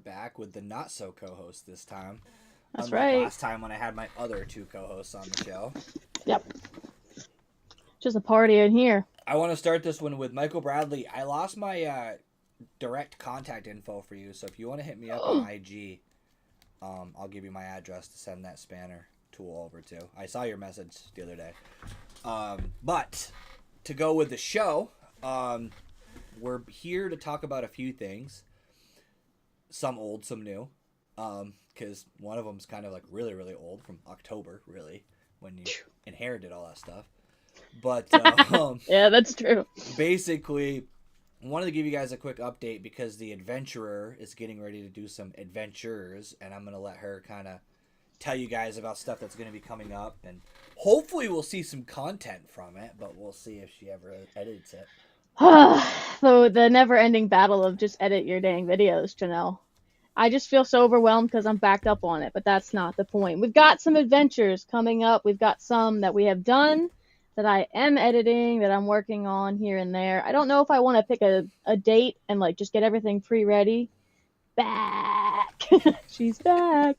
back with the not-so co-host this time. That's Unlike right. last time when I had my other two co-hosts on the show. Yep. Just a party in here. I want to start this one with Michael Bradley. I lost my direct contact info for you, so if you want to hit me up on IG, I'll give you my address to send that spanner tool over to. I saw your message the other day. But to go with the show, we're here to talk about a few things. Some old, some new. Because one of them's kind of like really, really old from October, really, when you inherited all that stuff. But yeah, that's true. Basically, I wanted to give you guys a quick update because the adventurer is getting ready to do some adventures, and I'm going to let her kind of tell you guys about stuff that's going to be coming up, and hopefully we'll see some content from it, but we'll see if she ever edits it. So the never-ending battle of just edit your dang videos, Janelle. I just feel so overwhelmed because I'm backed up on it, but that's not the point. We've got some adventures coming up. We've got some that we have done that I am editing, that I'm working on here and there. I don't know if I want to pick a date and like just get everything pre-ready. Back. She's back.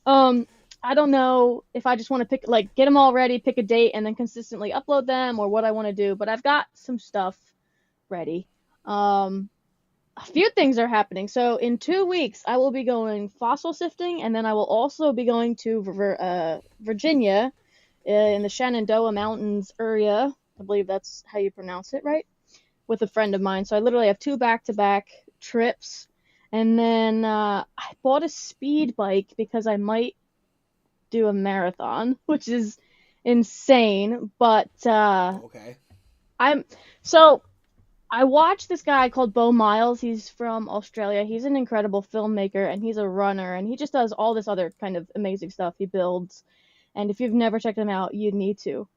I don't know if I just want to get them all ready, pick a date, and then consistently upload them, or what I want to do, but I've got some stuff ready. A few things are happening. So in 2 weeks, I will be going fossil sifting, and then I will also be going to Virginia in the Shenandoah Mountains area. I believe that's how you pronounce it, right? With a friend of mine. So I literally have 2 back-to-back trips. And then I bought a speed bike because I might do a marathon, which is insane. But Okay. I watched this guy called Bo Miles. He's from Australia. He's an incredible filmmaker, and he's a runner, and he just does all this other kind of amazing stuff. He builds, and if you've never checked him out, you need to.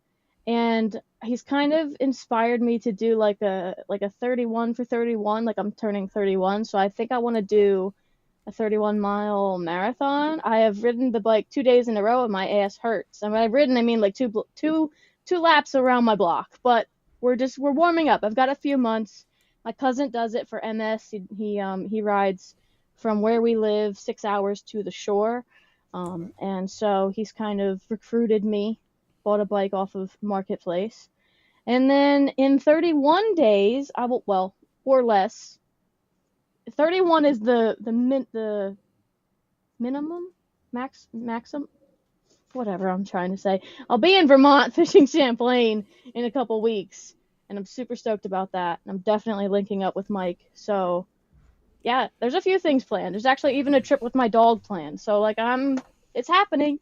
And he's kind of inspired me to do like a 31 for 31. Like I'm turning 31, so I think I want to do a 31-mile marathon. I have ridden the bike 2 days in a row, and my ass hurts. And when I've ridden, I mean like two laps around my block, but we're warming up. I've got a few months. My cousin does it for MS. He rides from where we live 6 hours to the shore, and so he's kind of recruited me. Bought a bike off of Marketplace, and then in 31 days, I will or less. 31 is the minimum maximum. Whatever I'm trying to say. I'll be in Vermont fishing Champlain in a couple weeks, and I'm super stoked about that. I'm definitely linking up with Mike. So, yeah, there's a few things planned. There's actually even a trip with my dog planned. So, it's happening.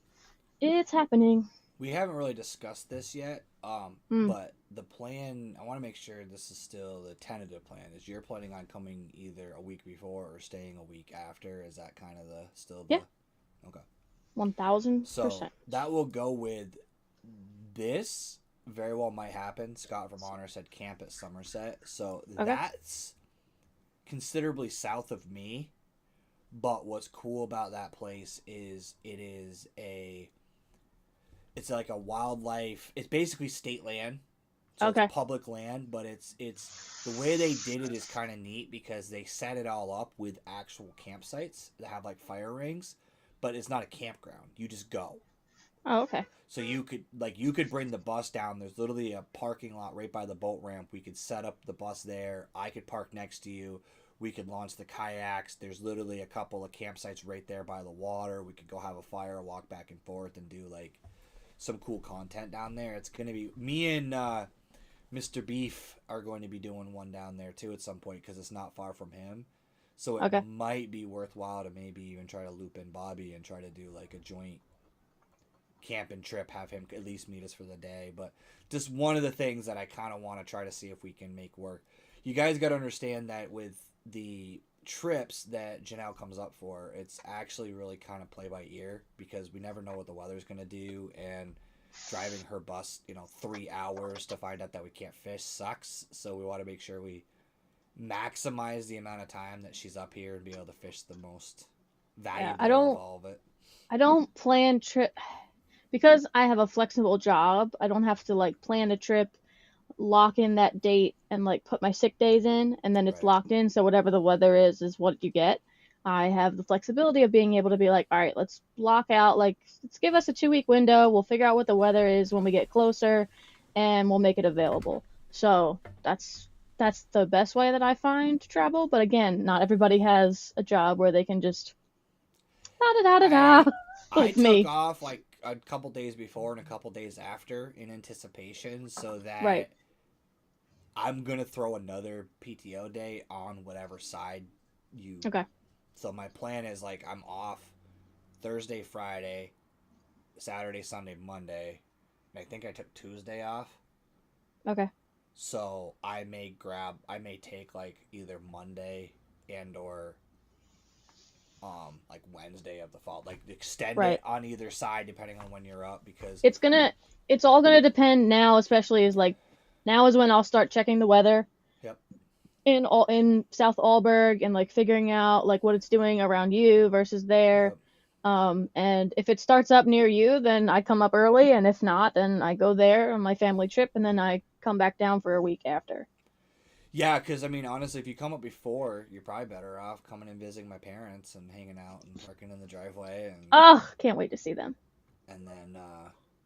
It's happening. We haven't really discussed this yet, but the plan, I want to make sure this is still the tentative plan. Is you're planning on coming either a week before or staying a week after? Is that kind of Yeah. Okay. 1,000%. So that will go with this. Very well might happen. Scott Vermonter said camp at Somerset. So that's considerably south of me. But what's cool about that place is it's like a wildlife. It's basically state land. So it's public land, but it's the way they did it is kind of neat because they set it all up with actual campsites that have like fire rings. But it's not a campground. You just go. Oh, okay. So you could bring the bus down. There's literally a parking lot right by the boat ramp. We could set up the bus there. I could park next to you. We could launch the kayaks. There's literally a couple of campsites right there by the water. We could go have a fire, walk back and forth, and do like some cool content down there. It's gonna be me and Mr. Beef are going to be doing one down there too at some point because it's not far from him. So it might be worthwhile to maybe even try to loop in Bobby and try to do like a joint camping trip, have him at least meet us for the day. But just one of the things that I kind of want to try to see if we can make work. You guys got to understand that with the trips that Janelle comes up for, it's actually really kind of play by ear because we never know what the weather's going to do. And driving her bus, 3 hours to find out that we can't fish sucks. So we want to make sure we maximize the amount of time that she's up here and be able to fish the most valuable of all of it. I don't plan trip because I have a flexible job. I don't have to plan a trip, lock in that date, and put my sick days in, and then it's locked in. So whatever the weather is what you get. I have the flexibility of being able to be like, all right, let's block out, like, let's give us a 2 week window. We'll figure out what the weather is when we get closer, and we'll make it available. So that's the best way that I find to travel. But again, not everybody has a job where they can just da da da da I da I like took me. off like a couple days before and a couple days after in anticipation so Right. that I'm gonna throw another PTO day on whatever side you. Okay. So my plan is like I'm off Thursday, Friday, Saturday, Sunday, Monday, and I think I took Tuesday off. Okay. So I may take like either Monday and or like Wednesday of the fall, like extend it Right. on either side depending on when you're up because It's gonna it's all gonna depend now, especially is like now is when I'll start checking the weather yep in South Alberg and like figuring out like what it's doing around you versus there. yep And if it starts up near you, then I come up early, and if not, then I go there on my family trip, and then I come back down for a week after. yeah, because I mean honestly if you come up before you're probably better off coming and visiting my parents and hanging out and parking in the driveway Oh, can't wait to see them. and then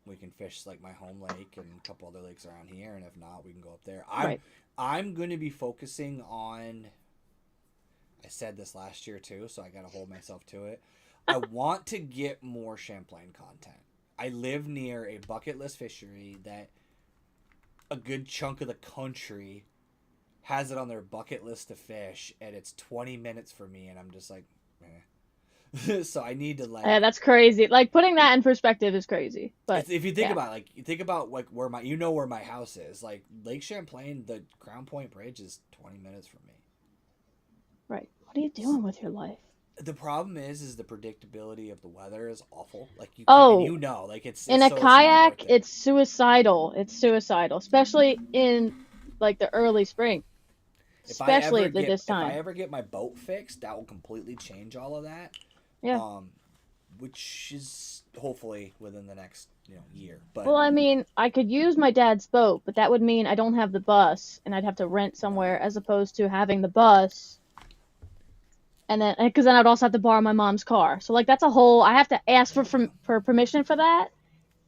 we can fish like my home lake and a couple other lakes around here and if not we can go up there. Right. I'm going to be focusing on, I said this last year too so I got to hold myself to it. I want to get more Champlain content. I live near a bucket list fishery that a good chunk of the country has it on their bucket list to fish and it's 20 minutes for me and I'm just like so I need to Yeah, like that's crazy. Like putting that in perspective is crazy. But if you think yeah, about it, like you think about like where my where my house is like Lake Champlain the Crown Point Bridge is 20 minutes from me. right. What are you doing with your life? The problem is the predictability of the weather is awful. Like you can't, and Oh, you know, like in a it's not kayak, worth it. it's suicidal. It's suicidal, especially in like the early spring, especially at this If I time. ever get my boat fixed, that will completely change all of that. Yeah. Um, which is hopefully within the next year. But Well, I mean, I could use my dad's boat, but that would mean I don't have the bus, and I'd have to rent somewhere right, as opposed to having the bus, and then because then I'd also have to borrow my mom's car. So like that's a whole. I have to ask yeah. for permission for that,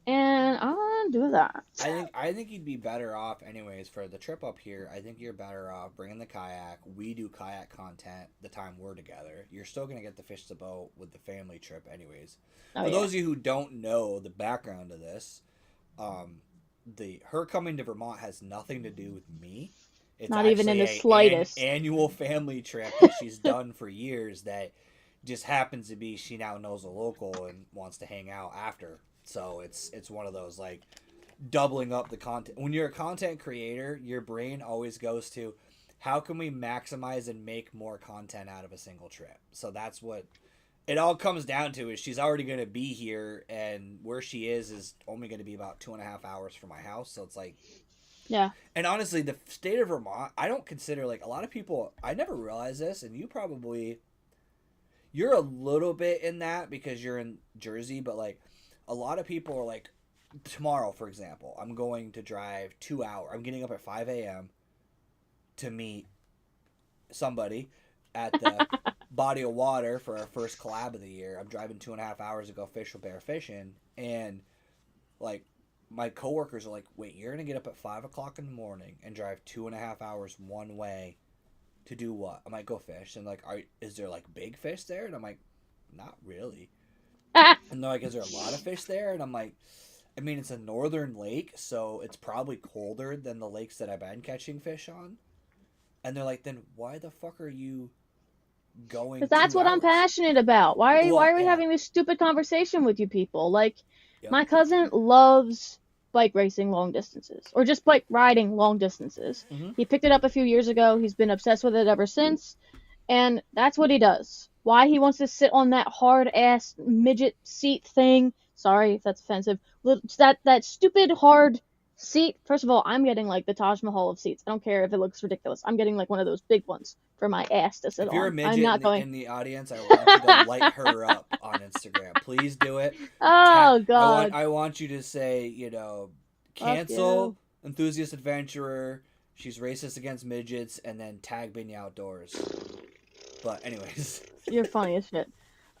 and I don't do that. I think you'd be better off anyways for the trip up here. I think you're better off bringing the kayak. We do kayak content the time we're together. You're still gonna get to fish the boat with the family trip anyways. Oh For yeah, those of you who don't know the background of this, the her coming to Vermont has nothing to do with me. It's not even in actually the slightest. annual family trip that she's done for years that just happens to be she now knows a local and wants to hang out after. So it's one of those like doubling up the content. When you're a content creator, your brain always goes to how can we maximize and make more content out of a single trip. So that's what it all comes down to is she's already going to be here and where she is only going to be about 2.5 hours from my house. So it's like, Yeah. and honestly, the state of Vermont, I don't consider like a lot of people, I never realized this and you're a little bit in that because you're in Jersey, but like a lot of people are like, tomorrow, for example, I'm going to drive 2 hours. I'm getting up at 5 a.m. to meet somebody at the body of water for our first collab of the year. I'm driving 2.5 hours to go fish with Bear Fishing. And like my coworkers are like, wait, you're going to get up at 5 o'clock in the morning and drive 2.5 hours one way to do what? I might go fish. And like, is there like big fish there? And I'm like, not really. And they're like, is there a lot of fish there? And I'm like, I mean, it's a northern lake, so it's probably colder than the lakes that I've been catching fish on. And they're like, then why the fuck are you going Because that's two what I'm hours? passionate about. Why Well, are we yeah, having this stupid conversation with you people? Like, yep. my cousin loves bike racing long distances, or just bike riding long distances. Mm-hmm. He picked it up a few years ago. He's been obsessed with it ever since, and that's what he does. Why he wants to sit on that hard ass midget seat thing? Sorry if that's offensive. That stupid hard seat. First of all, I'm getting like the Taj Mahal of seats. I don't care if it looks ridiculous. I'm getting like one of those big ones for my ass to sit If you're a on. I'm midget not going. in the audience, I want you to light her up on Instagram. Please do it. Oh God. I want you to say, Fuck cancel you. enthusiast adventurer. She's racist against midgets, and then tag Binya Outdoors. But anyways, You're funny as shit.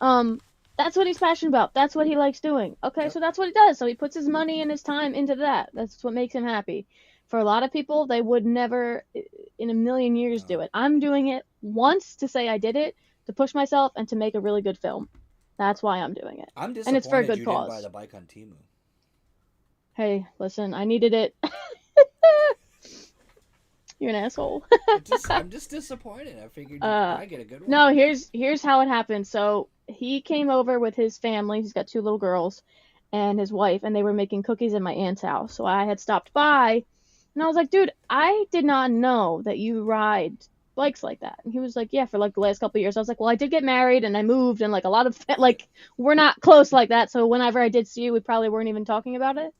Um, that's what he's passionate about. That's what he likes doing. Okay, Yep. so that's what he does. So he puts his money and his time into that. That's what makes him happy. For a lot of people, they would never in a million years do No. it. I'm doing it once to say I did it, to push myself, and to make a really good film. That's why I'm doing it. I'm And it's for a disappointed good you didn't buy cause. the bike on Temu. Hey, listen, I needed it. You're an asshole. I'm just disappointed. I figured you'd uh, probably get a good one. no, here's how it happened. So he came over with his family. He's got two little girls and his wife, and they were making cookies in my aunt's house. So I had stopped by, and I was like, dude, I did not know that you ride bikes like that. And he was like, yeah, for like the last couple of years. I was like, well, I did get married and I moved, and like a lot of Right. like we're not close like that. So whenever I did see you, we probably weren't even talking about it.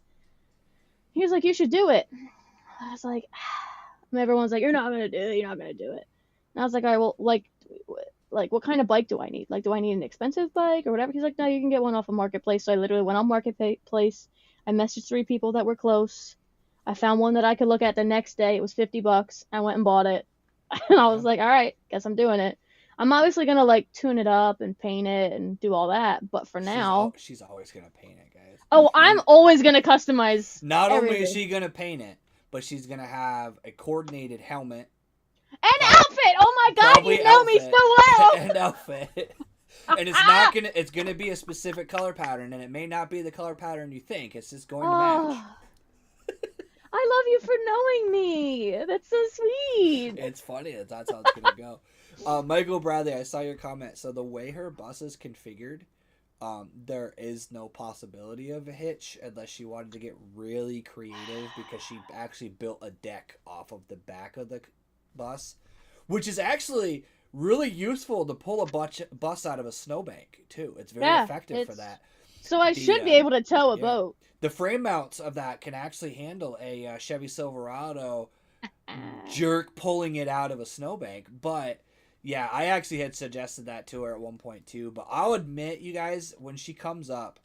He was like, you should do it. I was like, and everyone's like, you're not gonna do it. You're not gonna do it. And I was like, all right, well, like what kind of bike do I need? Like, do I need an expensive bike or whatever? He's like, no, you can get one off of Marketplace. So I literally went on Marketplace. I messaged 3 people that were close. I found one that I could look at the next day. It was $50. I went and bought it. And I Yeah. was like, all right, guess I'm doing it. I'm obviously gonna like tune it up and paint it and do all that, but for now, She's always gonna paint it, guys. oh, I'm And always gonna customize not only is everything. she gonna paint it, but she's gonna have a coordinated helmet, An prob- outfit! Oh my god, probably you know me outfit, so well! and outfit. And it's not gonna. It's gonna be a specific color pattern, and it may not be the color pattern you think. It's just going to match. Oh, I love you for knowing me. That's so sweet. It's funny. That's how it's gonna go. Michael Bradley, I saw your comment. So the way her bus is configured, there is no possibility of a hitch unless she wanted to get really creative because she actually built a deck off of the back of the bus, which is actually really useful to pull a bus out of a snowbank too. It's very Yeah, effective for it's that. so I The should be able to tow a yeah, boat. the frame mounts of that can actually handle a Chevy Silverado Ah, jerk pulling it out of a snowbank. But yeah, I actually had suggested that to her at one point too. But I'll admit, you guys, when she comes up,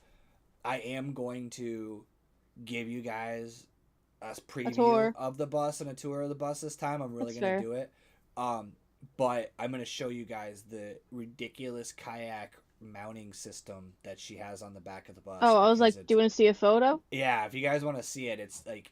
I am going to give you guys a a preview tour. of the bus and a tour of the bus this time. I'm really That's gonna fair. do it. Um, but I'm gonna show you guys the ridiculous kayak mounting system that she has on the back of the bus Oh, I was because like, do it's you want to see a photo? yeah. If you guys want to see it, it's like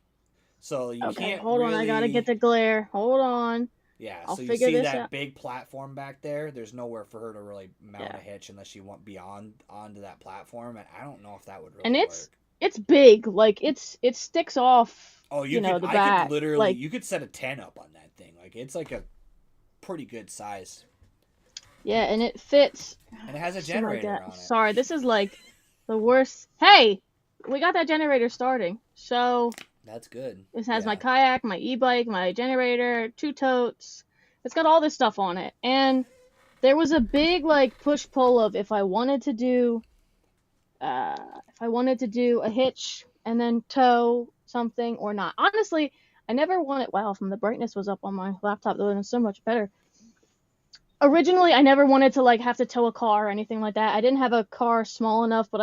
so you Okay, can't hold on. I gotta get really the glare. Hold on. yeah, I'll so you figure see this that out. big platform back there. There's nowhere for her to really mount Yeah, a hitch unless you want beyond onto that platform, and I don't know if that would and really it's work. it's big. Like it sticks off. Oh, The I could back. literally, Like you could set a 10 up on that thing. Like it's like a pretty good size, yeah, and it fits. and it has a So my generator dad. on it. Sorry, this is like the worst. Hey, we got that generator starting. So That's good. this has my Yeah, kayak, my e-bike, my generator, 2 totes. It's got all this stuff on it. And there was a big like push pull of uh if I wanted to do a hitch and then tow something or not. Honestly, I never wanted wow, from the brightness was up on my laptop, though, it's so much better. Originally, I never wanted to like have to tow a car or anything like that. I didn't have a car small enough, but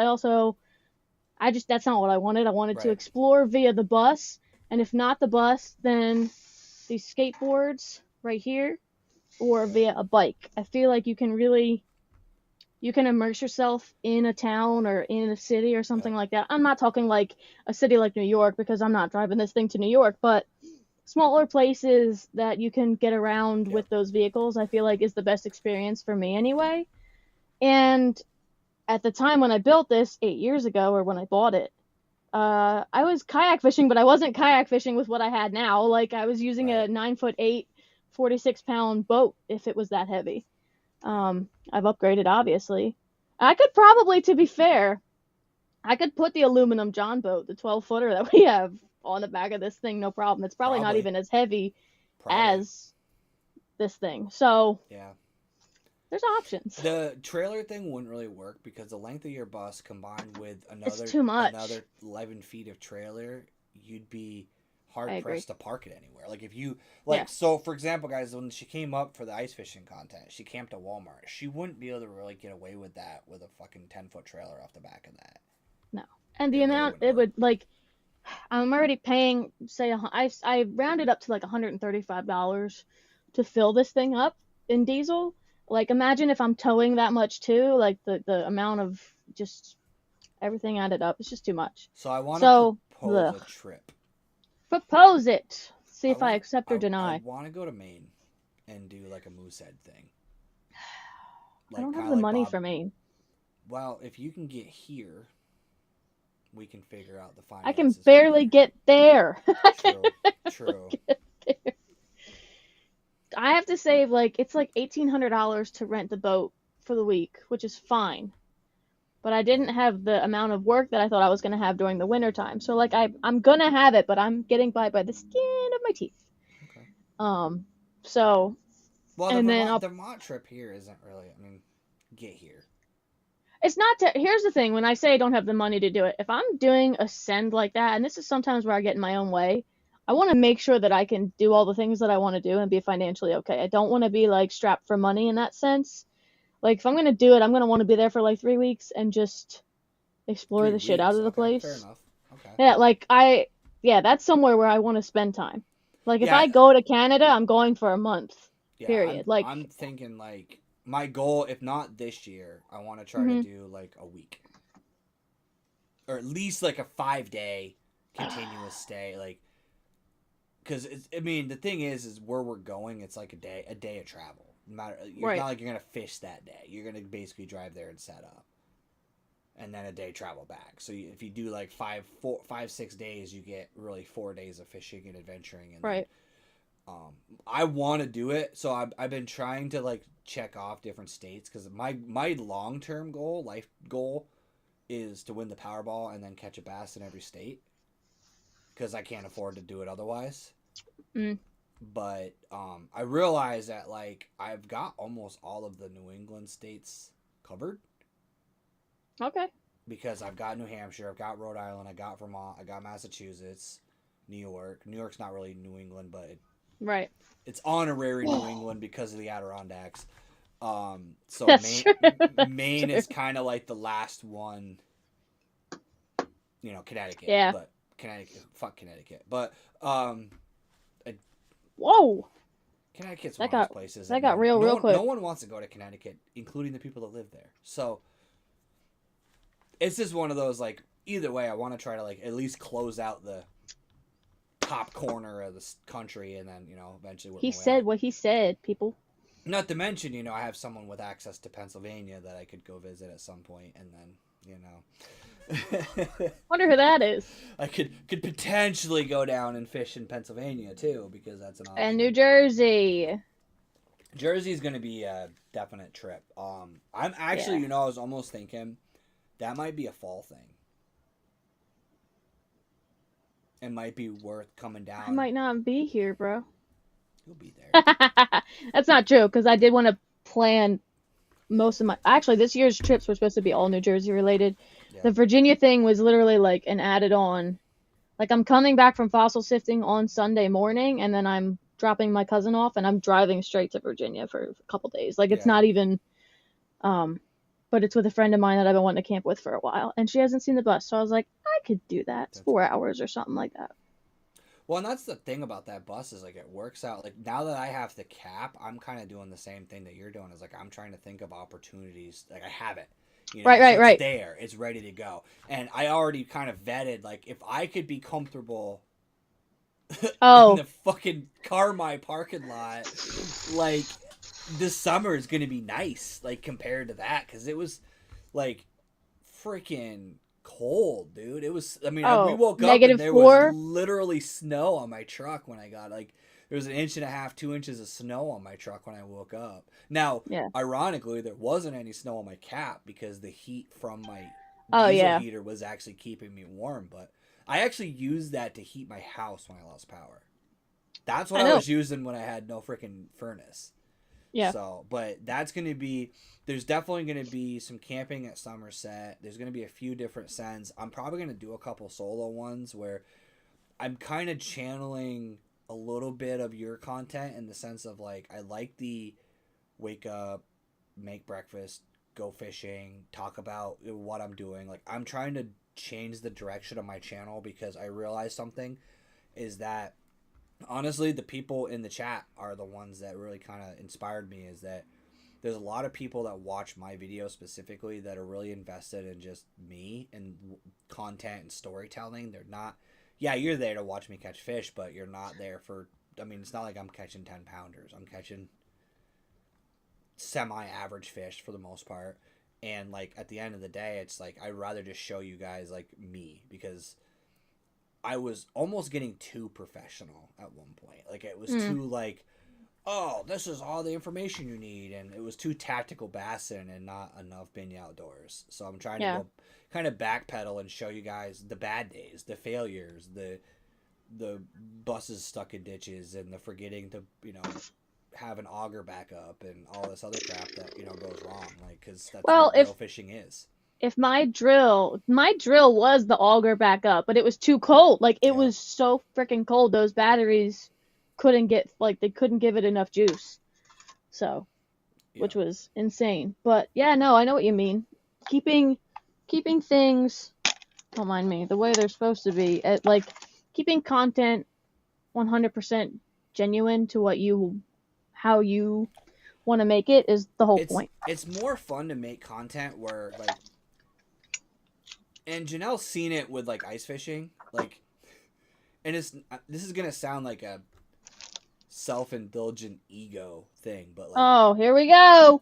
I just that's not what I wanted. I wanted to right. explore via the bus, and if not the bus, then these skateboards right here or via a bike. I feel like you can immerse yourself in a town or in a city or Yep. something like that. I'm not talking like a city like New York because I'm not driving this thing to New York, but smaller places that you can get around Yep. with those vehicles, I feel like is the best experience for me anyway. And at the time when I built this 8 years ago, or when I bought it, I was kayak fishing, but I wasn't kayak fishing with what I had now. Like I was using a Right. 9'8", 46-pound boat if it was that heavy. I've upgraded obviously. I could probably, to be fair, I could put the aluminum John boat, the 12-footer that we have, on the back of this thing, no problem. It's probably not Probably. even as heavy Probably. as this thing. So Yeah. there's options. The trailer thing wouldn't really work because the length of your bus combined with It's too much. another 11 feet of trailer, you'd be I hard agree. pressed to park it anywhere. Like if you Yeah. so for example, guys, when she came up for the ice fishing contest, she camped at Walmart. She wouldn't be able to really get away with that with a fucking 10-foot trailer off the back of that. No. And the It really amount wouldn't it work. would like I'm already paying, say, I rounded up to like $135 to fill this thing up in diesel. Like, imagine if I'm towing that much too. Like the amount of just everything added up. It's just too much. So I want to So, propose ugh. a trip. Propose it. See I if I want accept or I deny. want to go to Maine and do like a Moosehead thing, I like don't kind have of the like money Bob. for Maine. Well, if you can get here, we can figure out the I can finances from barely there. get there. I can True, barely true. get there. I have to save like it's like $1,800 to rent the boat for the week, which is fine. But I didn't Right. have the amount of work that I thought I was gonna have during the winter time. So like I'm gonna have it, but I'm getting by the skin of my teeth. Okay. Um, so Well, the and then Vermont I'll the Vermont trip here isn't really. I mean, get here. it's not to, here's the thing when I say I don't have the money to do it, if I'm doing a send like that, and this is sometimes where I get in my own way, I want to make sure that I can do all the things that I want to do and be financially okay. I don't want to be like strapped for money in that sense. Like if I'm gonna do it, I'm gonna want to be there for like 3 weeks and just explore Three the shit out weeks. of the Okay, fair place. enough. Okay. Yeah, yeah, that's somewhere where I want to spend time. Like if Yeah, I go to Canada, I'm going for a month. yeah. Period. Like, I'm thinking like my goal, if not this year, I want to try to mhm. do like a week, or at least like a 5 day continuous stay. Like, because I mean, the thing is where we're going. It's like a day of travel. No matter, it's Right, not like you're gonna fish that day. You're gonna basically drive there and set up, and then a day travel back. So if you do like 6 days, you get really 4 days of fishing and adventuring, and then right. I want to do it. So I've been trying to like check off different states because my long term goal, life goal, is to win the Powerball and then catch a bass in every state because I can't afford to do it otherwise. Mm, But I realize that like I've got almost all of the New England states covered okay. because I've got New Hampshire, I've got Rhode Island, I got Vermont, I got Massachusetts, New York. New York's not really New England, but Right. it's honorary New England because of the Adirondacks. So That's true. That's Maine true. is kind of like the last one, Connecticut, Yeah. but fuck Connecticut, but um, Whoa. Connecticut's one That of those got places that that got real real no quick. one wants to go to Connecticut, including the people that live there. So it's just one of those like either way, I want to try to like at least close out the top corner of the country, and then eventually work He my way said out. what he said, people. Not to mention, I have someone with access to Pennsylvania that I could go visit at some point, and then Wonder who that is. I could potentially go down and fish in Pennsylvania too, because that's an And New option. Jersey. Jersey's going to be a definite trip. I'm actually, Yeah. I was almost thinking that might be a fall thing. It might be worth coming I down. might not be here, bro. You'll be there. That's not true because I did want to plan most of my actually this year's trips were supposed to be all New Jersey related. Yeah. The Virginia thing was literally like an added on. Like I'm coming back from fossil sifting on Sunday morning and then I'm dropping my cousin off and I'm driving straight to Virginia for a couple days. Like it's Yeah. not even um but it's with a friend of mine that I've been wanting to camp with for a while and she hasn't seen the bus. So I was like, I could do that. It's That's 4 hours or something like that. Well, and that's the thing about that bus is like it works out. Like now that I have the cap, I'm kind of doing the same thing that you're doing. Is like I'm trying to think of opportunities. Like I have it, Right, so right, it's right. there, it's ready to go, and I already kind of vetted. Like if I could be comfortable in Oh, the fucking my parking lot, like this summer is gonna be nice. Like compared to that, because it was like freaking cold, dude. It was. I mean, we oh, woke up and negative there was four. literally snow on my truck when I got like there was an inch and a half, 2 inches of snow on my truck when I woke up. Now, Yeah. ironically, there wasn't any snow on my cap because the heat from my Oh diesel yeah. heater was actually keeping me warm. But I actually used that to heat my house when I lost power. That's what I I know. was using when I had no freaking furnace. Yeah. So, but that's going to be, there's definitely going to be some camping at Somerset. There's going to be a few different sends. I'm probably going to do a couple solo ones where I'm kind of channeling a little bit of your content in the sense of like, I like the wake up, make breakfast, go fishing, talk about what I'm doing. Like, I'm trying to change the direction of my channel because I realized something is that honestly, the people in the chat are the ones that really kind of inspired me. Is that there's a lot of people that watch my videos specifically that are really invested in just me and content and storytelling. They're not, yeah, you're there to watch me catch fish, but you're not there for, I mean, it's not like I'm catching 10 pounders. I'm catching semi-average fish for the most part. And like at the end of the day, it's like I'd rather just show you guys like me, because I was almost getting too professional at one point. Like it was too like, oh, this is all the information you need, and it was too tactical bassin and not enough Binya Outdoors. So I'm trying to go kind of backpedal and show you guys the bad days, the failures, the buses stuck in ditches, and the forgetting to, you know, have an auger backup and all this other crap that, you know, goes wrong. Like, because that's what real fishing is. If my drill was the auger backup, but it was too cold. Like it was so freaking cold. Those batteries couldn't get, like, they couldn't give it enough juice. So, which was insane. But yeah, no, I know what you mean. Keeping things, don't mind me, the way they're supposed to be. Like keeping content 100% genuine to how you want to make it is the whole point. It's more fun to make content where, like, and Janelle's seen it with like ice fishing, like, and this is gonna sound like a self-indulgent ego thing, but like, oh, here we go.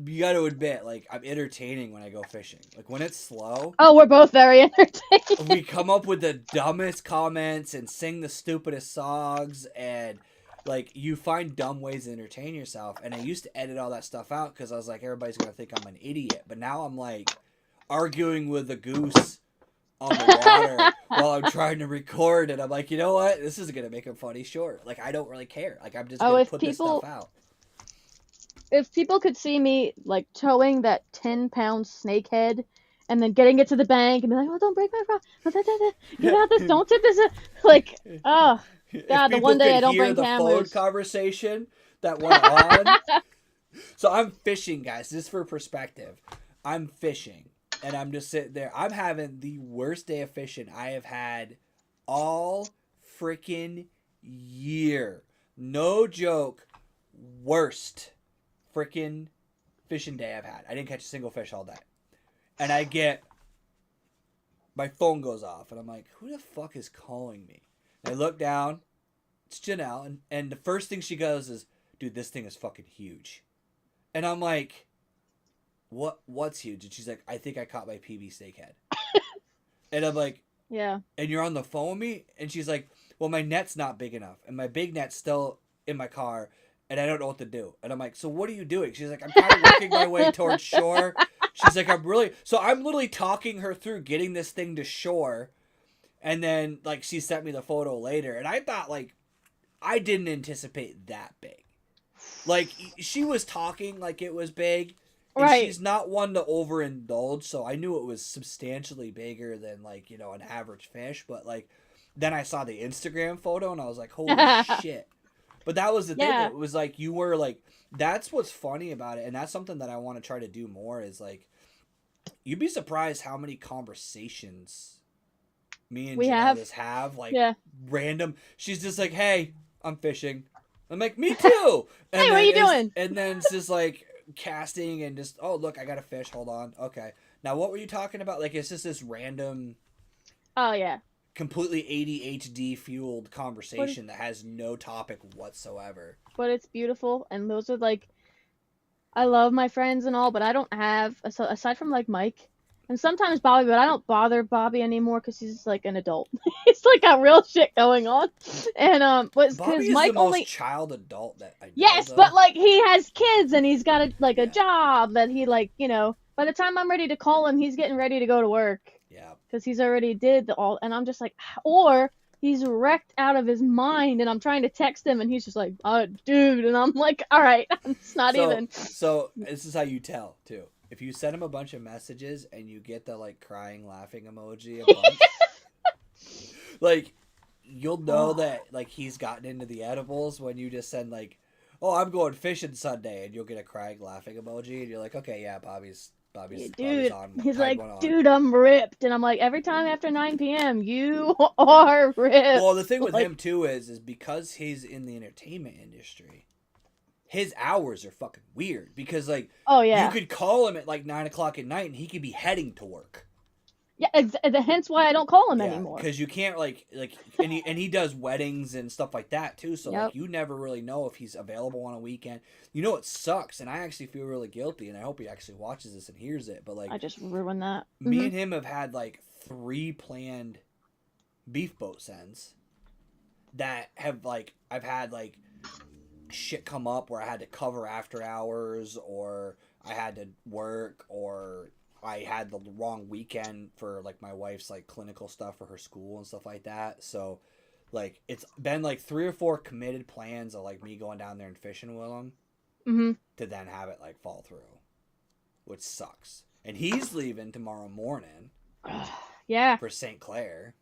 You got to admit, like, I'm entertaining when I go fishing. Like when it's slow. Oh, we're both very entertaining. We come up with the dumbest comments and sing the stupidest songs, and like you find dumb ways to entertain yourself. And I used to edit all that stuff out because I was like, everybody's gonna think I'm an idiot. But now I'm like arguing with a goose on the water while I'm trying to record, and I'm like, you know what? This is gonna make a funny short. Like I don't really care. Like I'm just gonna put this stuff out. If people could see me like towing that 10-pound snakehead and then getting it to the bank and be like, oh, don't break my rod. Get out this, don't tip this. Like, oh God, the one day I don't bring cameras. Phone conversation that went on. So I'm fishing, guys. Just for perspective, I'm fishing, and I'm just sitting there. I'm having the worst day of fishing I have had all freaking year. No joke. Worst freaking fishing day I've had. I didn't catch a single fish all day. And my phone goes off, and I'm like, who the fuck is calling me? And I look down, it's Janelle, and the first thing she goes is, dude, this thing is fucking huge. And I'm like, what's huge? And she's like, I think I caught my PB snakehead. And I'm like, yeah. And you're on the phone with me? And she's like, well, my net's not big enough, and my big net's still in my car, and I don't know what to do. And I'm like, so what are you doing? She's like, I'm kind of working my way towards shore. She's like, I'm literally talking her through getting this thing to shore. And then, like, she sent me the photo later. And I thought, like, I didn't anticipate that big. Like, she was talking like it was big. And right. She's not one to overindulge. So I knew it was substantially bigger than, like, you know, an average fish. But, like, then I saw the Instagram photo and I was like, holy shit. But that was the thing. It was like you were like, that's what's funny about it. And that's something that I want to try to do more is like, you'd be surprised how many conversations me and Janice have. Like random. She's just like, hey, I'm fishing. I'm like, me too. And hey, what are you doing? And then it's just like casting and just, oh, look, I got a fish. Hold on. Okay. Now, what were you talking about? Like, it's just this random. Oh, yeah. Completely ADHD fueled conversation that has no topic whatsoever. But it's beautiful, and those are like, I love my friends and all, but I don't have, aside from like Mike and sometimes Bobby, but I don't bother Bobby anymore because he's like an adult. He's like got real shit going on, and because Mike the most child adult that I know. Yes, but like he has kids and he's got a job that he like, you know. By the time I'm ready to call him, he's getting ready to go to work. Yeah. Because he's already did all, and I'm just like, or he's wrecked out of his mind, and I'm trying to text him, and he's just like, oh, dude, and I'm like, all right, it's not even. So this is how you tell too. If you send him a bunch of messages and you get the like crying, laughing emoji, a bunch, like you'll know that like he's gotten into the edibles when you just send like, oh, I'm going fishing Sunday, and you'll get a crying, laughing emoji, and you're like, okay, yeah, Bobby's on. He's like, dude, I'm ripped. And I'm like, every time after 9 p.m., you are ripped. Well, the thing with him, too, is because he's in the entertainment industry, his hours are fucking weird because like Oh you yeah. could call him at like 9 o'clock at night and he could be heading to work. Yeah, hence why I don't call him Yeah, anymore. because you can't and he does weddings and stuff like that too. So Yep. like you never really know if he's available on a weekend. You know it sucks, and I actually feel really guilty, and I hope he actually watches this and hears it. But like I just ruined that. me and him have had like 3 planned beef boat sends that have like I've had like shit come up where I had to cover after hours or I had to work or I had the wrong weekend for like my wife's like clinical stuff for her school and stuff like that. So like it's been like 3 or 4 committed plans of like me going down there and fishing with him to then have it like fall through, which sucks. And he's leaving tomorrow morning. Yeah. For St. Clair.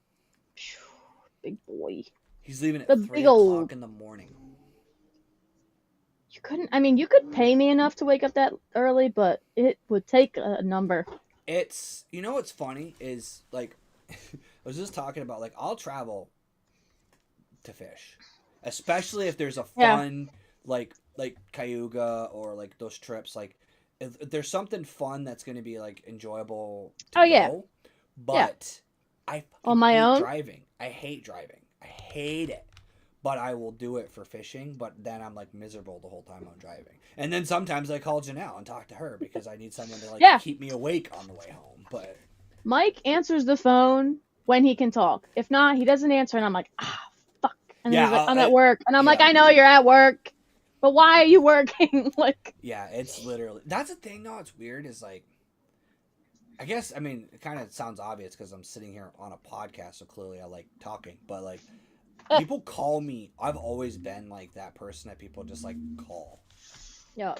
Big boy. He's leaving at The 3 big o'clock old... in the morning. You couldn't... I mean, you could pay me enough to wake up that early, but it would take a number. It's... You know what's funny is, like... I was just talking about, like, I'll travel to fish. Especially if there's a fun, like Cayuga or, like, those trips. Like, if there's something fun that's going to be, like, enjoyable to go. But I on my own driving. I hate driving. I hate it. But I will do it for fishing, but then I'm like miserable the whole time I'm driving. And then sometimes I call Janelle and talk to her because I need someone to like keep me awake on the way home. But Mike answers the phone when he can talk. If not, he doesn't answer and I'm like, fuck. And then he's like, I'm at work. And I'm like, I know you're at work. But why are you working? Like yeah, it's literally that's the thing though, it's weird is like I guess, I mean, it kind of sounds obvious because I'm sitting here on a podcast, so clearly I like talking. But, like, people call me. I've always been, like, that person that people just, like, call. Yeah.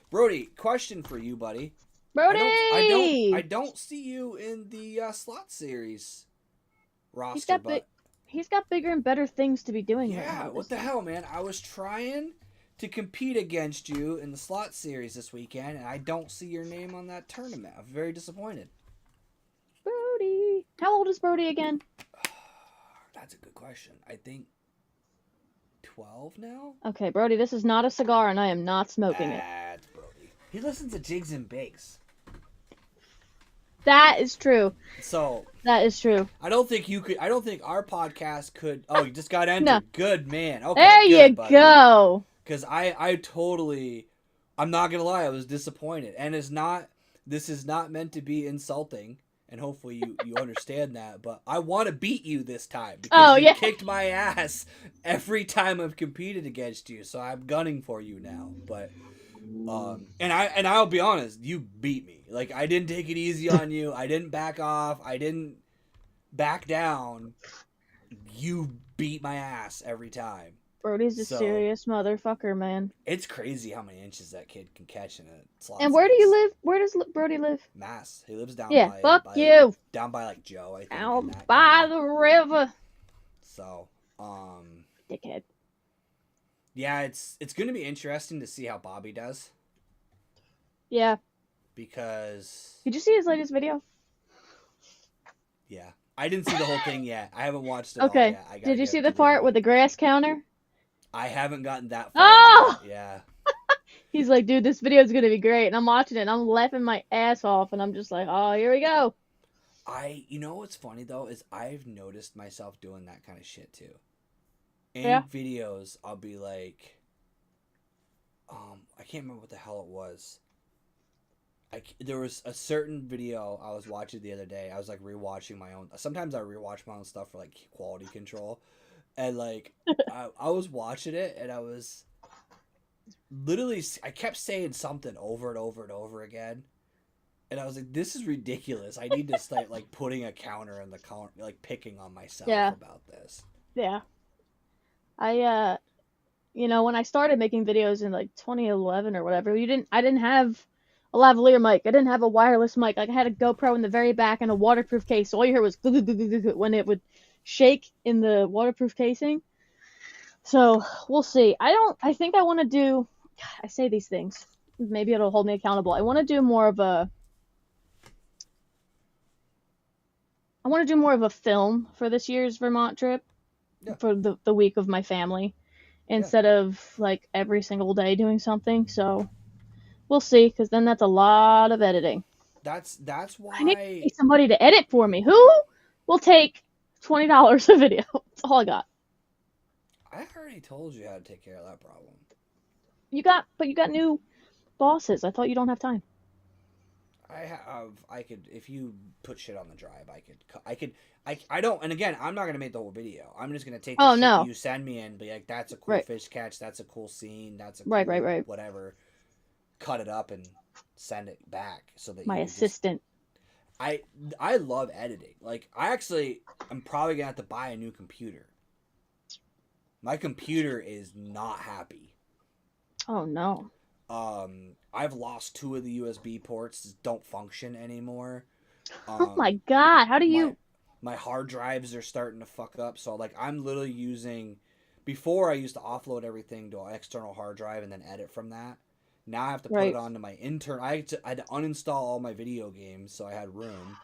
Brody, question for you, buddy. Brody! I don't see you in the slot series roster, he's got bigger and better things to be doing. Yeah, what the hell, man? I was trying to compete against you in the slot series this weekend, and I don't see your name on that tournament. I'm very disappointed. Brody. How old is Brody again? That's a good question. I think 12 now? Okay, Brody, this is not a cigar, and I am not smoking it. That's Brody. He listens to Jigs and Bakes. That is true. So that is true. I don't think our podcast could. Oh, you just got entered. No. Good man. Okay. There you go. Because I'm not gonna lie, I was disappointed, and this is not meant to be insulting, and hopefully you understand that. But I want to beat you this time because you kicked my ass every time I've competed against you, so I'm gunning for you now. But and I'll be honest, you beat me. Like I didn't take it easy on you. I didn't back off. I didn't back down. You beat my ass every time. Brody's a serious motherfucker, man. It's crazy how many inches that kid can catch in a slot. And where do you live? Where does Brody live? Mass. He lives down down by like Joe, I think. Down by the river. So, dickhead. Yeah, it's gonna be interesting to see how Bobby does. Yeah. Because did you see his latest video? Yeah. I didn't see the whole thing yet. I haven't watched it all yet. Did you see the part with the grass counter? I haven't gotten that far. Oh! Yeah. He's like, dude, this video is going to be great. And I'm watching it and I'm laughing my ass off. And I'm just like, oh, here we go. You know what's funny, though, is I've noticed myself doing that kind of shit, too. In videos, I'll be like, I can't remember what the hell it was. There was a certain video I was watching the other day. I was like rewatching my own. Sometimes I rewatch my own stuff for like quality control, and like I was watching it and I was literally I kept saying something over and over and over again, and I was like, "This is ridiculous. I need to start like putting a counter in the counter, like picking on myself about this." Yeah, I when I started making videos in like 2011 or whatever, I didn't have a lavalier mic. I didn't have a wireless mic. Like I had a GoPro in the very back and a waterproof case. So all you heard was when it would shake in the waterproof casing. So we'll see. I think I want to do. I say these things. Maybe it'll hold me accountable. I want to do more of a film for this year's Vermont trip for the week of my family. Yeah. instead of like every single day doing something. So we'll see, because then that's a lot of editing. That's I need to pay why somebody to edit for me. Who will take $20 a video? That's all I got. I already told you how to take care of that problem. But you got new bosses. I thought you don't have time. I could, if you put shit on the drive, I don't, and again, I'm not going to make the whole video. I'm just going to take the Oh shit no. you send me and be like, that's a cool Right. fish catch, that's a cool scene, that's a Right, cool right, right. whatever, cut it up and send it back so that My you can just, assistant. I, I love editing. Like, I'm probably going to have to buy a new computer. My computer is not happy. Oh no. I've lost 2 of the USB ports, don't function anymore. Oh my Um, god. How do my you my hard drives are starting to fuck up. So like I'm literally using, before I used to offload everything to an external hard drive and then edit from that. Now I have to put it Right. onto my internal. I had to uninstall all my video games so I had room.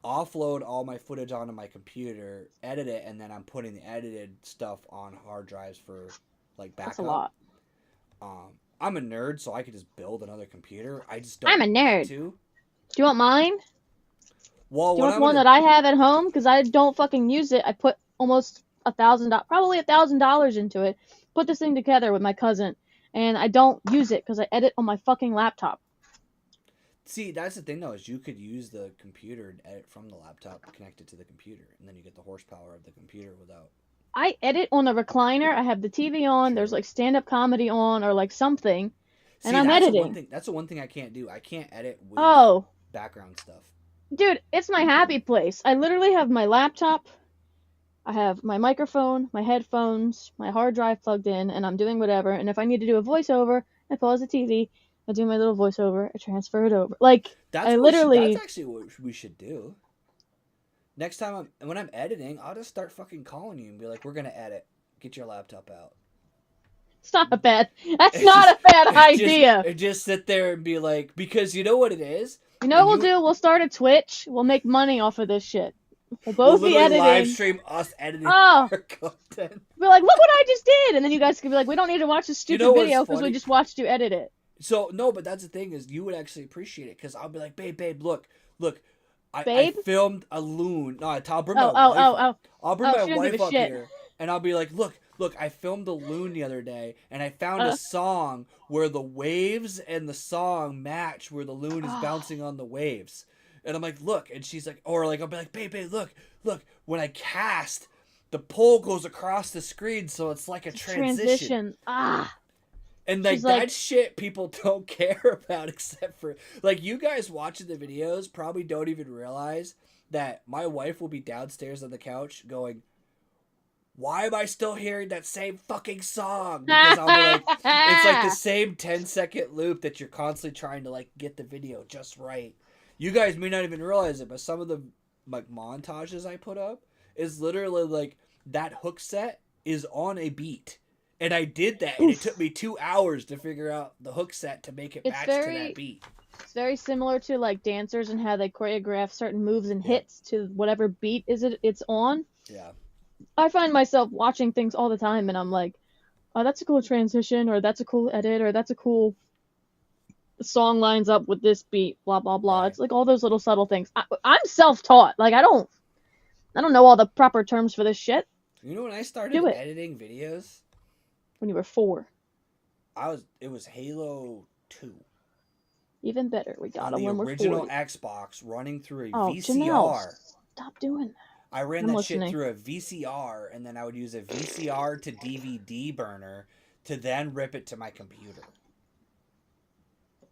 Offload all my footage onto my computer, edit it, and then I'm putting the edited stuff on hard drives for like That's a backup. lot. I'm a nerd, so I could just build another computer. I just I'm don't a want nerd. to. Do you want mine? Well, Do you what want I'm the one gonna that I have at home? Because I don't fucking use it. I put almost probably $1,000 into it. Put this thing together with my cousin, and I don't use it because I edit on my fucking laptop. see, that's the thing though, is you could use the computer and edit from the laptop connected to the computer, and then you get the horsepower of the computer without. I edit on a recliner. I have the TV on. There's True. like stand-up comedy on or like something, and See, I'm that's the one editing. thing. That's the one thing I can't do. I can't edit with Oh, background stuff. dude, it's my happy place. I literally have my laptop. I have my microphone, my headphones, my hard drive plugged in, and I'm doing whatever. And if I need to do a voiceover, I pause the TV, I do my little voiceover, I transfer it over. Like, That's I what we should. That's literally. actually what we should do. Next time, when I'm editing, I'll just start fucking calling you and be like, "We're gonna edit. Get your laptop out." It's not a bad. That's It's not just, a bad idea. just sit there and be like, because you know what it is, You know and what we'll do? We'll start a Twitch. We'll make money off of this shit. We'll we'll both be literally live editing. stream us editing Oh, our content. we're like, look what I just did, and then you guys could be like, we don't need to watch this You stupid know what's video because we funny? just watched you edit it. So no, but that's the thing, is you would actually appreciate it, because I'll be like, babe, look, I Babe? filmed a loon. No, I'll bring Oh, my oh, wife oh, up. oh. I'll bring Oh, my she don't give wife a up shit. here, and I'll be like, look, I filmed a loon the other day, and I found a song where the waves and the song match, where the loon is bouncing on the waves. And I'm like, look, and she's like, or like, I'll be like, babe, look, when I cast, the pole goes across the screen, so it's like a transition. And like She's like, that shit people don't care about, except for like you guys watching the videos probably don't even realize that my wife will be downstairs on the couch going, why am I still hearing that same fucking song? Because I'll be like, it's like the same 10-second loop that you're constantly trying to like get the video just right. You guys may not even realize it, but some of the like montages I put up is literally like that hook set is on a beat. And I did that, and it took me 2 hours to figure out the hook set to make it match to that beat. It's very similar to like dancers and how they choreograph certain moves and hits to whatever beat it's on. Yeah. I find myself watching things all the time, and I'm like, oh, that's a cool transition, or that's a cool edit, or that's a cool song lines up with this beat, blah blah blah. Right. It's like all those little subtle things. I'm self-taught. Like I don't know all the proper terms for this shit. You know when I started editing videos? When you were 4. It was Halo 2. Even better, we got it when we're 40. The original Xbox, running through a VCR. Janelle, stop doing that. I ran that shit through a VCR, and then I would use a VCR to DVD burner to then rip it to my computer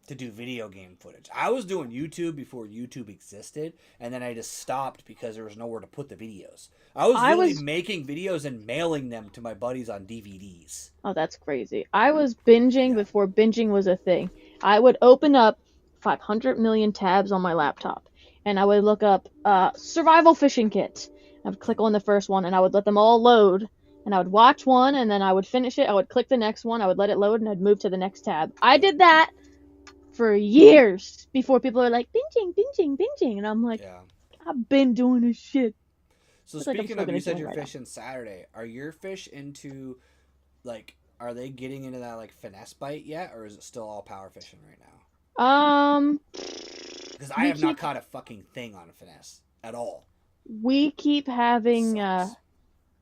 to do video game footage. I was doing YouTube before YouTube existed, and then I just stopped because there was nowhere to put the videos. I was literally making videos and mailing them to my buddies on DVDs. Oh, that's crazy. I was binging before binging was a thing. I would open up 500 million tabs on my laptop, and I would look up survival fishing kit. I would click on the first one, and I would let them all load, and I would watch one, and then I would finish it. I would click the next one, I would let it load, and I'd move to the next tab. I did that for years before people are like, binging, and I'm like, I've been doing this shit. So speaking of, you said you're fishing Saturday. Are your fish into like are they getting into that like finesse bite yet, or is it still all power fishing right now? Because I We have not keep caught a fucking thing on a finesse at all. we keep having Sucks.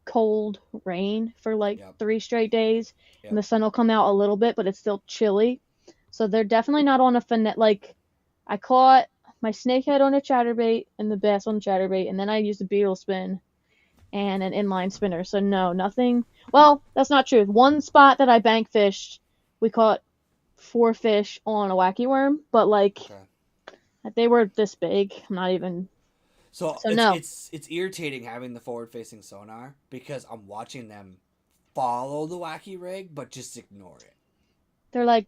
cold rain for like Yep. 3 straight days, and Yep. the sun will come out a little bit, but it's still chilly. So they're definitely not on a finesse. Like I caught my snakehead on a chatterbait and the bass on a chatterbait, and then I used a beetle spin and an inline spinner. So no, nothing. Well, that's not true. One spot that I bank fished, we caught 4 fish on a wacky worm, but like Okay. they were this big. I'm not even. So So it's no, it's it's irritating having the forward facing sonar because I'm watching them follow the wacky rig but just ignore it. they're like,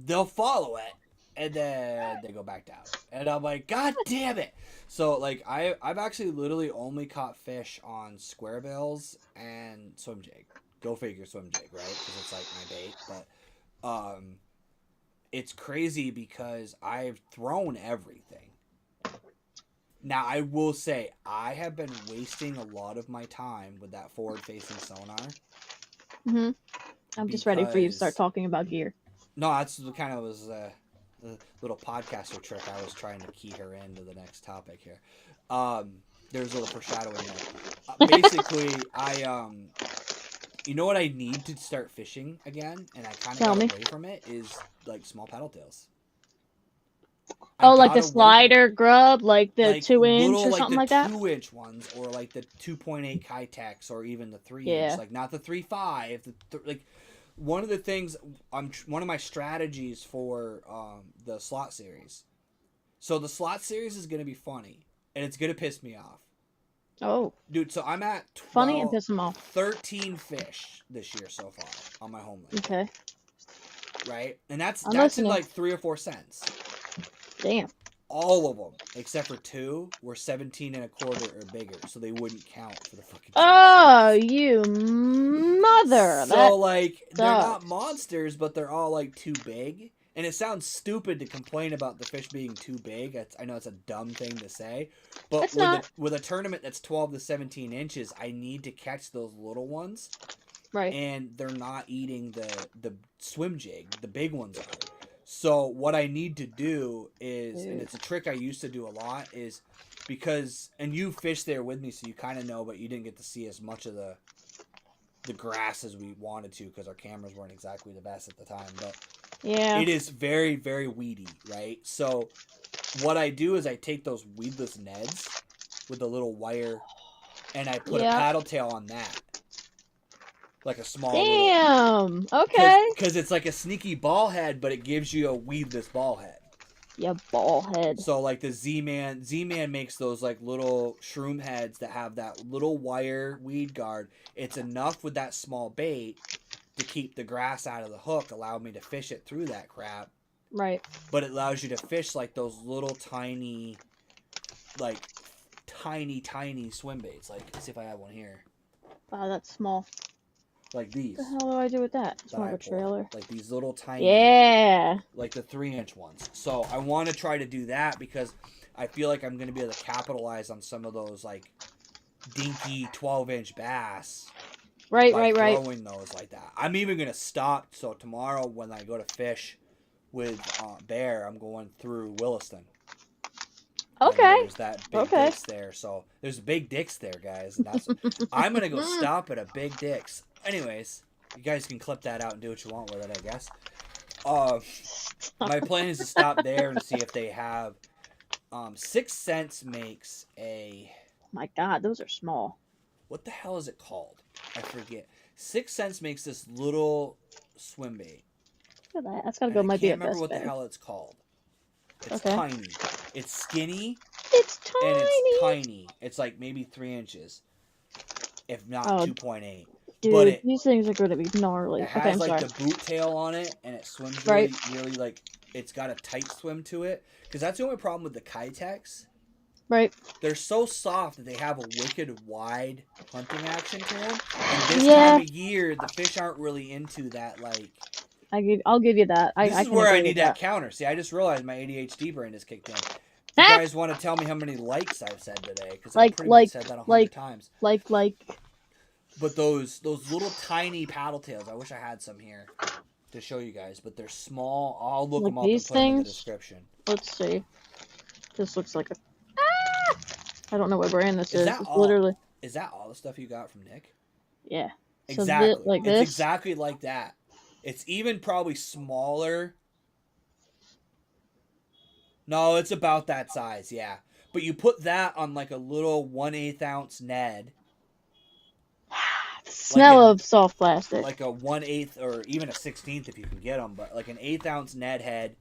They'll follow it and then they go back down. And I'm like, God damn it. So like I've actually literally only caught fish on square bills and swim jig. Go figure, swim jig, right? Because it's like my bait. But it's crazy because I've thrown everything. Now I will say I have been wasting a lot of my time with that forward facing sonar. I'm just ready for you to start Because talking about gear. no, that's the kind of was the little podcaster trick I was trying to key her into the next topic here. There's a little foreshadowing there. Basically, you know what I need to start fishing again, and I kind of Tell got me. away from it, is like small paddle tails. Oh, like the slider grub, like the like 2 inch little or like something the like that. 2 inch ones, or like the 2.8 Kitex, or even the 3 inch, Yeah. like not the 3.5. Like one of the things one of my strategies for the slot series. So the slot series is gonna be funny, and it's gonna piss me off, Oh, dude. So I'm at funny and piss them off. 13 fish this year so far on my homeland. Okay. Right, and that's I'm in listening. like 3 or 4 cents. Damn. All of them, except for 2, were 17 and a quarter or bigger, so they wouldn't count for the fucking. Oh, you mother! So That like they're not sucks. monsters, but they're all like too big. And it sounds stupid to complain about the fish being too big. I know it's a dumb thing to say, but It's not. with a tournament that's 12 to 17 inches, I need to catch those little ones, Right. and they're not eating the swim jig. The big ones are. So what I need to do is, and it's a trick I used to do a lot, is because, and you fished there with me, so you kind of know, but you didn't get to see as much of the grass as we wanted to because our cameras weren't exactly the best at the time. But Yeah. it is very, very weedy, right? So what I do is I take those weedless Neds with a little wire, and I put a paddle tail on that. Like a small Damn. Okay. Because it's like a sneaky ball head, but it gives you a weedless ball head. Yeah, ball head. So like the Z-Man makes those like little shroom heads that have that little wire weed guard. It's enough with that small bait to keep the grass out of the hook, allow me to fish it through that crap. Right. But it allows you to fish like those little tiny, like tiny swim baits. Like, let's see if I have one here. Wow, that's small. Like these. What the hell do I do with that? It's that more I of a pull. trailer. Like these little tiny. Yeah. Like the 3-inch ones. So I want to try to do that because I feel like I'm going to be able to capitalize on some of those like dinky 12-inch bass. Right. Throwing those like that. I'm even going to stop. So tomorrow when I go to fish with Bear, I'm going through Williston. Okay. And there's that big dicks there. So there's big dicks there, guys. And that's I'm going to go stop at a big dicks. Anyways, you guys can clip that out and do what you want with it, I guess. My plan is to stop there and see if they have 6 Cents makes a My God, those are small. what the hell is it called? I forget. 6 Cents makes this little swim bait. Look at that. That's gotta go. Might be a best I can't remember what bet. the hell it's called. It's Okay. tiny. It's skinny It's tiny. and it's tiny. It's like maybe 3 inches, if not 2.8. Dude, But these things are gonna be gnarly. it Okay, has I'm like sorry. the boot tail on it, and it swims Right. really like it's got a tight swim to it. Because that's the only problem with the Kitex. Right. They're so soft that they have a wicked wide hunting action to them. And this Yeah. time of year, the fish aren't really into that. Like I'll give you that. this I is can where I agree need with that counter. See, I just realized my ADHD brain has kicked in. You guys want to tell me how many likes I've said today? Because I pretty much said that 100 times. Like But those little tiny paddle tails, I wish I had some here to show you guys, but they're small. I'll look Like them up and these put them in the things? description. Let's see. This looks like a. Ah! I don't know what brand this is. That It's all? literally. Is that all the stuff you got from Nick? Yeah. So Exactly. like It's this. exactly like that. It's even probably smaller. No, it's about that size, yeah. But you put that on like a little 1/8 ounce Ned. The smell like of soft plastic. Like a 1/8 or even a 16th if you can get them, but like an 1/8 ounce Ned head,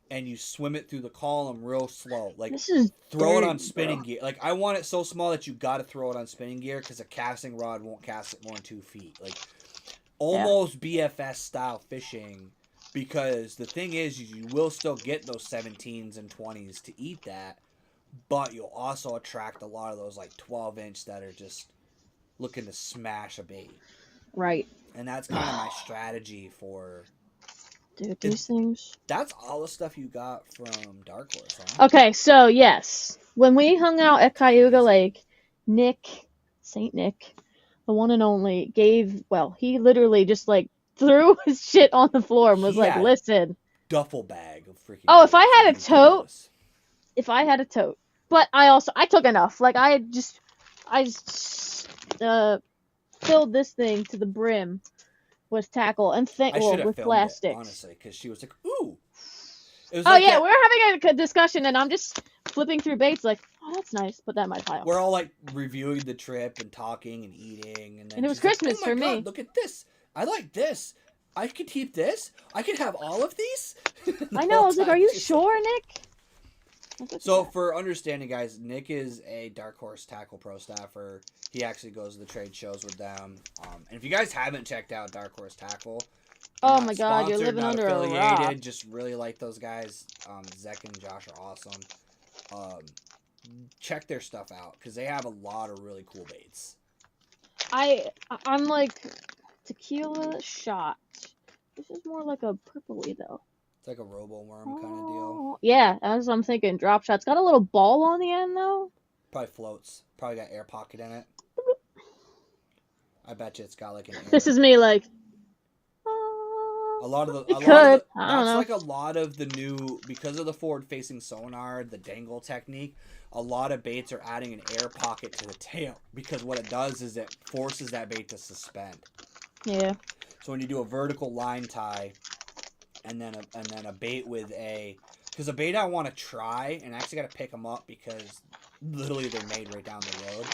and you swim it through the column real slow. Like This is throw it dirty, on spinning bro. gear. Like I want it so small that you got to throw it on spinning gear because a casting rod won't cast it more than 2 feet. Like almost BFS style fishing. Because the thing is, you will still get those 17s and 20s to eat that, but you'll also attract a lot of those like 12-inch that are just looking to smash a bait. Right. And that's kind of my strategy for. Dude, these things. That's all the stuff you got from Dark Horse, huh? Okay, so yes, when we hung out at Cayuga Lake, Saint Nick, the one and only, he literally just like threw his shit on the floor and was He like, had "Listen, duffel bag of freaking. oh, if I had a baits. tote, but I took enough. Like I filled this thing to the brim with tackle and I should have with filmed plastics. it, honestly, because she was like, "Ooh." It was Oh like yeah, that. we were having a discussion, and I'm just flipping through baits, like, "Oh, that's nice. Put that in my pile." We're all like reviewing the trip and talking and eating, and then And it was she's like, Christmas "Oh my for god, me. look at this! I like this. I could keep this. I could have all of these." I know. I was like, "Are you sure, Nick?" So for understanding, guys, Nick is a Dark Horse Tackle Pro staffer. He actually goes to the trade shows with them. And if you guys haven't checked out Dark Horse Tackle, Oh not my god, you're sponsored, living not under a affiliated, rock. just really like those guys. Zek and Josh are awesome. Check their stuff out because they have a lot of really cool baits. I'm like tequila shot. This is more like a purpley though. It's like a robo worm kind of deal. Yeah, that's what I'm thinking. Drop shot. It's got a little ball on the end though. Probably floats. Probably got air pocket in it. I bet you it's got like an air. This is me like. A lot of the that's like a lot of the new, because of the forward facing sonar, the dangle technique, a lot of baits are adding an air pocket to the tail because what it does is it forces that bait to suspend. Yeah. So when you do a vertical line tie and then a bait with because a bait I want to try, and I actually got to pick them up because literally they're made right down the road.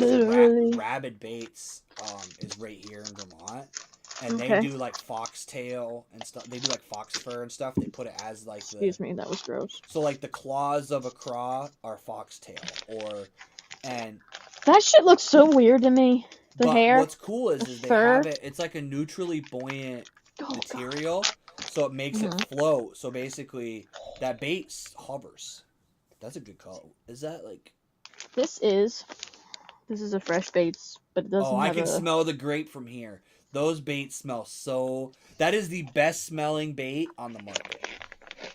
Literally. Rabid Baits is right here in Vermont. And Okay. they do like foxtail and stuff. They do like fox fur and stuff. They put it as like Excuse me, that was gross. So like the claws of a craw are foxtail, and that shit looks so weird to me. The hair. What's cool is they have it. It's like a neutrally buoyant material, so it makes it float. So basically, that bait hovers. That's a good call. Is that like? This is a fresh baits, but it doesn't. Oh, I can smell the grape from here. Those baits smell so. That is the best smelling bait on the market.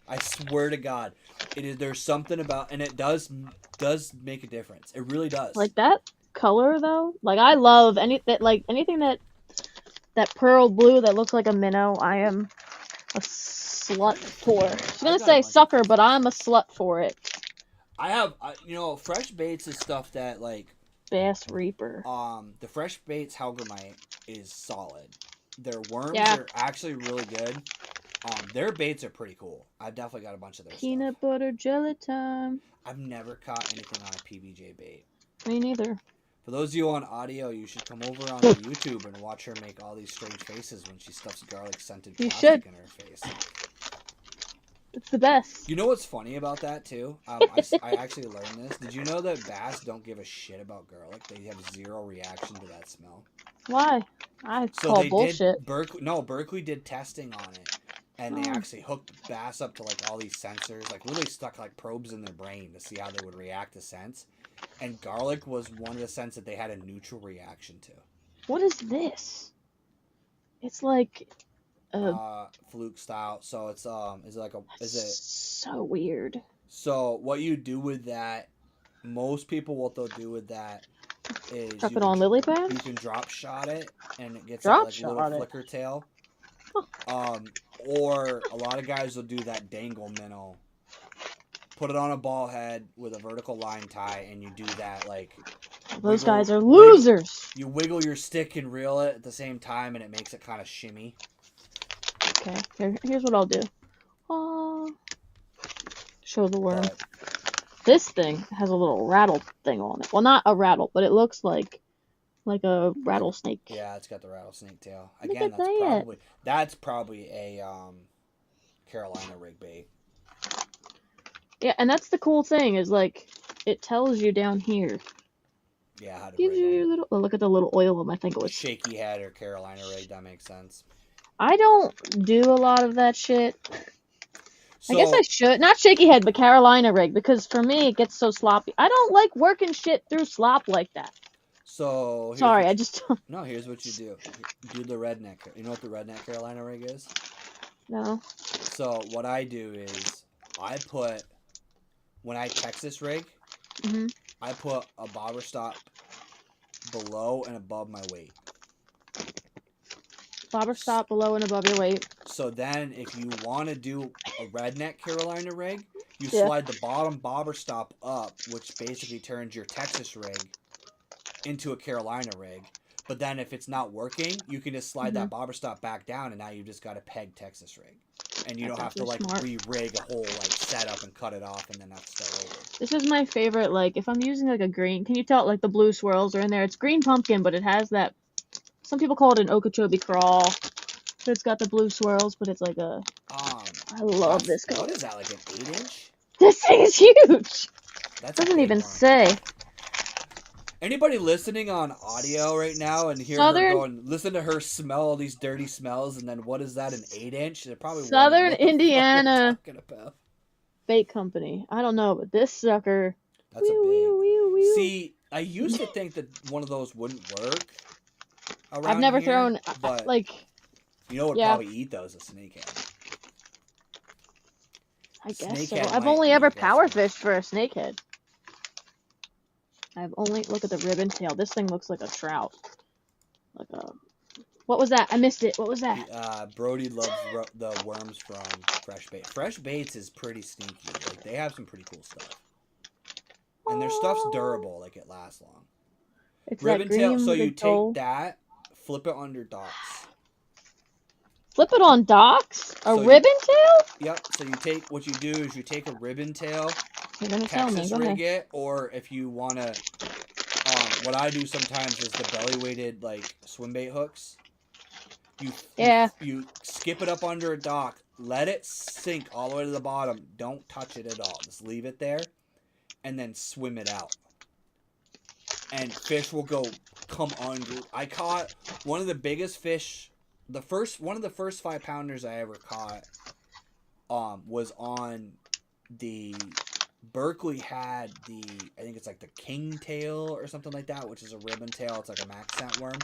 I swear to God, it is. There's something about, and it does make a difference. It really does. Like that color though. Like I love anything that pearl blue that looks like a minnow. I am a slut for. I was gonna say sucker, but I'm a slut for it. I have, fresh baits is stuff that like. Bass Reaper. The fresh baits Hellgrammite is solid. Their worms are actually really good. Their baits are pretty cool. I've definitely got a bunch of their Peanut butter jelly time. I've never caught anything on a PBJ bait. Me neither. For those of you on audio, you should come over on YouTube and watch her make all these strange faces when she stuffs garlic scented plastic in her face. It's the best. You know what's funny about that too? I actually learned this. Did you know that bass don't give a shit about garlic? They have zero reaction to that smell. Why? I call bullshit. Berkeley did testing on it, and they actually hooked bass up to like all these sensors, like really stuck like probes in their brain to see how they would react to scents. And garlic was one of the scents that they had a neutral reaction to. What is this? It's like fluke style. So it's so weird. So what you do with that, most people what they'll do with that is Chuck it on lily pads? you can drop shot it, and it gets that Drop like little shot it. flicker tail. Or a lot of guys will do that dangle minnow. Put it on a ball head with a vertical line tie, and you do that like. Those guys are losers. You wiggle your stick and reel it at the same time, and it makes it kind of shimmy. Okay, here's what I'll do. Show the worm. But this thing has a little rattle thing on it. Well, not a rattle, but it looks like a rattlesnake. Yeah, it's got the rattlesnake tail. Look Again, at that's probably a Carolina rig bait. Yeah, and that's the cool thing is like it tells you down here. Yeah, how to Gives rig you them. little. Oh, look at the little oil of. I think it was Shaky head or Carolina rig. That makes sense. I don't do a lot of that shit. So, I guess I should. Not shaky head, but Carolina rig, because for me it gets so sloppy. I don't like working shit through slop like that. So sorry, I just no. Here's what you do. Do the redneck. You know what the redneck Carolina rig is? no. So what I do is when I Texas rig, Mhm. I put a bobber stop below and above my weight. Bobber stop below and above your weight. So then, if you want to do a redneck Carolina rig, you slide the bottom bobber stop up, which basically turns your Texas rig into a Carolina rig. But then if it's not working, you can just slide that bobber stop back down, and now you've just got a peg Texas rig. And you don't have to like re-rig a whole like setup and cut it off and then have to start over. This is my favorite, like if I'm using like a green, can you tell like the blue swirls are in there? It's green pumpkin, but it has that, some people call it an Okeechobee crawl. So it's got the blue swirls, but it's like a, I love this color. What is that, like an 8-inch? This thing is huge! That doesn't even say. Anybody listening on audio right now and hear her going, listen to her smell all these dirty smells, and then what is that, an 8-inch? They're probably Southern Indiana about. Bait Company. I don't know, but this sucker. That's a big. See, I used to think that one of those wouldn't work. I've never thrown, but like. You know what would probably eat those? A snakehead. I guess so. I've only ever power fished for a snakehead. I've only, look at the ribbon tail. This thing looks like a trout. Like a, what was that? I missed it. What was that? Brody loves the worms from Fresh Bait. Fresh Baits is pretty sneaky. Like, they have some pretty cool stuff. And their stuff's durable. Like, it lasts long. It's ribbon that tail. So you take that, flip it under docks. Flip it on docks? Ribbon tail? Yep. So what you do is you take a ribbon tail, You're gonna tell me. Texas rig it, or if you want to, what I do sometimes is the belly weighted like swim bait hooks. You skip it up under a dock, let it sink all the way to the bottom. Don't touch it at all. Just leave it there, and then swim it out. And fish will come under. I caught one of the biggest fish. One of the first 5-pounders I ever caught was on the Berkeley had I think it's like the king tail or something like that, which is a ribbon tail. It's like a max scent worm,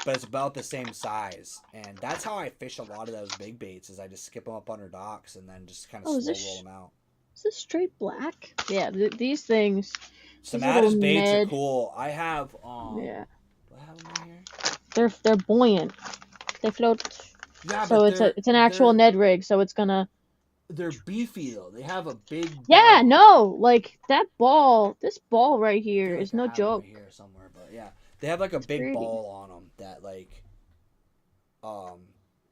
but it's about the same size. And that's how I fish a lot of those big baits, is I just skip them up under docks and then just kind of slow roll them out. Is this straight black? Yeah, these things. Samadas baits are cool. I have yeah. Do I have them in here? They're buoyant. They float. Yeah, so it's an actual Ned rig, so it's gonna. They're beefy though. They have a big. Yeah, no, like that ball. This ball right here is no joke. Right here somewhere, but yeah, they have like a big ball on them that like,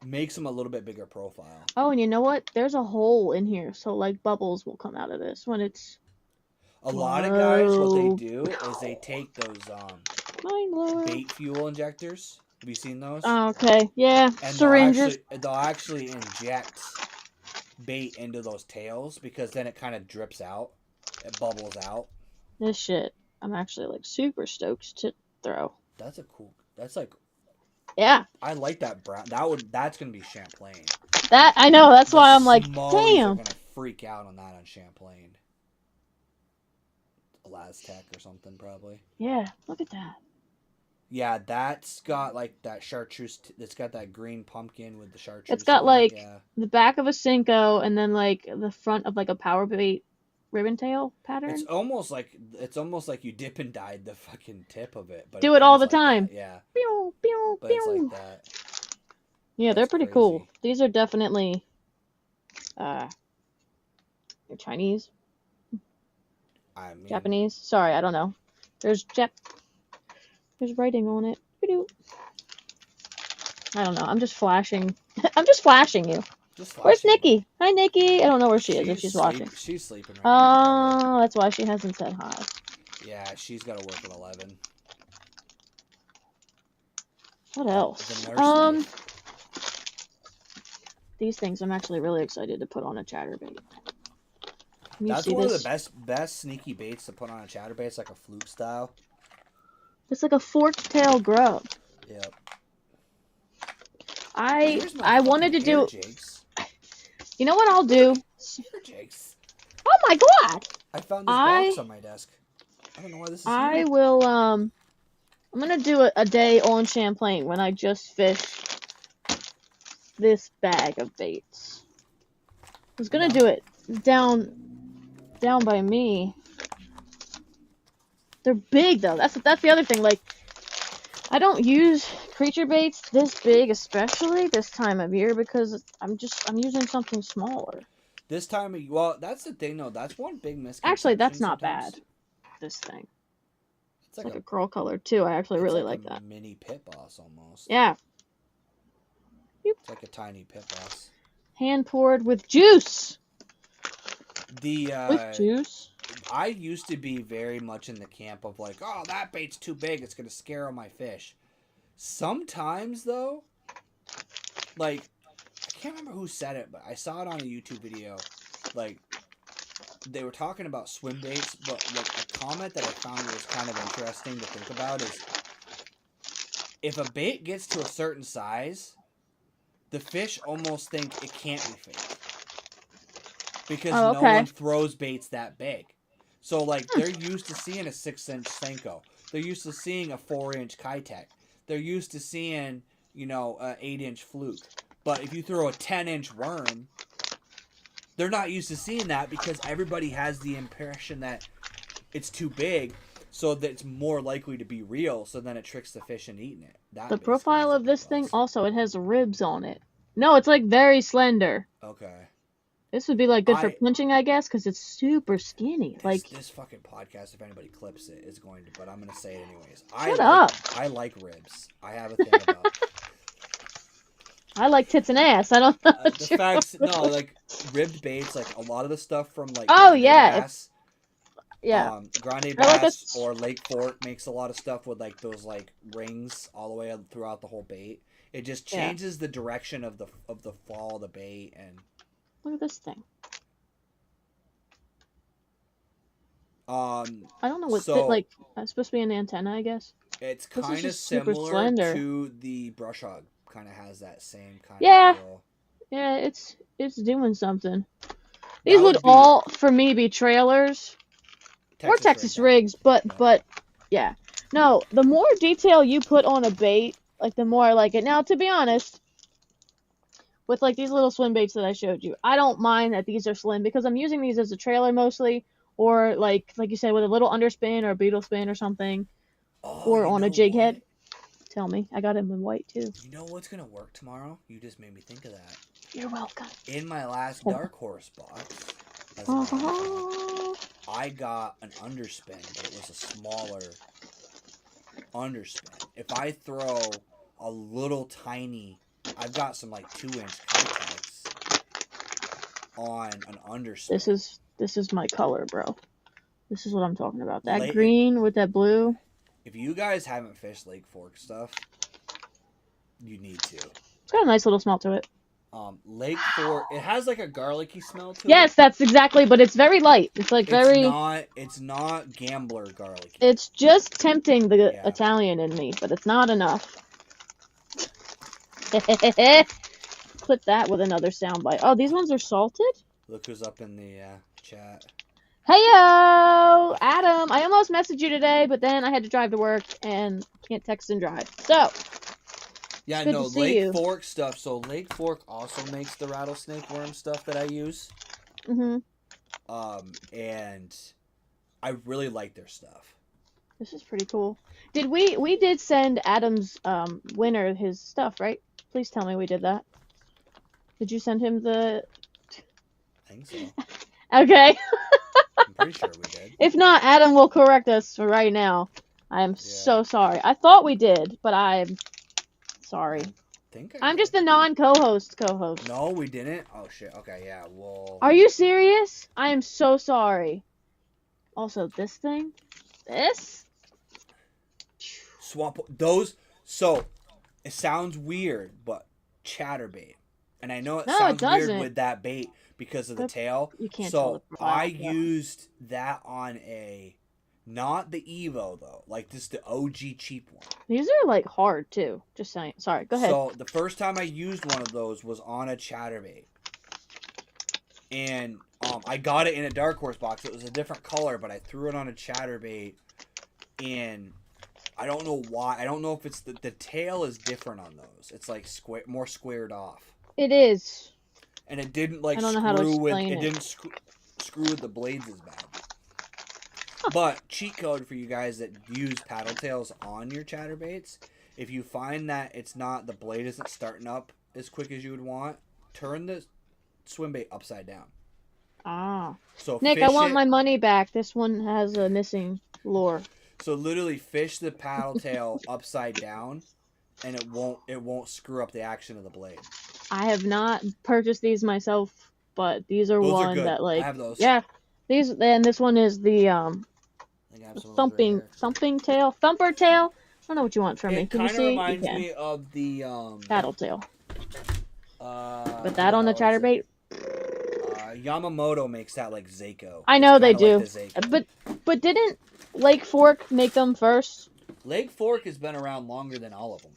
makes them a little bit bigger profile. Oh, and you know what? There's a hole in here, so like bubbles will come out of this when it's. A lot of guys, what they do is they take those bait fuel injectors. Have you seen those? Oh, okay, yeah. And syringes. They'll actually inject bait into those tails because then it kind of drips out. It bubbles out. This shit, I'm actually like super stoked to throw. That's a cool. That's like. Yeah. I like that brown. That's gonna be Champlain. That I know. That's why I'm like, damn. Are gonna freak out on that on Champlain. Aztec or something probably. Yeah, look at that. Yeah, that's got like that chartreuse. It's got that green pumpkin with the chartreuse. It's got like the back of a Cinco and then like the front of like a power bait ribbon tail pattern. It's almost like you dip and dyed the fucking tip of it, but Do it all the comes like time. that. Yeah, Pew, pew, but it's pew. like that. Yeah, they're That's pretty crazy. cool. These are definitely they're Chinese, I mean, Japanese. Sorry, I don't know. There's writing on it. I don't know. I'm just flashing. I'm just flashing you. Where's Nikki? Hi, Nikki. I don't know where she is if she's watching. She's sleeping right now. Oh, that's why she hasn't said hi. Yeah, she's got to work at 11. What else? The nurse These things I'm actually really excited to put on a chatterbait. That's one of the best sneaky baits to put on a chatterbait. It's like a fluke style. It's like a forked tail grub. Yep. I wanted to do. Jakes. You know what I'll do? Hair jakes. Oh my god! I found this box on my desk. I don't know why this is I here. will I'm gonna do a day on Champlain when I just fished this bag of baits. I was gonna do it down by me. They're big though. That's the other thing. Like, I don't use creature baits this big, especially this time of year, because I'm using something smaller. This time, well, that's the thing though. That's one big misconception. Actually, that's not sometimes. bad. This thing. It's like a curl color too. I actually really like that. Mini pit boss almost. Yeah. It's like a tiny pit boss. Hand poured with juice. With juice. I used to be very much in the camp of like, oh, that bait's too big. It's gonna scare all my fish. Sometimes though, like, I can't remember who said it, but I saw it on a YouTube video. Like, they were talking about swim baits, but like a comment that I found was kind of interesting to think about is, if a bait gets to a certain size, the fish almost think it can't be fake. Because no one throws baits that big. So, like, they're used to seeing a 6-inch Senko. They're used to seeing a 4-inch Kitek. They're used to seeing, you know, an 8-inch fluke. But if you throw a 10-inch worm, they're not used to seeing that because everybody has the impression that it's too big, so that it's more likely to be real, so then it tricks the fish into eating it. The profile of this thing, also, it has ribs on it. No, it's, like, very slender. Okay. This would be, like, good for punching, I guess, because it's super skinny. This fucking podcast, if anybody clips it, is going to, but I'm going to say it anyways. Shut up. I like ribs. I have a thing about... I like tits and ass. I don't know. The facts, no, like, ribbed baits, like, a lot of the stuff from, like, Bass, Grande Bass or Lake Fork makes a lot of stuff with, like, those, like, rings all the way throughout the whole bait. It just changes the direction of the fall of the bait, and... Look at this thing. I don't know what's like. It's supposed to be an antenna, I guess. It's kind of similar to the brush hog. Kind of has that same kind of deal. Yeah, it's doing something. These would all, for me, be trailers or Texas rigs, but yeah. No, the more detail you put on a bait, like the more I like it. Now, to be honest, with like these little swim baits that I showed you, I don't mind that these are slim because I'm using these as a trailer mostly, or like you said, with a little underspin or a beetle spin or something, or on a jig head. Tell me, I got him in white too. You know what's gonna work tomorrow? You just made me think of that. You're welcome. In my last Dark Horse box, I got an underspin, but it was a smaller underspin. If I throw a little tiny, I've got some like 2-inch Kiteks on an underspin. This is my color, bro. This is what I'm talking about. That green with that blue. If you guys haven't fished Lake Fork stuff, you need to. It's got a nice little smell to it. Lake Fork, it has like a garlicky smell to it. Yes, that's exactly, but it's very light. It's like It's not gambler garlicky. It's just tempting the Italian in me, but it's not enough. Clip that with another soundbite. Oh, these ones are salted? Look who's up in the chat. Heyo! Adam! I almost messaged you today, but then I had to drive to work and can't text and drive. So, yeah, no, Lake Fork stuff. So Lake Fork also makes the rattlesnake worm stuff that I use. And I really like their stuff. This is pretty cool. Did we did send Adam's winner his stuff, right? Please tell me we did that. Did you send him the? I think so. Okay. I'm pretty sure we did. If not, Adam will correct us right now. I am so sorry. I thought we did, but I'm sorry. I'm just the non-co-host co-host. No, we didn't. Oh shit. Okay, yeah. Well. Are you serious? I am so sorry. Also, this thing, this. Swamp those. So it sounds weird, but chatterbait, and I know it sounds weird with that bait because of the tail. You can't so tell the profile, I used that on a, not the Evo though, like this the OG cheap one. These are like hard too. Just saying. Sorry, go ahead. So the first time I used one of those was on a chatterbait, and I got it in a dark horse box. It was a different color, but I threw it on a chatterbait, and I don't know why. I don't know if it's the tail is different on those. It's like more squared off. It is. And it didn't like I don't know how to screw with explain it. Didn't screw with the blades as bad. But cheat code for you guys that use paddle tails on your chatterbaits: if you find that it's not, the blade isn't starting up as quick as you would want, turn the swim bait upside down. Ah. So Nick, I want my money back. This one has a missing lure. So literally fish the paddle tail upside down, and it won't screw up the action of the blade. I have not purchased these myself, but these are one that like I have those. Yeah. These, and this one is the thumping tail, thumper tail. I don't know what you want from me. Can you see? It kind of reminds me of the paddle tail. But that on the chatterbait. Yamamoto makes that like Seiko. I know they do. Like but didn't Lake Fork make them first? Lake Fork has been around longer than all of them.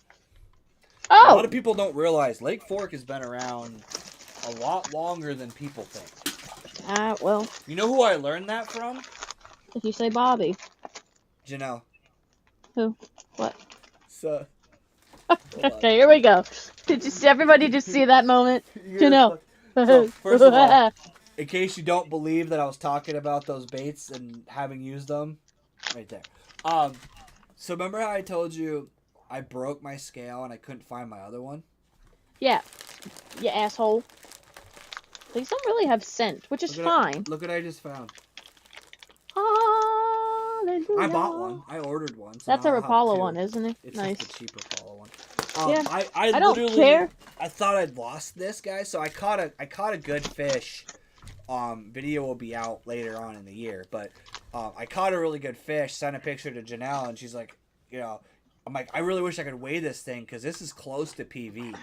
Oh! A lot of people don't realize Lake Fork has been around a lot longer than people think. Well. You know who I learned that from? If you say Bobby. Janelle. Who? What? So. Okay, here we go. Did you see, everybody just see that moment? Janelle. So, first of all, in case you don't believe that I was talking about those baits and having used them, right there. So remember how I told you I broke my scale and I couldn't find my other one? Yeah. You asshole. These don't really have scent, which is fine. Look what I just found. Hallelujah. I bought one. I ordered one. So that's a Rapala one, isn't it? It's nice. just the cheaper Rapala one. Yeah. I don't care. I thought I'd lost this guy, so I caught a good fish. Video will be out later on in the year, but I caught a really good fish. Sent a picture to Janelle, and she's like, I'm like, I really wish I could weigh this thing because this is close to PB.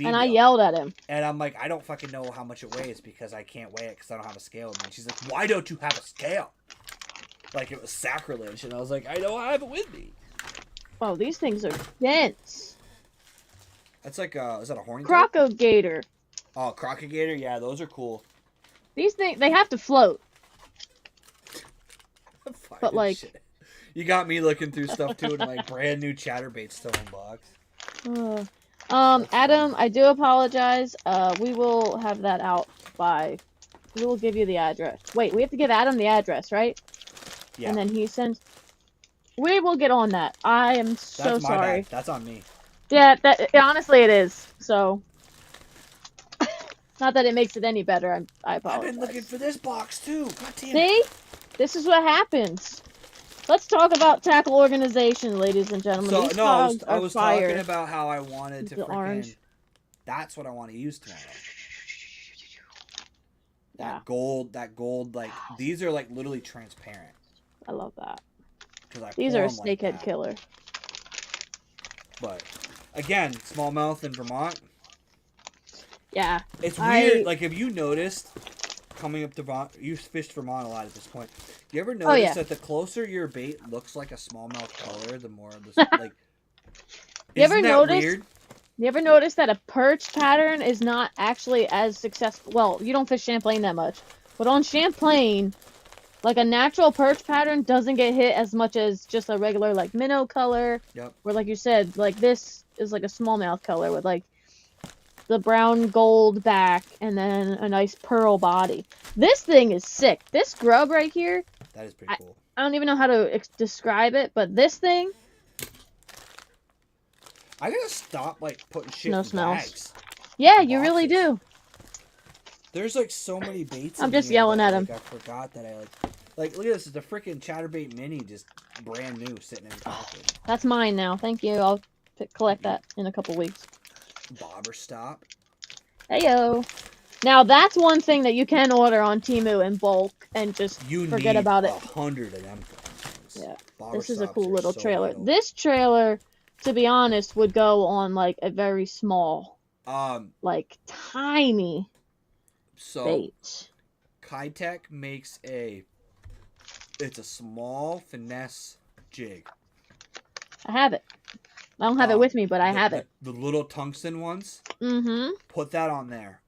And I yelled at him. And I'm like, I don't fucking know how much it weighs because I can't weigh it because I don't have a scale with me. And she's like, why don't you have a scale? Like it was sacrilege, and I was like, I don't have it with me. Oh, these things are dense. That's like is that a horny? Crocodigator. Oh, crocodigator, yeah, those are cool. These things, they have to float. But like, shit. You got me looking through stuff too in my brand new chatterbait still in box. Adam, I do apologize. We will have that out by. We will give you the address. Wait, we have to give Adam the address, right? Yeah. And then he sends. We will get on that. I am so sorry. Bad. That's on me. Yeah, honestly it is. So, not that it makes it any better. I apologize. I've been looking for this box too. God damn. See, this is what happens. Let's talk about tackle organization, ladies and gentlemen. So These I was talking about how I wanted to orange. That's what I want to use tomorrow. Yeah. That gold, like these are like literally transparent. I love that. These are a snakehead killer. But again, smallmouth in Vermont. Yeah. It's weird. Like, have you noticed coming up to Vermont? You fished Vermont a lot at this point. You ever notice that the closer your bait looks like a smallmouth color, the more this like. You ever notice that a perch pattern is not actually as successful? Well, you don't fish Champlain that much, but on Champlain, like a natural perch pattern doesn't get hit as much as just a regular like minnow color. Yep. Where like you said, like this is like a smallmouth color with like the brown gold back, and then a nice pearl body. This thing is sick. This grub right here, That is pretty cool. I don't even know how to describe it, but this thing... I gotta stop, like, putting shit No in smells. bags. Yeah, you really Boxes. do. There's, like, so many baits I'm in just here yelling that, at him. like, I forgot that I, like, look at this. It's a freaking chatterbait mini, just brand new, sitting in the coffin. That's mine now. Thank you. I'll collect that in a couple weeks. Bobber stop. Heyo. Now, that's one thing that you can order on Temu in bulk and just forget about it. 100 of them things. Yeah. Bobber This is a stops cool are little so trailer. vital. This trailer, to be honest, would go on, like, a very small, like, tiny bait. Kitech makes it's a small finesse jig. I have it. I don't have it with me, but I have it. The little tungsten ones. Mm-hmm. Put that on there.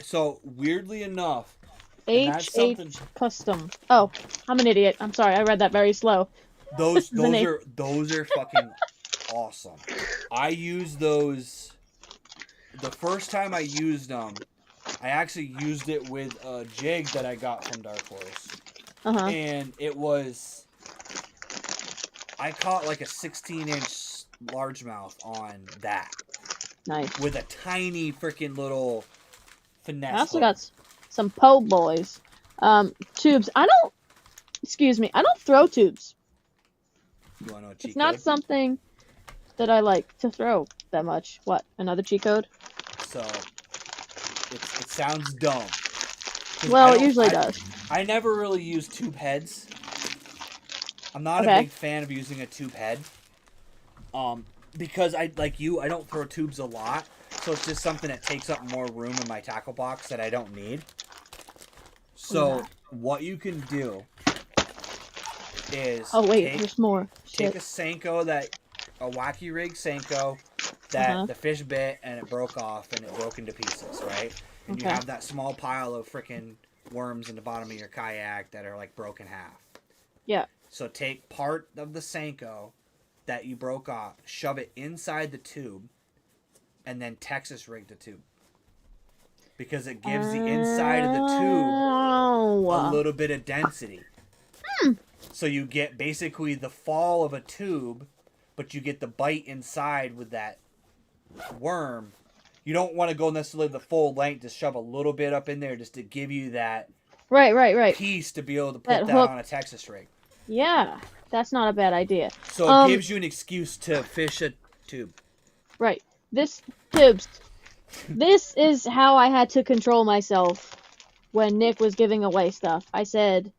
So weirdly enough, HH Custom. Oh, I'm an idiot. I'm sorry. I read that very slow. Those are fucking awesome. I used those the first time I used them. I actually used it with a jig that I got from Dark Horse. Uh-huh. And it was... I caught like a 16-inch largemouth on that. Nice. With a tiny freaking little finesse. I also got some po' boys. Tubes. I don't throw tubes. You wanna know a cheat It's not code? something that I like to throw that much. What? Another cheat code? So, it sounds dumb. Well, it usually does. I never really use tube heads. I'm not a big fan of using a tube head. Because I don't throw tubes a lot. So it's just something that takes up more room in my tackle box that I don't need. So what you can do is there's more. Take a Senko a wacky rig Senko that the fish bit and it broke off and it broke into pieces, right? And you have that small pile of freaking worms in the bottom of your kayak that are like broken half. Yeah. So take part of the Senko that you broke off, shove it inside the tube, and then Texas rig the tube. Because it gives the inside of the tube a little bit of density. So you get basically the fall of a tube, but you get the bite inside with that worm. You don't want to go necessarily the full length, just shove a little bit up in there just to give you that piece to be able to put that on a Texas rig. Yeah, that's not a bad idea. So it gives you an excuse to fish a tube. Right. This is how I had to control myself when Nick was giving away stuff. I said,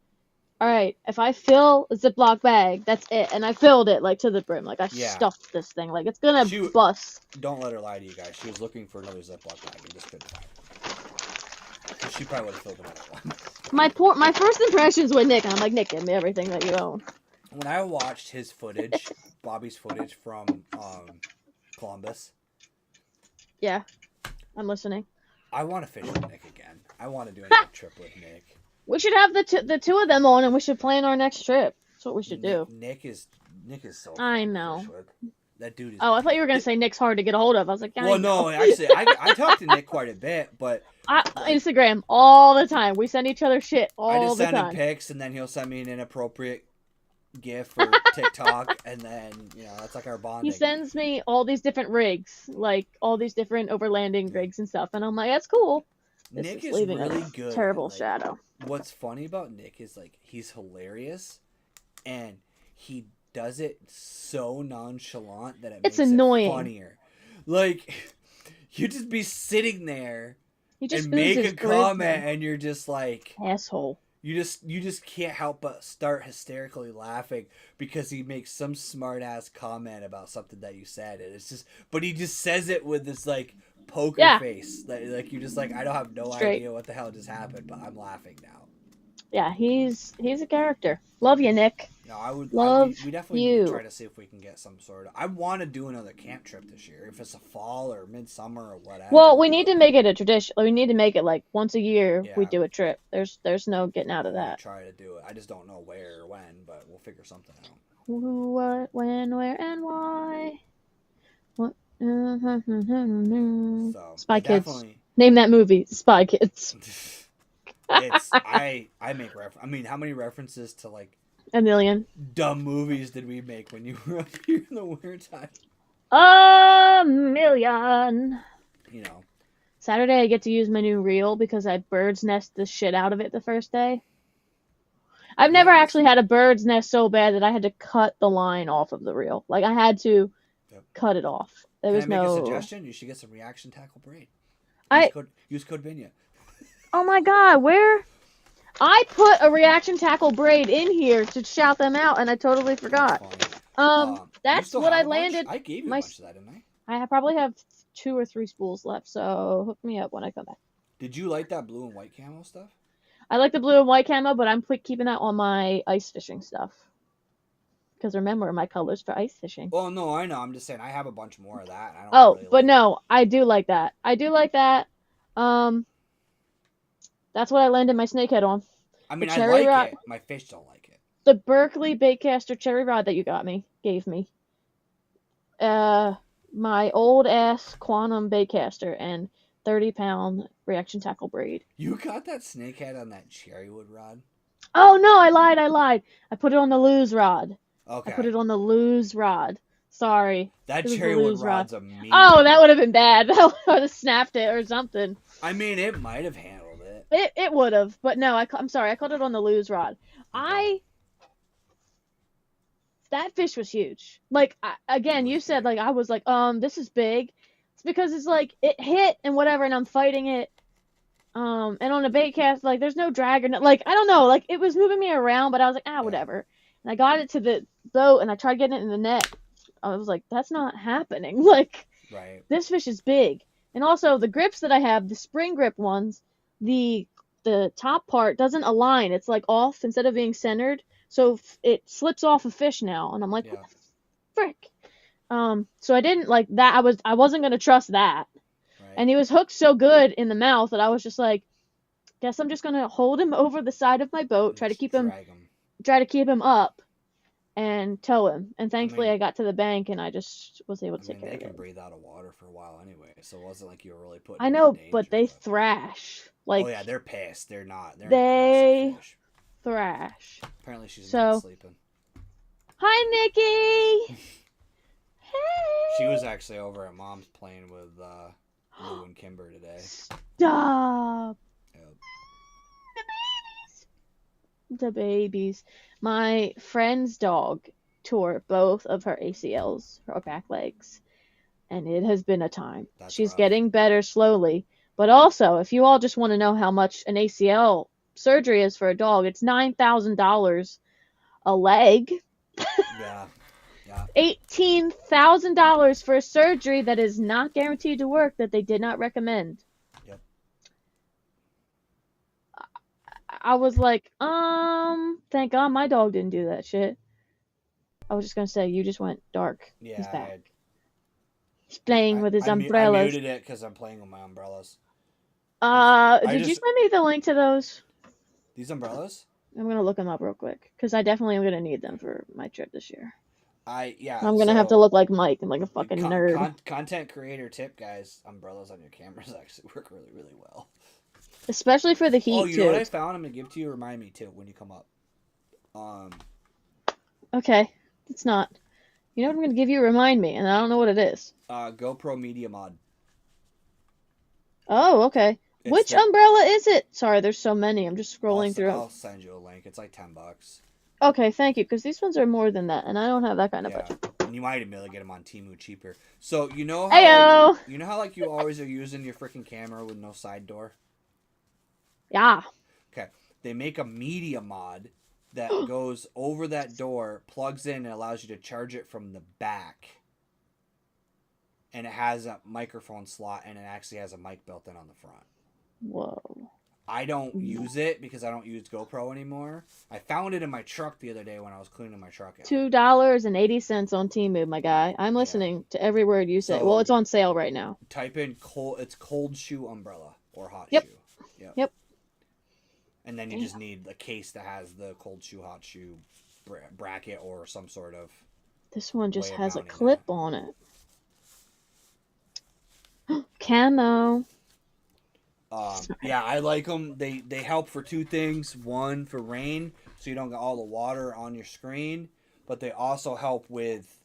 all right, if I fill a Ziploc bag, that's it. And I filled it, like, to the brim. Like, I stuffed this thing. Like, it's gonna bust. Don't let her lie to you guys. She was looking for another Ziploc bag and just couldn't find it. She probably would have filled another one. My first impressions with Nick, and I'm like, Nick, give me everything that you own. When I watched his footage, Bobby's footage from Columbus. Yeah. I'm listening. I want to fish with Nick again. I want to do another trip with Nick. We should have the two of them on, and we should plan our next trip. That's what we should do. Nick is so. I know. That dude is. Oh, I thought you were gonna say Nick's hard to get a hold of. I was like, well, no, actually, I talk to Nick quite a bit, but Instagram all the time. We send each other shit all the time. I just send him pics, and then he'll send me an inappropriate GIF or TikTok, and then that's like our bonding. He sends me all these different rigs, like all these different overlanding rigs and stuff, and I'm like, that's cool. Nick is really good. Terrible shadow. What's funny about Nick is like he's hilarious, and he does it so nonchalant that it makes annoying. It funnier. Like you just be sitting there and make a comment, and you're just like asshole. You just can't help but start hysterically laughing because he makes some smart ass comment about something that you said, and it's just, but he just says it with this like poker face, like you're just like, I don't have no idea what the hell just happened, but I'm laughing now. Yeah, he's a character. Love you, Nick. No, we definitely need to try to see if we can get some sort of. I want to do another camp trip this year, if it's a fall or midsummer or whatever. Well, we need to make it a tradition. We need to make it like once a year we do a trip. There's no getting out of that. Try to do it. I just don't know where or when, but we'll figure something out. What, when, where, and why? What So Spy I Kids. definitely. Name that movie, Spy Kids. It's I make I mean, how many references to like A million. dumb movies did we make when you were up here in the wintertime? A million. You know. Saturday I get to use my new reel because I bird's nest the shit out of it the first day. I've never Yes. actually had a bird's nest so bad that I had to cut the line off of the reel. Like I had to Yep. cut it off. There Can was I make a no. suggestion? You should get some reaction tackle braid. I. Use code Vinya. Oh my god, where? I put a reaction tackle braid in here to shout them out, and I totally forgot. You That's still what have I a bunch? landed. I gave you a bunch of that, didn't I? I probably have 2 or 3 spools left, so hook me up when I come back. Did you like that blue and white camo stuff? I like the blue and white camo, but I'm keeping that on my ice fishing stuff. Because remember, my colors for ice fishing. Oh no, I know. I'm just saying I have a bunch more of that. I don't Oh, really but like no, I do like that. I do like that. That's what I landed my snakehead on. I mean, The I cherry like rod, it. My fish don't like it. the Berkeley baitcaster cherry rod that you gave me. My old ass quantum baitcaster and 30-pound reaction tackle braid. You got that snakehead on that cherrywood rod? Oh no, I lied. I put it on the lose rod. Okay. I put it on the lose rod. Sorry. That It was the cherrywood lose rod. rod's a mean. Oh, that would have been bad. I would have snapped it or something. I mean, it might have handled it. It would have, but no, I'm sorry. I caught it on the lose rod. That fish was huge. Like, again, you said, like, I was like, this is big. It's because it's like, it hit and whatever, and I'm fighting it. And on a bait cast, like, there's no drag or no, like, I don't know, like, it was moving me around, but I was like, whatever. And I got it to the boat, and I tried getting it in the net. I was like, that's not happening. Like, Right. This fish is big. And also, the grips that I have, the spring grip ones, the top part doesn't align. It's, like, off instead of being centered. So it slips off a fish now, and I'm like, what the frick? So I didn't like that. I wasn't gonna trust that. Right. And he was hooked so good in the mouth that I was just like, guess I'm just gonna hold him over the side of my boat, try to keep him up, and tow him. And thankfully, I got to the bank, and I just was able to take care of it. They can breathe out of water for a while anyway, so it wasn't like you were really putting. I know, but they thrash. Like, oh yeah, they're pissed. They're not. They thrash. Apparently she's not sleeping. Hi, Nikki! Hey! She was actually over at Mom's playing with Lou and Kimber today. Stop! Yep. The babies. My friend's dog tore both of her ACLs, her back legs, and it has been a time. She's getting better slowly. But also, if you all just want to know how much an ACL surgery is for a dog, it's $9,000 a leg. Yeah. $18,000 for a surgery that is not guaranteed to work, that they did not recommend. Yep. I was like, thank God my dog didn't do that shit. I was just gonna say, you just went dark. Yeah. He's back. He's playing with his umbrellas. I muted it because I'm playing with my umbrellas. Did you send me the link to those? These umbrellas? I'm gonna look them up real quick because I definitely am gonna need them for my trip this year. I'm gonna have to look like Mike and like a fucking nerd. Content creator tip, guys. Umbrellas on your cameras actually work really, really well. Especially for the heat, too. Oh, you know what I found? I'm gonna give to you. Remind me too when you come up. Okay, it's not. You know what I'm gonna give you? Remind me, and I don't know what it is. GoPro Media Mod. Oh, okay. Which umbrella is it? Sorry, there's so many. I'm just scrolling through. I'll send you a link. It's like $10. Okay, thank you, because these ones are more than that, and I don't have that kind of budget. And you might be able to get them on Temu cheaper. So you know how you know how like you always are using your freaking camera with no side door? Yeah. Okay. They make a media mod that goes over that door, plugs in, and allows you to charge it from the back. And it has a microphone slot, and it actually has a mic built in on the front. Whoa. I don't use it because I don't use GoPro anymore. I found it in my truck the other day when I was cleaning my truck out. $2.80 on Temu, my guy. I'm listening to every word you say. Well, it's on sale right now. Type in cold shoe umbrella or hot shoe. Yep. And then you just need a case that has the cold shoe, hot shoe bracket or some sort of. This one just has a clip on it. Camo. Yeah, I like them. They help for two things. One, for rain, so you don't get all the water on your screen, but they also help with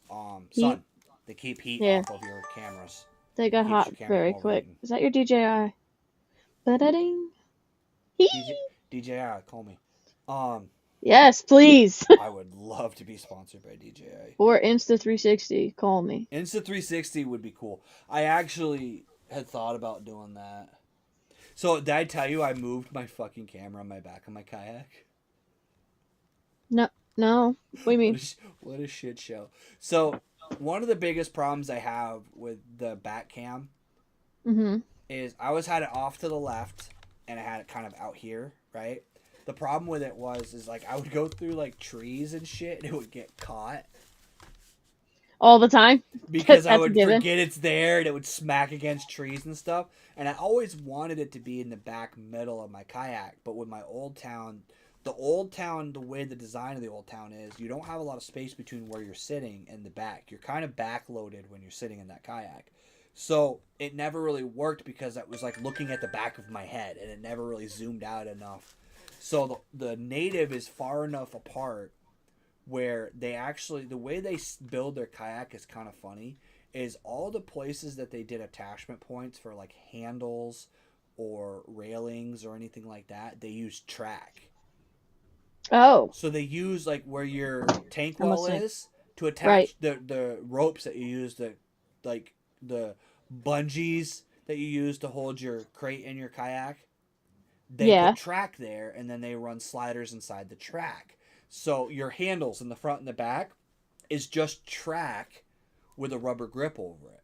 Heat. sun. They keep heat Yeah, off of your cameras. they got Keeps hot your camera from very quick. overheating. Is that your DJI? Ba-da-ding. DJ DJI, call me. Um, Yes, please. I would love to be sponsored by DJI. Or Insta360. Call me. Insta 360 would be cool. I actually had thought about doing that. So did I tell you I moved my fucking camera on my back of my kayak? No, no. What do you mean? What a shit show. So one of the biggest problems I have with the back cam Mm-hmm. is I always had it off to the left and I had it kind of out here, right? The problem with it is like I would go through like trees and shit and it would get caught All the time. because I That's a would given. forget it's there and it would smack against trees and stuff. And I always wanted it to be in the back middle of my kayak, but with my old town, the way the design of the old town is, you don't have a lot of space between where you're sitting and the back. You're kind of backloaded when you're sitting in that kayak. So it never really worked because I was like looking at the back of my head and it never really zoomed out enough. So the native is far enough apart where they actually, the way they build their kayak is kind of funny, is all the places that they did attachment points for like handles or railings or anything like that, they use track. Oh, So they use like where your tank I'm well listening. is to Right. attach the ropes that you use, like the bungees that you use to hold your crate in your kayak. They put Yeah. track there and then they run sliders inside the track. So your handles in the front and the back is just track with a rubber grip over it.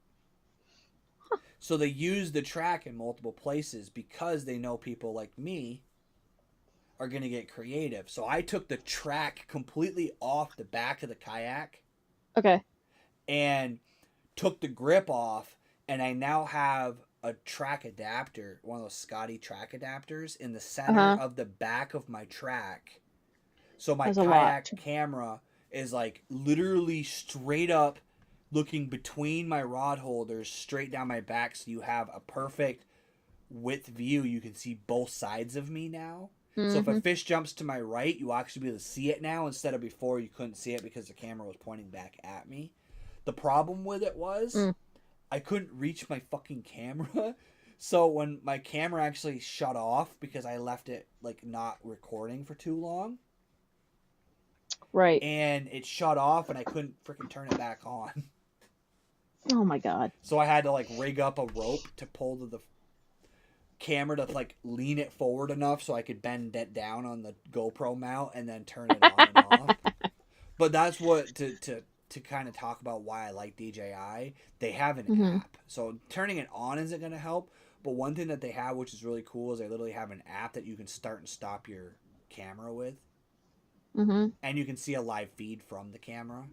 So they use the track in multiple places because they know people like me are going to get creative. So I took the track completely off the back of the kayak Okay. and took the grip off, and I now have a track adapter, one of those Scotty track adapters in the center Uh-huh. of the back of my track. So my That's a lot. kayak camera is like literally straight up looking between my rod holders straight down my back, so you have a perfect width view. You can see both sides of me now. So if a Mm-hmm. fish jumps to my right, you actually be able to see it now instead of before you couldn't see it because the camera was pointing back at me. The problem with it was Mm. I couldn't reach my fucking camera. So when my camera actually shut off because I left it like not recording for too long, Right. and it shut off and I couldn't freaking turn it back on. Oh my God. So I had to like rig up a rope to pull to the camera to like lean it forward enough so I could bend it down on the GoPro mount and then turn it on and off. But that's what to kind of talk about why I like DJI. They have an Mm-hmm. app, so turning it on isn't going to help. But one thing that they have, which is really cool, is they literally have an app that you can start and stop your camera with, Mm-hmm. and you can see a live feed from the camera.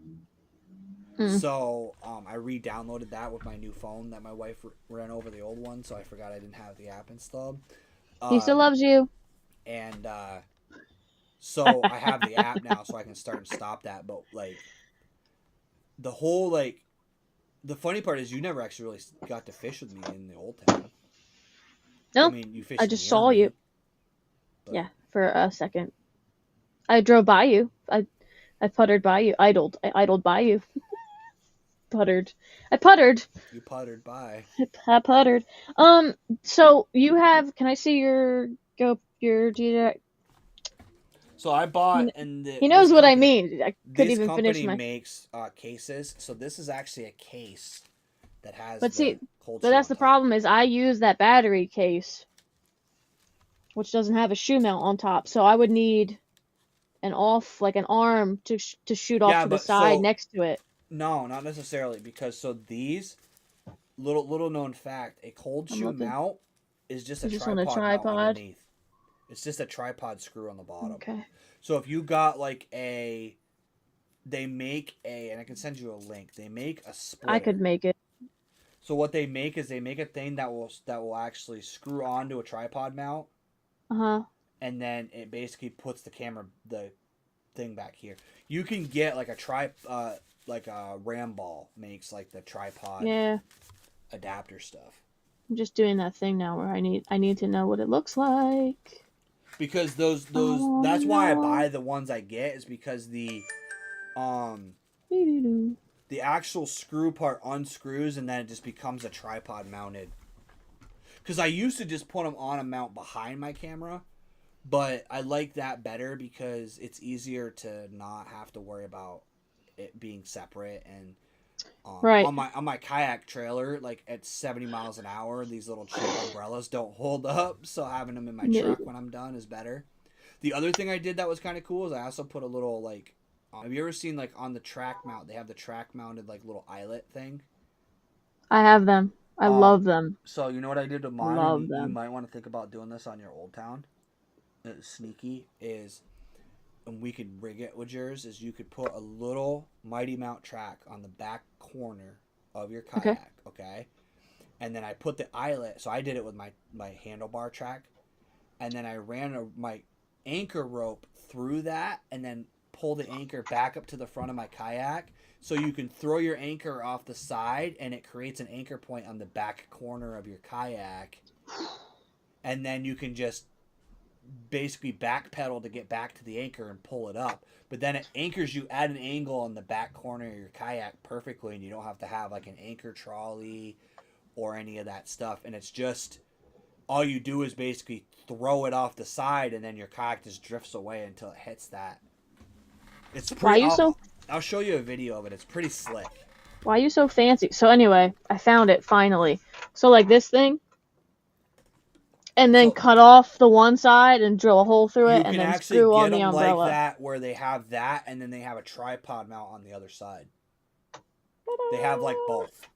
Mm. So I re-downloaded that with my new phone that my wife ran over the old one, so I forgot I didn't have the app installed. He still Um, loves you. and so I have the app now, so I can start and stop that. But like the whole like the funny part is you never actually really got to fish with me in the old town. I Nope. mean, you I fished just near saw you. me, but Yeah, for a second. I drove by you. I puttered by you. I idled by you. Puttered. I puttered. you puttered by. I puttered. Um. So you have? Can I see your DJ? So I bought, He, and he knows what I mean. I couldn't this even finish company my. makes cases. So this is actually a case that has But the see, cold but shoe that's on the top. problem is I use that battery case, which doesn't have a shoe mount on top. So I would need an arm to shoot off Yeah, to the but side so next to it. no, not necessarily because so these little known fact, a cold I'm shoe looking. mount is just a Is this on a tripod mount tripod? underneath. It's just a tripod screw on the bottom. Okay. So if you got like they make and I can send you a link. They make a I could splitter. make it. So what they make is they make a thing that will actually screw onto a tripod mount, Uh-huh. and then it basically puts the thing back here. You can get like like a Ram ball makes like the tripod Yeah. adapter stuff. I'm just doing that thing now where I need to know what it looks like. Because those that's why I buy the ones I get, is because um the actual screw part unscrews and then it just becomes a tripod mounted. Because I used to just put them on a mount behind my camera, but I like that better because it's easier to not have to worry about it being separate. And right. on my kayak trailer, like at 70 miles an hour, these little cheap umbrellas don't hold up, so having them in my truck when I'm done is better. The other thing I did that was kind of cool is I also put a little, like, have you ever seen, like, on the track mount, they have the track mounted, like, little eyelet thing? I have them. I love them. So you know what I did to mine? Love And them. you might want to think about doing this on your Old Town. It's sneaky is, and we could rig it with yours, is you could put a little Mighty Mount track on the back corner of your kayak, okay? And then I put the eyelet, so I did it with my handlebar track, and then I ran my anchor rope through that and then pull the anchor back up to the front of my kayak, so you can throw your anchor off the side and it creates an anchor point on the back corner of your kayak, and then you can just basically backpedal to get back to the anchor and pull it up. But then it anchors you at an angle on the back corner of your kayak perfectly, and you don't have to have like an anchor trolley or any of that stuff. And it's just, all you do is basically throw it off the side, and then your kayak just drifts away until it hits that. It's pretty. I'll show you a video of it. It's pretty slick. Why are you so fancy? So anyway, I found it finally. So like this thing, and then cut off the one side and drill a hole through it, and then screw on the umbrella. You can actually get them like that, where they have that, and then they have a tripod mount on the other side. They have like both.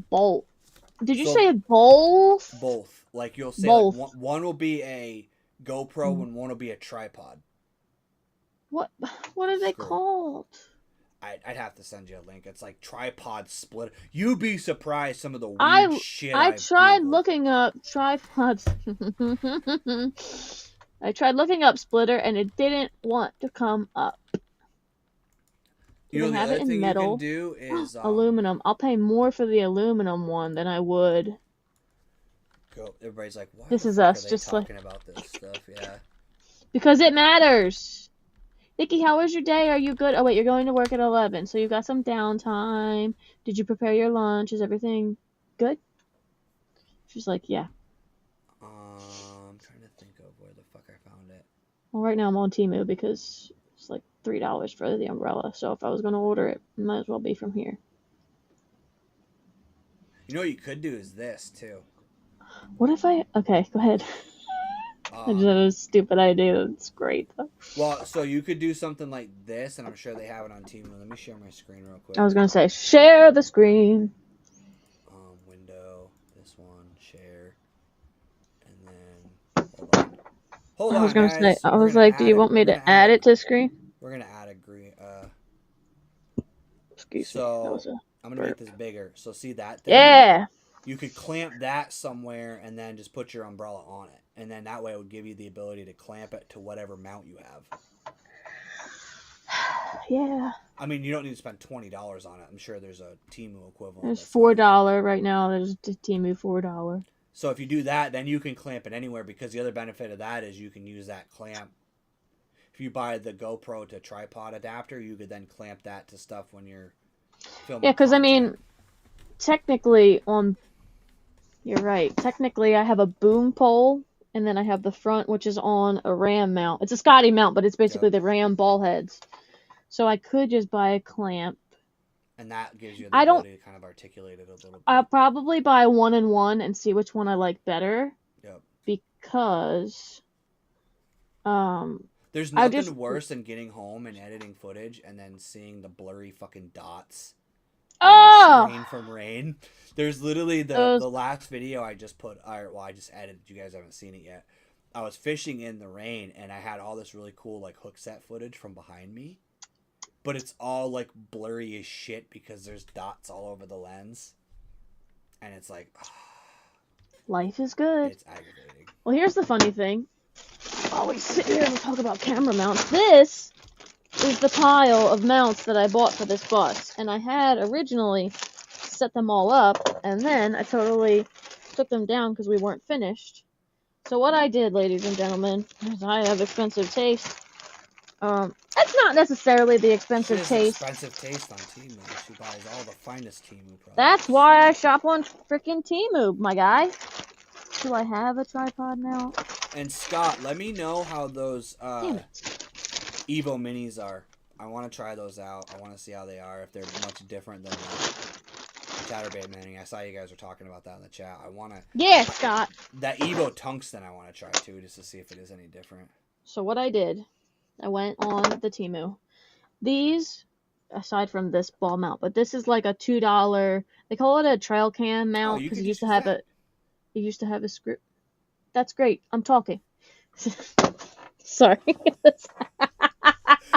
Both. Did you say both? Both. Like you'll say like one will be a GoPro and one will be a tripod. What are they called? I'd have to send you a link. It's like tripod split. You'd be surprised some of the weird shit I tried Googled. Looking up tripods. I tried looking up splitter and it didn't want to come up. You know, the other thing metal. You can do is aluminum. I'll pay more for the aluminum one than I would. Everybody's like, "Why this is us just talking about this stuff?" Yeah. Because it matters. Vicky, how was your day? Are you good? Oh, wait, you're going to work at 11, so you've got some downtime. Did you prepare your lunch? Is everything good? She's like, yeah. I'm trying to think of where the fuck I found it. Well, right now I'm on Temu because it's like $3 for the umbrella, so if I was going to order it, it might as well be from here. You know what you could do is this, too. What if I... Okay, go ahead. I just had a stupid idea. It's great, though. Well, so you could do something like this, and I'm sure they have it on Temu. Let me share my screen real quick. I was going to say, share the screen. Window, this one, share, and then, hold on. I was going to say, I was like, do you want me to add it to the screen? We're going to add a green, excuse me. So, I'm going to make this bigger. So, see that thing? Yeah! You could clamp that somewhere and then just put your umbrella on it. And then that way it would give you the ability to clamp it to whatever mount you have. Yeah. I mean, you don't need to spend $20 on it. I'm sure there's a Temu equivalent. There's $4 right now. There's Temu $4. So if you do that, then you can clamp it anywhere, because the other benefit of that is you can use that clamp. If you buy the GoPro to tripod adapter, you could then clamp that to stuff when you're filming. Yeah, because I mean, technically you're right. Technically, I have a boom pole. And then I have the front, which is on a Ram mount. It's a Scotty mount, but it's basically the Ram ball heads. So I could just buy a clamp. And that gives you the ability to kind of articulate it a little bit. I'll probably buy 1-in-1 and see which one I like better. Yep. Because there's nothing worse than getting home and editing footage and then seeing the blurry fucking dots on the screen from rain. There's literally the last video I just put, I just edited. You guys haven't seen it yet. I was fishing in the rain and I had all this really cool like hook set footage from behind me, but it's all like blurry as shit because there's dots all over the lens, and it's like, life is good. It's aggravating. Well, here's the funny thing. While we sit here and talk about camera mounts, this is the pile of mounts that I bought for this bus, and I had originally set them all up, and then I totally took them down because we weren't finished. So what I did, ladies and gentlemen, is I have expensive taste. It's not necessarily the expensive She has taste. expensive taste on Temu. She buys all the finest Temu products. That's why I shop on freaking Temu, my guy. Do I have a tripod now? And Scott, let me know how those Damn it. Evo minis are. I want to try those out. I want to see how they are. If they're much different than the Chatterbait mini. I saw you guys were talking about that in the chat. I want to. Yeah, Scott. That Evo tungsten I want to try too, just to see if it is any different. So what I did, I went on the Temu. These, aside from this ball mount, but this is like a $2. They call it a trail cam mount because it used to have a. It used to have a screw. That's great. I'm talking. Sorry.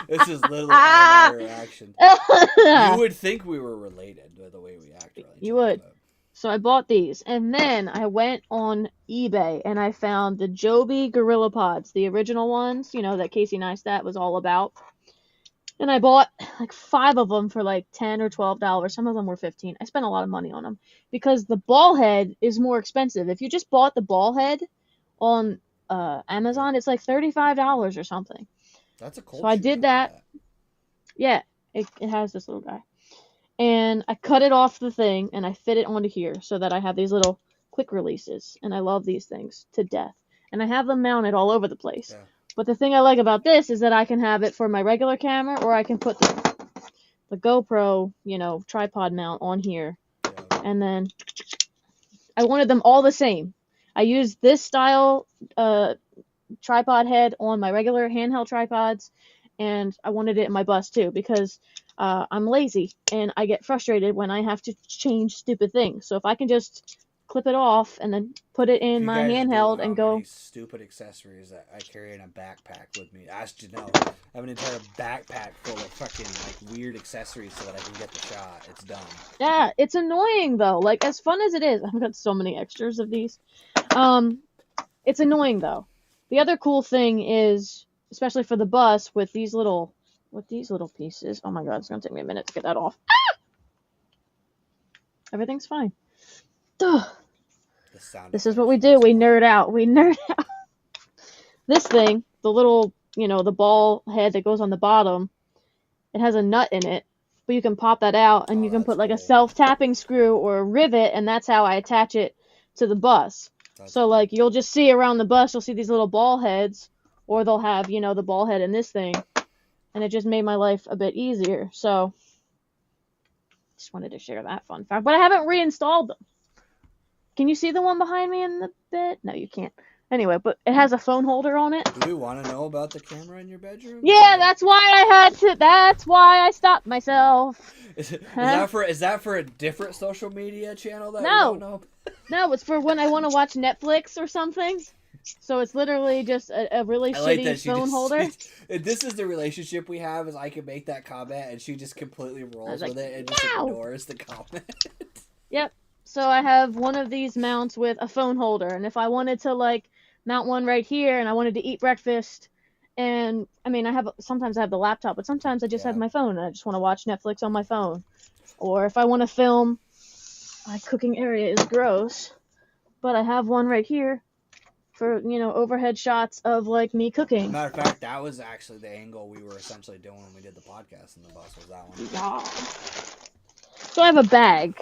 This is literally our reaction. You would think we were related by the way we act. Really. You would. So I bought these, and then I went on eBay and I found the Joby Gorilla Pods, the original ones, you know, that Casey Neistat was all about. And I bought like 5 of them for like $10 or $12. Some of them were $15. I spent a lot of money on them because the ball head is more expensive. If you just bought the ball head on Amazon, it's like $35 or something. That's a cool. So I did that. Yeah, it has this little guy. And I cut it off the thing and I fit it onto here so that I have these little quick releases. And I love these things to death. And I have them mounted all over the place. Yeah. But the thing I like about this is that I can have it for my regular camera, or I can put the GoPro, you know, tripod mount on here. Yeah. And then I wanted them all the same. I used this style tripod head on my regular handheld tripods, and I wanted it in my bus too because I'm lazy and I get frustrated when I have to change stupid things. So if I can just clip it off and then put it in my handheld and go. Stupid accessories that I carry in a backpack with me. Ask Janelle. I have an entire backpack full of fucking like weird accessories so that I can get the shot. It's dumb. Yeah, it's annoying though. Like as fun as it is, I've got so many extras of these. It's annoying though. The other cool thing is, especially for the bus, with these little pieces. Oh my god, it's gonna take me a minute to get that off. Ah! Everything's fine. Ugh. This is what we do. We nerd out. This thing, the little, you know, the ball head that goes on the bottom, it has a nut in it, but you can pop that out and you can put like a self-tapping screw or a rivet, and that's how I attach it to the bus. So like you'll just see around the bus, you'll see these little ball heads, or they'll have, you know, the ball head in this thing, and it just made my life a bit easier. So just wanted to share that fun fact, but I haven't reinstalled them. Can you see the one behind me in the bed? No, you can't. Anyway, but it has a phone holder on it. Do we want to know about the camera in your bedroom? Yeah, that's why I had to. That's why I stopped myself. Is that for a different social media channel that we don't know? No, it's for when I want to watch Netflix or something. So it's literally just a really shitty phone holder. This is the relationship we have. Is I can make that comment and she just completely rolls with it and just ignores the comment. Yep. So I have one of these mounts with a phone holder, and if I wanted to like mount one right here and I wanted to eat breakfast, and I mean sometimes I have the laptop, but sometimes I just have my phone and I just want to watch Netflix on my phone. Or if I want to film, my cooking area is gross, but I have one right here for, you know, overhead shots of like me cooking. Matter of fact, that was actually the angle we were essentially doing when we did the podcast in the bus, was that one. Yeah. So I have a bag.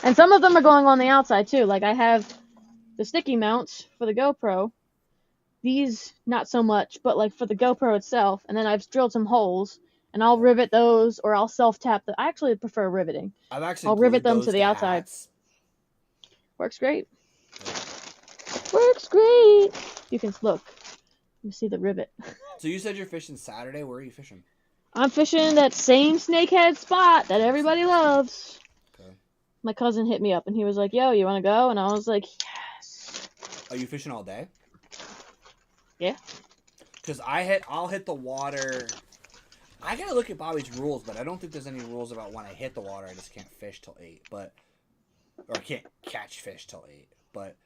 And some of them are going on the outside too. Like I have the sticky mounts for the GoPro. These, not so much, but like for the GoPro itself. And then I've drilled some holes, and I'll rivet those, or I'll self-tap them. I actually prefer riveting. I'll rivet them to the outside. Works great. Works great. You can look. You see the rivet. So you said you're fishing Saturday. Where are you fishing? I'm fishing that same snakehead spot that everybody loves. My cousin hit me up and he was like, yo, you want to go? And I was like, yes. Are you fishing all day? Yeah. Because I'll hit the water. I got to look at Bobby's rules, but I don't think there's any rules about when I hit the water. I just can't fish till 8. Or I can't catch fish till 8. But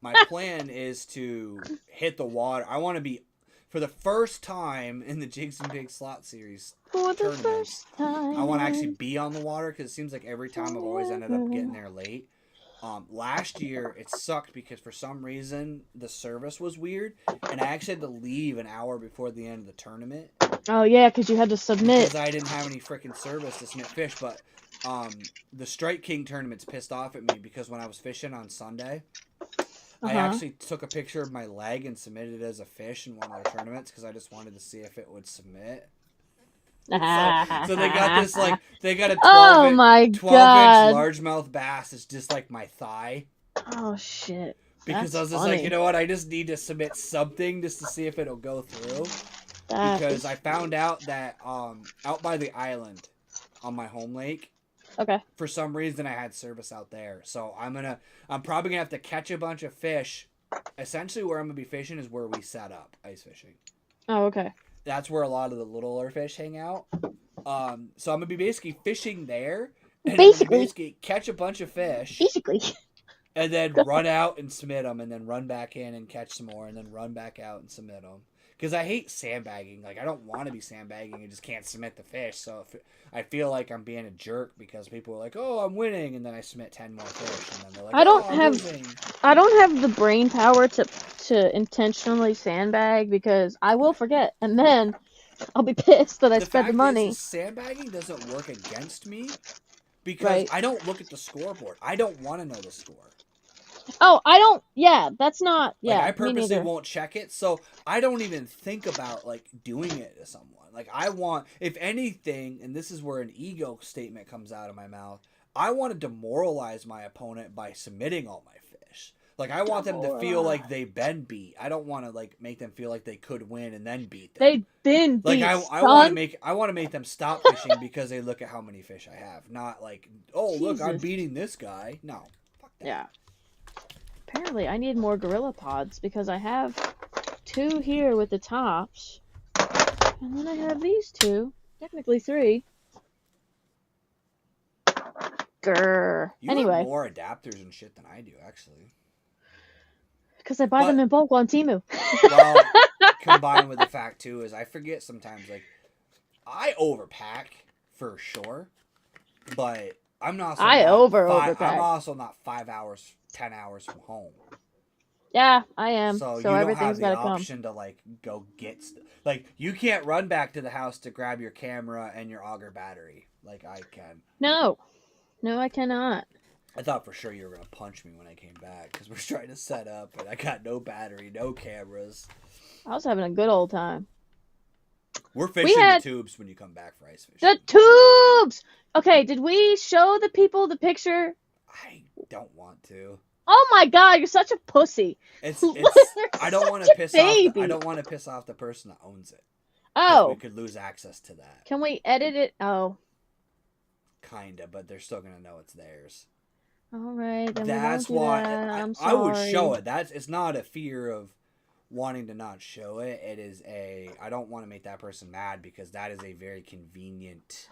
my plan is to hit the water. I want to be, for the first time in the Jigs and Big Slot Series tournaments, I want to actually be on the water, because it seems like every time I've always ended up getting there late. Last year it sucked because for some reason the service was weird, and I actually had to leave an hour before the end of the tournament. Oh yeah, because you had to submit. Because I didn't have any freaking service to submit fish, but the Strike King tournament's pissed off at me because when I was fishing on Sunday, I actually took a picture of my leg and submitted it as a fish in one of their tournaments because I just wanted to see if it would submit. So they got this they got a 12 inch largemouth bass. It's just like my thigh. Oh shit! Because That's I was just funny. like, you know what? I just need to submit something just to see if it'll go through. Because I found out that out by the island on my home lake, for some reason I had service out there. So I'm probably gonna have to catch a bunch of fish. Essentially, where I'm gonna be fishing is where we set up ice fishing. Oh, okay. That's where a lot of the littler fish hang out. So I'm gonna be basically fishing there, and basically catch a bunch of fish, and then run out and submit them, and then run back in and catch some more, and then run back out and submit them. Because I hate sandbagging. Like, I don't want to be sandbagging and just can't submit the fish. So I feel like I'm being a jerk because people are like, "Oh, I'm winning," and then I submit 10 more fish, and then they're like, I don't have the brain power to intentionally sandbag because I will forget, and then I'll be pissed that I spent the money. Sandbagging doesn't work against me because I don't look at the scoreboard. I don't want to know the score. Oh, I don't. Yeah, that's not. Yeah, I purposely won't check it, so I don't even think about like doing it to someone. Like, I want, if anything, and this is where an ego statement comes out of my mouth, I want to demoralize my opponent by submitting all my fish. Like, I want them to feel like they've been beat. I don't want to like make them feel like they could win and then beat them. They've been beat. Like, I want to make them stop fishing because they look at how many fish I have, not like, oh, look, I'm beating this guy. No, fuck that. Yeah. Apparently, I need more gorilla pods because I have 2 here with the tops, and then I have these 2, technically 3. Grr. You have more adapters and shit than I do, actually. Because I buy them in bulk on Temu. Well, combined with the fact too is I forget sometimes. Like, I overpack for sure, but I'm not. Overpack. I'm also not 5 hours, 10 hours from home. Yeah, I am. So you everything's don't have got the to option to like go get like you can't run back to the house to grab your camera and your auger battery like I can. No, I cannot. I thought for sure you were gonna punch me when I came back because we're trying to set up and I got no battery, no cameras. I was having a good old time. We're fishing the tubes when you come back for ice fishing. The tubes! Okay, did we show the people the picture? I don't want to. Oh my god, you're such a pussy. It's I don't want to piss off I don't want to piss off the person that owns it. Oh. We could lose access to that. Can we edit it? Oh. Kinda, but they're still gonna know it's theirs. Alright, then that's we won't why do that. I'm sorry. I would show it. It's not a fear of wanting to not show it. It is I don't want to make that person mad because that is a very convenient.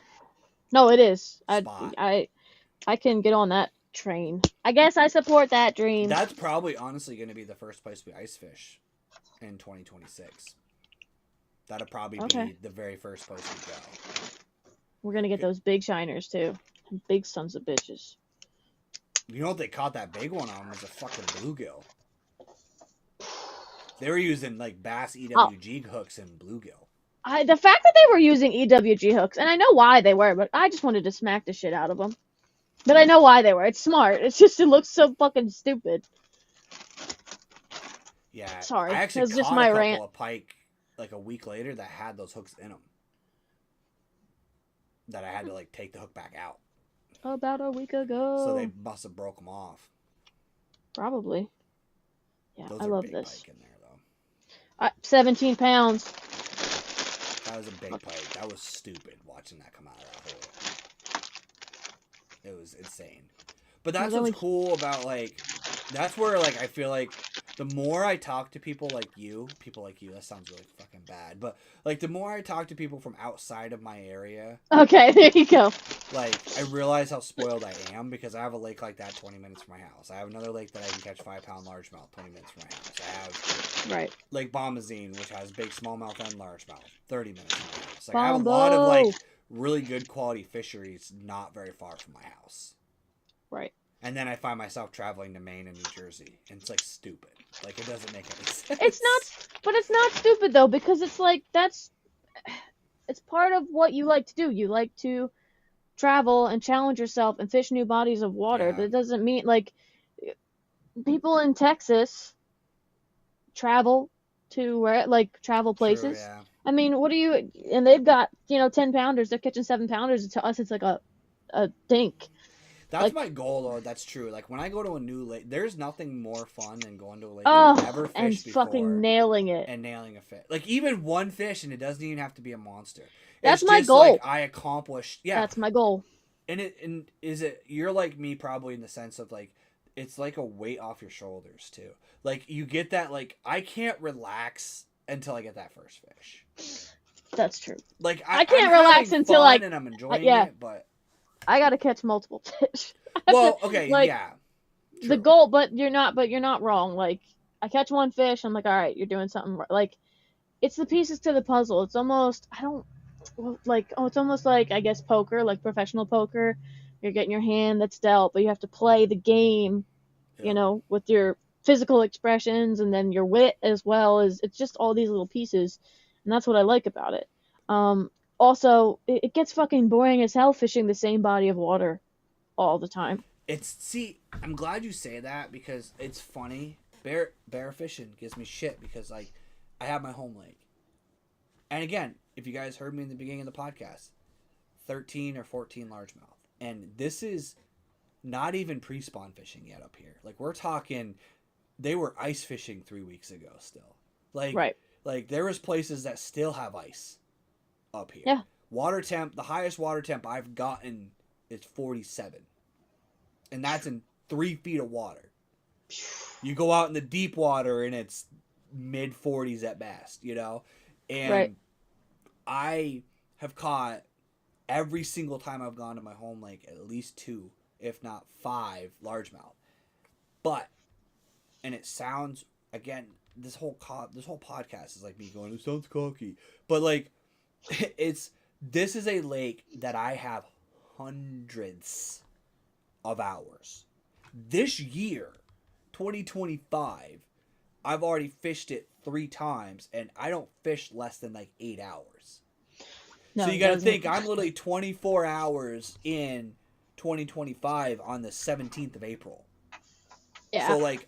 No, it is. Spot. I can get on that train. I guess I support that dream. That's probably honestly going to be the first place we ice fish in 2026. That'll probably be the very first place we go. We're going to get those big shiners too. Big sons of bitches. You know what they caught that big one on was a fucking bluegill. They were using like bass EWG hooks and bluegill. The fact that they were using EWG hooks, and I know why they were, but I just wanted to smack the shit out of them. But I know why they were. It's smart. It's just it looks so fucking stupid. Yeah. Sorry. I actually caught a couple of pike like a week later that had those hooks in them. That I had to like take the hook back out. About a week ago. So they must have broke them off. Probably. Yeah, those I love this. Pike in there, though. 17 pounds. That was a big pike. That was stupid watching that come out of that hole. It was insane. But that's what's cool about, like, that's where, like, I feel like the more I talk to people like you, that sounds really fucking bad, but, like, the more I talk to people from outside of my area. Okay, there you go. Like, I realize how spoiled I am because I have a lake like that 20 minutes from my house. I have another lake that I can catch 5-pound largemouth 20 minutes from my house. I have Lake Bombazine, which has big smallmouth and largemouth, 30 minutes from my house. Like, I have a lot of, like, really good quality fisheries not very far from my house. Right. And then I find myself traveling to Maine and New Jersey, and it's like stupid. Like it doesn't make any It's sense. not, but it's not stupid though, because it's like it's part of what you like to do. You like to travel and challenge yourself and fish new bodies of water. Yeah, That doesn't mean like people in Texas travel to where like travel true. places. Yeah. I mean, what do you and they've got, 10-pounders, they're catching 7-pounders. To us it's like a dink. That's Like, my goal, though. That's true. Like when I go to a new lake, there's nothing more fun than going to a lake you've oh, never and fished fucking before nailing it. and nailing a fish. Like even one fish, and it doesn't even have to be a monster. That's It's my just like goal. I accomplished. Yeah, That's my goal. and is it? You're like me, probably in the sense of like it's like a weight off your shoulders too. Like you get that. Like I can't relax until I get that first fish. That's true. Like I I'm can't relax having until fun and I'm enjoying yeah, it, but I gotta catch multiple fish. I have well, to, okay, like, yeah, the true. goal, but you're not wrong. Like, I catch one fish, I'm like, all right, you're doing something right. Like, it's the pieces to the puzzle. It's almost, I don't, well, like, oh, it's almost like, I guess, poker, like professional poker. You're getting your hand that's dealt, but you have to play the game, Yeah. with your physical expressions and then your wit as well. As it's just all these little pieces, and that's what I like about it. Also, it gets fucking boring as hell fishing the same body of water all the time. See, I'm glad you say that because it's funny. Bear fishing gives me shit because like I have my home lake. And again, if you guys heard me in the beginning of the podcast, 13 or 14 largemouth. And this is not even pre-spawn fishing yet up here. Like we're talking they were ice fishing 3 weeks ago still. Like Right. like there was places that still have ice up here. Yeah. Water temp, the highest water temp I've gotten is 47. And that's in 3 feet of water. You go out in the deep water and it's mid 40s at best, And Right. I have caught every single time I've gone to my home lake at least 2, if not 5 largemouth. But, and it sounds, again, this whole podcast is like me going, it sounds cocky. But like, this is a lake that I have hundreds of hours. This year, 2025, I've already fished it 3 times, and I don't fish less than like 8 hours. No, So you got to think, I'm literally 24 hours in 2025 on the 17th of April. Yeah. So like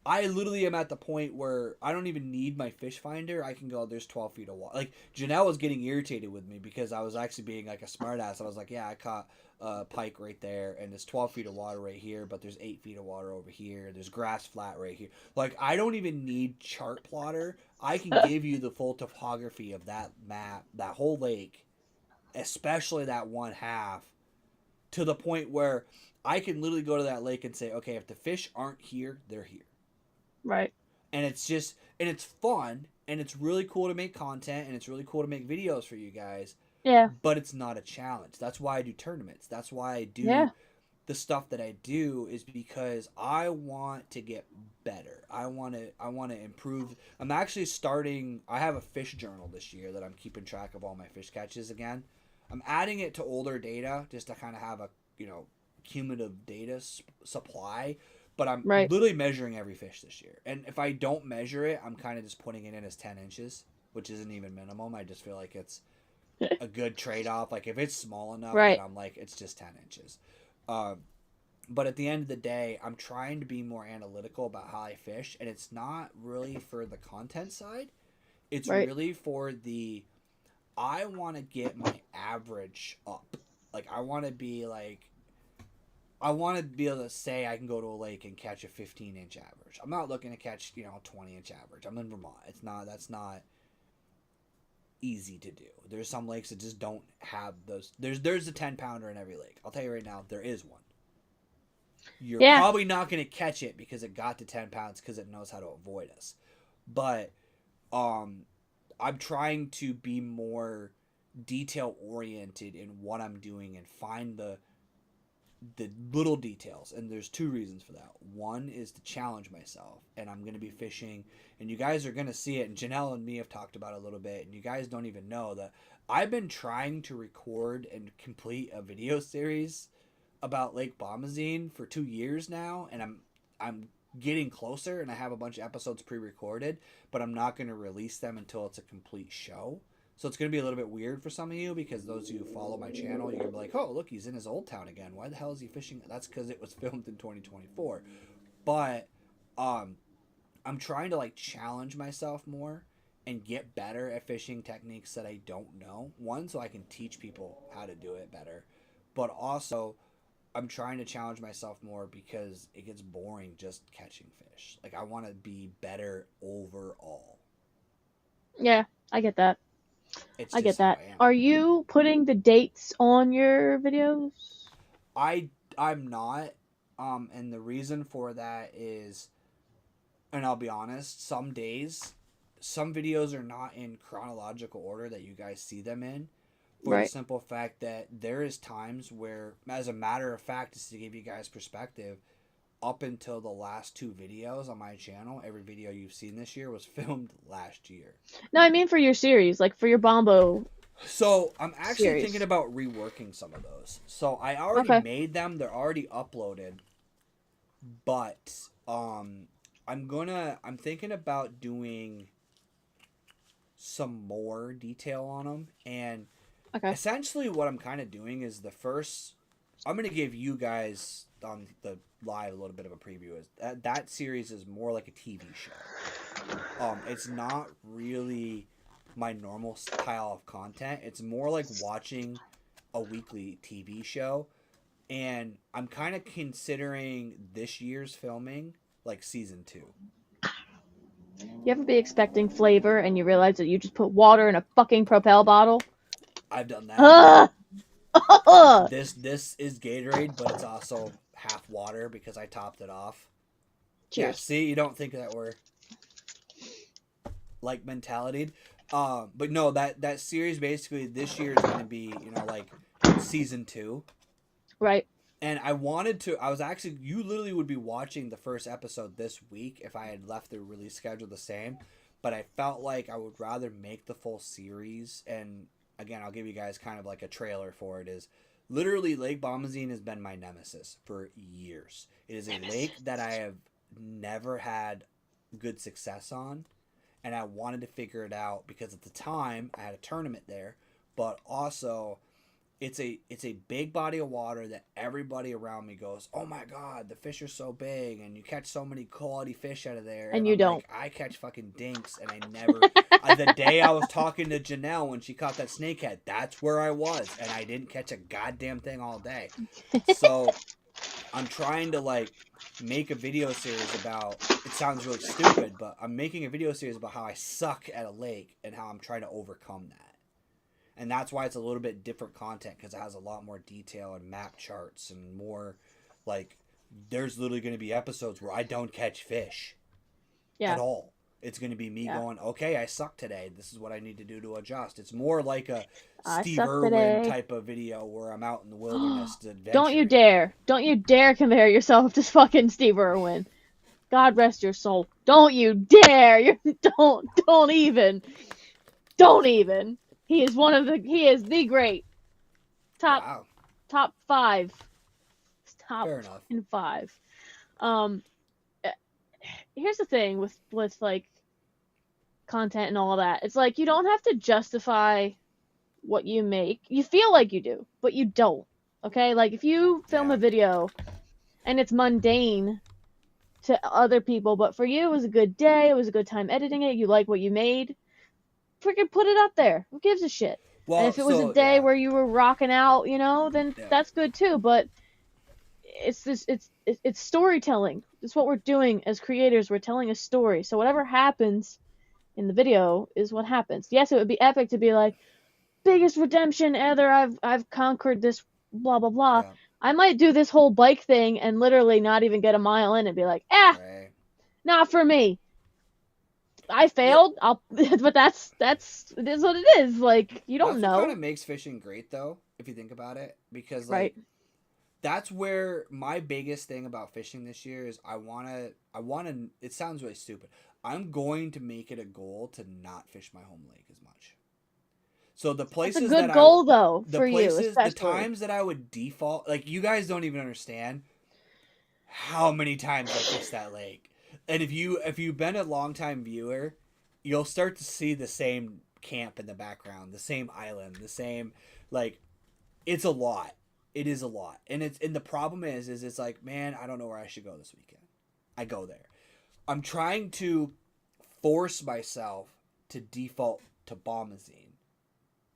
I literally am at the point where I don't even need my fish finder. I can go, there's 12 feet of water. Like, Janelle was getting irritated with me because I was actually being like a smartass. I was like, yeah, I caught a pike right there, and there's 12 feet of water right here, but there's 8 feet of water over here. There's grass flat right here. Like, I don't even need chart plotter. I can give you the full topography of that map, that whole lake, especially that one half, to the point where I can literally go to that lake and say, okay, if the fish aren't here, they're here. Right. And it's fun, and it's really cool to make content, and it's really cool to make videos for you guys. Yeah. But it's not a challenge. That's why I do tournaments. That's why I do the stuff that I do, is because I want to get better. I want to improve. I'm actually starting. I have a fish journal this year that I'm keeping track of all my fish catches again. I'm adding it to older data just to kind of have a cumulative data supply. But I'm literally measuring every fish this year. And if I don't measure it, I'm kind of just putting it in as 10 inches, which isn't even minimum. I just feel like it's a good trade-off. Like, if it's small enough, then I'm like, it's just 10 inches. But at the end of the day, I'm trying to be more analytical about how I fish. And it's not really for the content side. It's really for I want to get my average up. Like, I want to be able to say I can go to a lake and catch a 15-inch average. I'm not looking to catch, 20-inch average. I'm in Vermont. That's not easy to do. There's some lakes that just don't have those. There's a 10-pounder in every lake. I'll tell you right now, there is one. You're probably not going to catch it because it got to 10 pounds because it knows how to avoid us. But I'm trying to be more detail-oriented in what I'm doing and find the little details, and there's 2 reasons for that. One is to challenge myself, and I'm going to be fishing, and you guys are going to see it, and Janelle and me have talked about it a little bit, and you guys don't even know that I've been trying to record and complete a video series about Lake Bombazine for 2 years now, and I'm getting closer, and I have a bunch of episodes pre-recorded, but I'm not going to release them until it's a complete show. So it's going to be a little bit weird for some of you, because those of you who follow my channel, you're going to be like, oh, look, he's in his old town again. Why the hell is he fishing? That's because it was filmed in 2024. But I'm trying to like challenge myself more and get better at fishing techniques that I don't know. One, so I can teach people how to do it better. But also, I'm trying to challenge myself more because it gets boring just catching fish. Like, I want to be better overall. Yeah, I get that. It's I just get how that. I am. Are you putting the dates on your videos? I'm not. And the reason for that is, and I'll be honest, some days, some videos are not in chronological order that you guys see them in. For the Right. simple fact that there is times where, as a matter of fact, just to give you guys perspective, up until the last 2 videos on my channel, every video you've seen this year was filmed last year. No, I mean for your series, like for your Bombo So I'm actually thinking series. about reworking some of those. So I already Okay. made them; they're already uploaded. But I'm thinking about doing some more detail on them, and Okay. essentially what I'm kind of doing is I'm going to give you guys on the live a little bit of a preview. Is that series is more like a TV show. It's not really my normal style of content. It's more like watching a weekly TV show, and I'm kind of considering this year's filming like season 2. You ever be expecting flavor and you realize that you just put water in a fucking Propel bottle? I've done that. Ugh! Ugh! This is Gatorade, but it's also half water because I topped it off. Yeah, Cheers. see, you don't think that we're like mentality. But no, that series basically this year is going to be, like season 2. Right. And I was actually, you literally would be watching the first episode this week if I had left the release schedule the same. But I felt like I would rather make the full series. And again, I'll give you guys kind of like a trailer for it. Is literally Lake Bombazine has been my nemesis for years. It is a lake that I have never had good success on. And I wanted to figure it out because at the time I had a tournament there. But also, it's a big body of water that everybody around me goes, oh my god, the fish are so big and you catch so many quality fish out of there. And And you I'm don't. like, I catch fucking dinks, and I never. The day I was talking to Janelle when she caught that snakehead, that's where I was, and I didn't catch a goddamn thing all day. So I'm trying to like make a video series about. It sounds really stupid, but I'm making a video series about how I suck at a lake and how I'm trying to overcome that. And that's why it's a little bit different content, because it has a lot more detail and map charts and more, like, there's literally going to be episodes where I don't catch fish Yeah. at all. It's going to be me Yeah. going, okay, I suck today. This is what I need to do to adjust. It's more like a I Steve suck Irwin today. type of video where I'm out in the wilderness adventuring. Don't you dare. Don't you dare compare yourself to fucking Steve Irwin. God rest your soul. Don't you dare. Don't even. Don't even. He is the great. Wow. Top 5. Top Fair enough. 5. Here's the thing with like content and all that. It's like you don't have to justify what you make. You feel like you do, but you don't. Okay? Like if you film a video and it's mundane to other people, but for you it was a good day, it was a good time editing it, you like what you made, freaking put it up there. Who gives a shit? Well, And if it was a day where you were rocking out, then Yeah. that's good too. But it's storytelling. It's what we're doing as creators. We're telling a story. So whatever happens in the video is what happens. Yes, it would be epic to be like, biggest redemption ever. I've conquered this, blah blah blah. Yeah. I might do this whole bike thing and literally not even get a mile in and be like, Right. not for me. I failed. But that's it is what it is. Like you don't That's know. what kind of makes fishing great, though, if you think about it, because like that's where my biggest thing about fishing this year is I wanna. It sounds really stupid. I'm going to make it a goal to not fish my home lake as much. So the That's a places good that goal, though, the for you, places, the especially. times that I would default, like you guys don't even understand how many times I fished that lake. And if you've been a longtime viewer, you'll start to see the same camp in the background, the same island, the same like it's a lot. It is a lot. And the problem is it's like, man, I don't know where I should go this weekend. I go there. I'm trying to force myself to default to Bombazine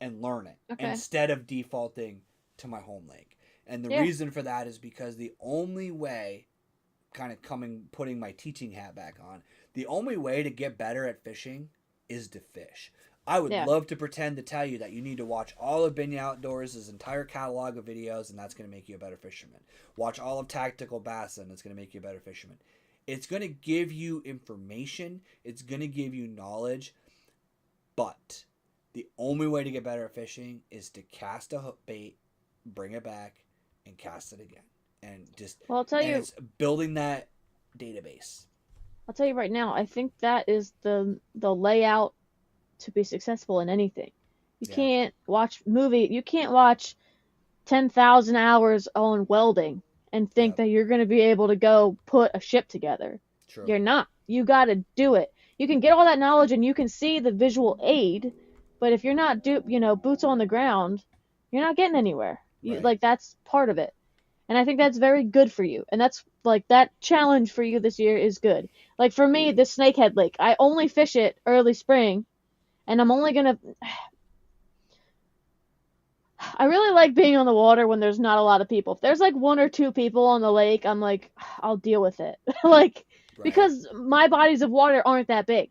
and learn it Okay. instead of defaulting to my home lake. And the reason for that is because the only way, kind of putting my teaching hat back on, the only way to get better at fishing is to fish. I would love to pretend to tell you that you need to watch all of Binya Outdoors' entire catalog of videos and that's going to make you a better fisherman. Watch all of Tactical Bass and it's going to make you a better fisherman. It's going to give you information. It's going to give you knowledge. But the only way to get better at fishing is to cast a hook bait, bring it back, and cast it again. And just it's building that database. I'll tell you right now, I think that is the layout to be successful in anything. You can't watch 10,000 hours on welding and think that you're going to be able to go put a ship together. True. You're not. You got to do it. You can get all that knowledge and you can see the visual aid, but if you're not boots on the ground, you're not getting anywhere. Like that's part of it. And I think that's very good for you. And that's like that challenge for you this year is good. Like for me, the Snakehead Lake, I only fish it early spring, and I'm only gonna. I really like being on the water when there's not a lot of people. If there's like one or two people on the lake, I'm like, I'll deal with it. Because my bodies of water aren't that big.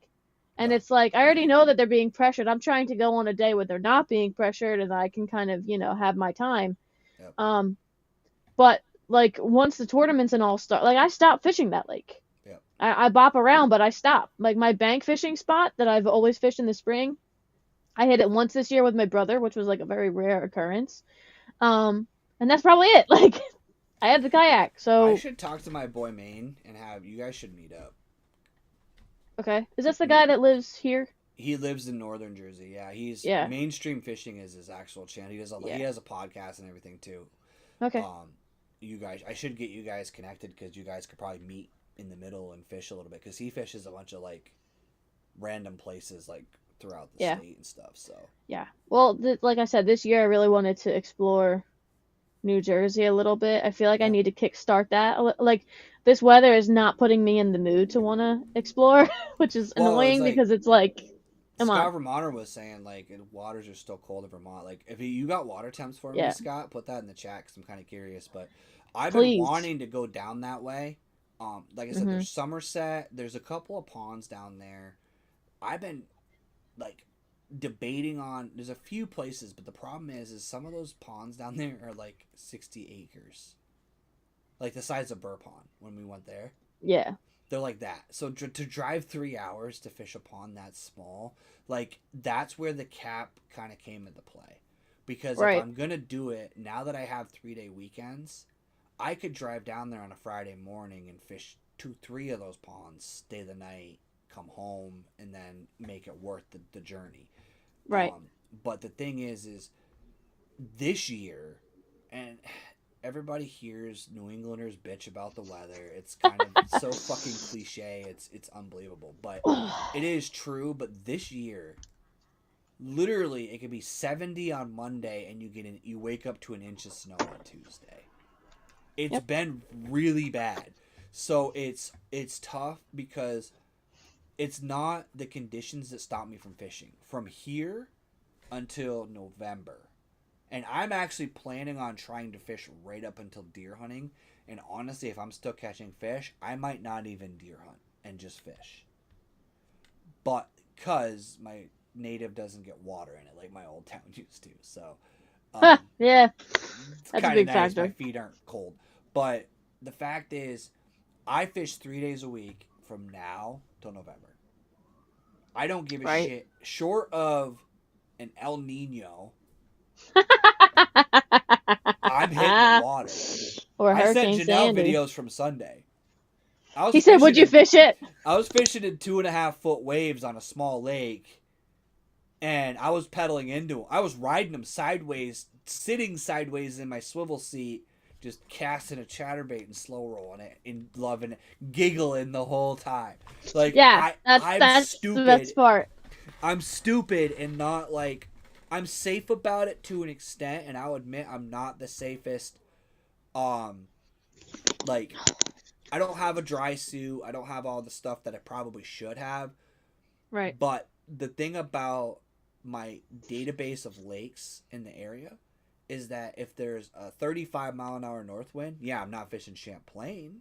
And it's like, I already know that they're being pressured. I'm trying to go on a day where they're not being pressured and I can kind of, have my time. Yep. But like once the tournaments and all start, like I stopped fishing that lake. Yep. I bop around, but I stop. Like my bank fishing spot that I've always fished in the spring, I hit it once this year with my brother, which was like a very rare occurrence. And that's probably it. Like I had the kayak, so I should talk to my boy Maine and have you guys should meet up. Okay, is this the guy that lives here? He lives in northern Jersey. Yeah, he's Mainstream Fishing is his actual channel. He has a podcast and everything too. Okay. You guys, I should get you guys connected because you guys could probably meet in the middle and fish a little bit because he fishes a bunch of like random places like throughout the state and stuff. So well, like I said, this year I really wanted to explore New Jersey a little bit. I feel like I need to kickstart that. Like this weather is not putting me in the mood to want to explore, which is annoying because it's like. Scott Vermonter was saying like waters are still cold in Vermont. Like if you got water temps for me, Scott, put that in the chat because I'm kind of curious. But I've been wanting to go down that way. Like I said, there's Somerset. There's a couple of ponds down there. I've been like debating on. There's a few places, but the problem is some of those ponds down there are like 60 acres, like the size of Burr Pond when we went there. Yeah. They're like that. So to drive 3 hours to fish a pond that small, like that's where the cap kind of came into play. Because if I'm going to do it, now that I have 3-day weekends, I could drive down there on a Friday morning and fish 2-3 of those ponds, stay the night, come home, and then make it worth the journey. Right. But the thing is this year, and everybody hears New Englanders bitch about the weather. It's kind of so fucking cliche. It's unbelievable, but it is true. But this year, literally, it could be 70 on Monday, and you wake up to an inch of snow on Tuesday. It's been really bad. So it's tough because it's not the conditions that stop me from fishing from here until November. And I'm actually planning on trying to fish right up until deer hunting. And honestly, if I'm still catching fish, I might not even deer hunt and just fish. But because my native doesn't get water in it like my old town used to. So, yeah, that's a big nice. factor. My feet aren't cold. But the fact is, I fish 3 days a week from now till November. I don't give a shit. Short of an El Nino, I'm hitting the water. Or I sent Hurricane Janelle Sandy. videos from Sunday. He said, "Would you fish it?" I was fishing in 2.5 foot waves on a small lake, and I was pedaling into him. I was riding him sideways, sitting sideways in my swivel seat, just casting a chatterbait and slow rolling it and loving it, giggling the whole time. Like Yeah, I'm that's the best stupid. part. I'm stupid and not like I'm safe about it to an extent, and I'll admit I'm not the safest. Like I don't have a dry suit. I don't have all the stuff that I probably should have. Right. But the thing about my database of lakes in the area is that if there's a 35-mile-an-hour north wind, yeah, I'm not fishing Champlain.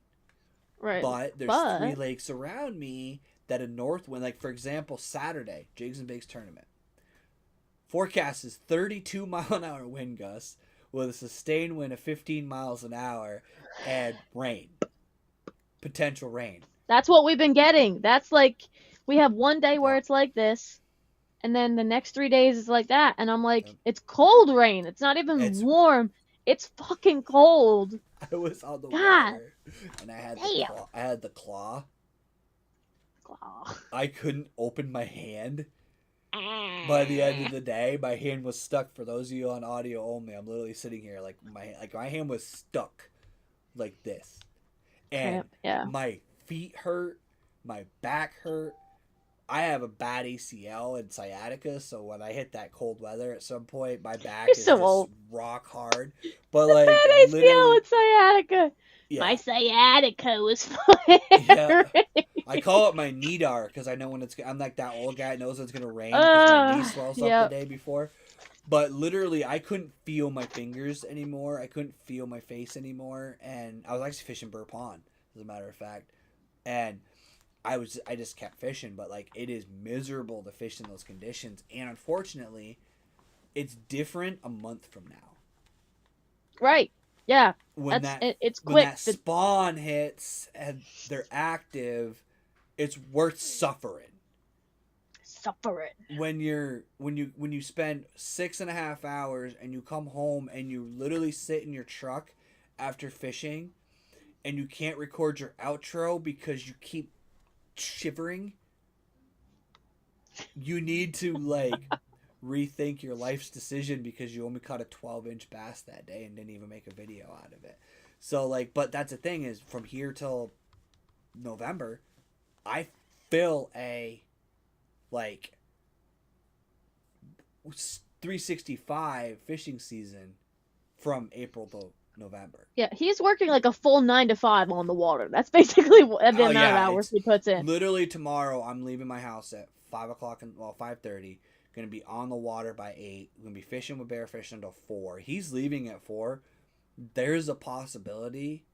Right. But there's 3 lakes around me that a north wind, like for example, Saturday, Jigs and Bigs tournament. Forecast is 32-mile-an-hour wind gusts with a sustained wind of 15 miles an hour and rain. Potential rain. That's what we've been getting. That's like, we have one day where it's like this, and then the next 3 days is like that, and I'm like, it's cold rain. It's not even warm. It's fucking cold. I was on the water, and I had the claw. I couldn't open my hand. By the end of the day, my hand was stuck. For those of you on audio only, I'm literally sitting here like my hand was stuck like this. And my feet hurt, my back hurt. I have a bad ACL and sciatica, so when I hit that cold weather at some point, my back is just rock hard. But like bad ACL and sciatica. Yeah. My sciatica was flaring. Yeah. I call it my knee-dar because I know when I'm like that old guy that knows it's gonna rain because my knee swells up the day before. But literally, I couldn't feel my fingers anymore. I couldn't feel my face anymore, and I was actually fishing Burr Pond, as a matter of fact, and I just kept fishing. But like, it is miserable to fish in those conditions, and unfortunately, it's different a month from now. Right. Yeah. It's quick. When that spawn hits and they're active, it's worth suffering. When you spend 6.5 hours and you come home and you literally sit in your truck after fishing and you can't record your outro because you keep shivering, you need to like rethink your life's decision because you only caught a 12-inch bass that day and didn't even make a video out of it. So like, but that's the thing is, from here till November, I fill a like 365 fishing season from April to November. Yeah, he's working like a full 9 to 5 on the water. That's basically the amount of hours he puts in. Literally tomorrow, I'm leaving my house at 5:30. Gonna be on the water by 8. Gonna be fishing with bear fishing until 4. He's leaving at 4. There's a possibility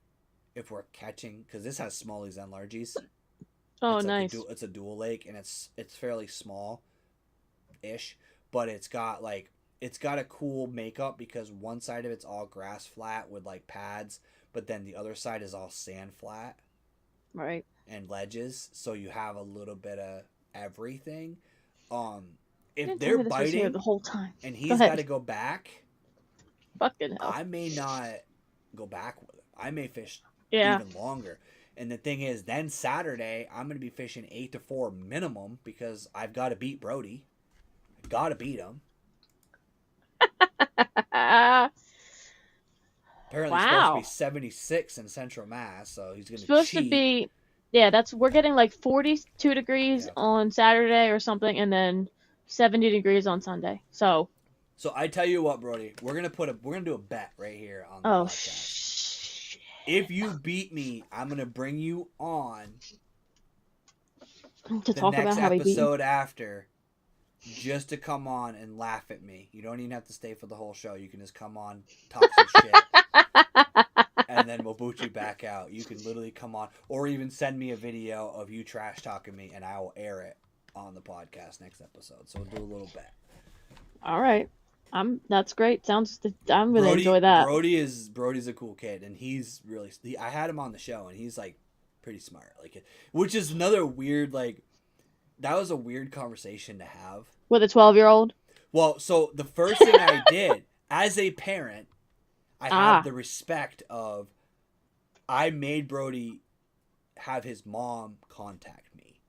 if we're catching, because this has smallies and largies. Oh, nice. It's a dual lake, and it's fairly small-ish, but it's got a cool makeup because one side of it's all grass flat with like pads, but then the other side is all sand flat. Right. And ledges, so you have a little bit of everything. If they're biting the whole time, and he's got to go back, fucking hell, I may not go back with him. I may fish even longer. And the thing is, then Saturday, I'm going to be fishing 8 to 4 minimum because I've got to beat Brody. I've got to beat him. Apparently, it's supposed to be 76 in Central Mass, so he's going to cheat. Supposed to be, we're getting like 42 degrees on Saturday or something, and then 70 degrees on Sunday. So I tell you what, Brody, we're gonna do a bet right here on the podcast. If you beat me, I'm gonna bring you on to talk about how he beat me. Episode after, just to come on and laugh at me. You don't even have to stay for the whole show. You can just come on, talk some shit, and then we'll boot you back out. You can literally come on, or even send me a video of you trash talking me, and I will air it on the podcast next episode. So we'll do a little bet. All right. That's great. I'm gonna enjoy that. Brody's a cool kid, and he's really. I had him on the show, and he's like pretty smart, like, which is another weird that was a weird conversation to have with a 12-year-old. Well, so the first thing I did as a parent, I have the respect of, I made Brody have his mom contact me,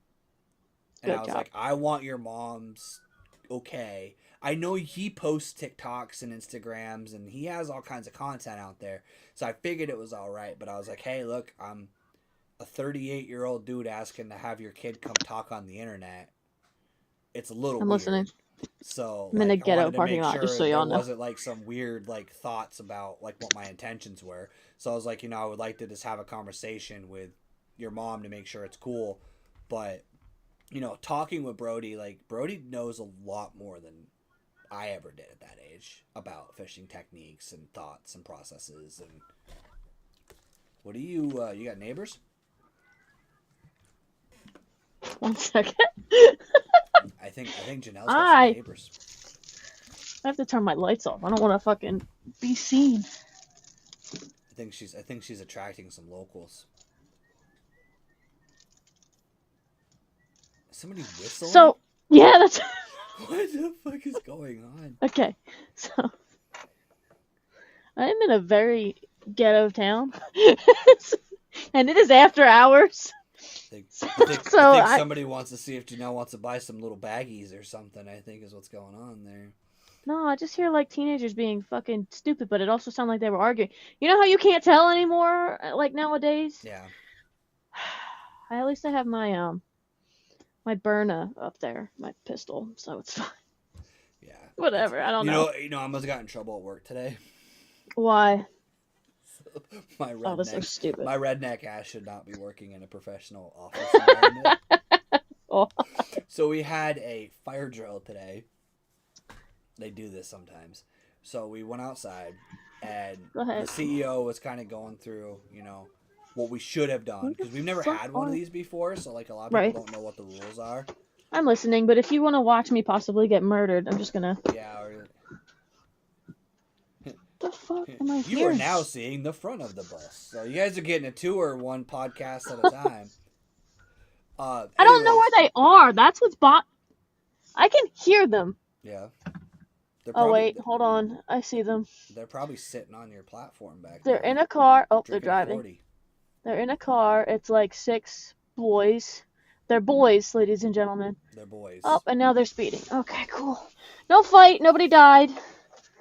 and I was like, I want your mom's okay. I know he posts TikToks and Instagrams, and he has all kinds of content out there. So I figured it was all right. But I was like, hey, look, I'm a 38-year-old dude asking to have your kid come talk on the internet. It's a little I'm weird. listening. So I'm in a like, I ghetto wanted to parking make lot, just sure so there y'all know. wasn't like some weird like thoughts about like what my intentions were. So I was like, I would like to just have a conversation with your mom to make sure it's cool. But talking with Brody, like Brody knows a lot more than I ever did at that age about fishing techniques and thoughts and processes. And what do you got neighbors? 1 second. I think Janelle's got some I neighbors. have to turn my lights off. I don't want to fucking be seen. I think she's attracting some locals. Is somebody whistling? So, yeah, that's... What the fuck is going on? Okay, so... I'm in a very ghetto town. And it is after hours. I think somebody wants to see if Janelle wants to buy some little baggies or something, I think is what's going on there. No, I just hear like teenagers being fucking stupid, but it also sounded like they were arguing. You know how you can't tell anymore, like nowadays? Yeah. At least I have my my Berna up there, my pistol, so it's fine. Yeah. Whatever, I don't know. I almost got in trouble at work today. Why? Oh, that's so stupid. My redneck ass should not be working in a professional office environment. Oh. So we had a fire drill today. They do this sometimes. So we went outside, and the CEO was kind of going through, what we should have done, because we've never had one of these before. So like a lot of people don't know what the rules are. I'm listening, but if you want to watch me possibly get murdered, I'm just gonna. Yeah. The fuck am I You hearing? are now seeing the front of the bus. So you guys are getting a tour, one podcast at a time. I don't know where they are. That's what's I can hear them. Yeah. Wait, hold on. I see them. They're probably sitting on your platform back there. They're in a car. Oh, they're driving. 40. They're in a car. It's like 6 boys. They're boys, ladies and gentlemen. They're boys. Oh, and now they're speeding. Okay, cool. No fight. Nobody died.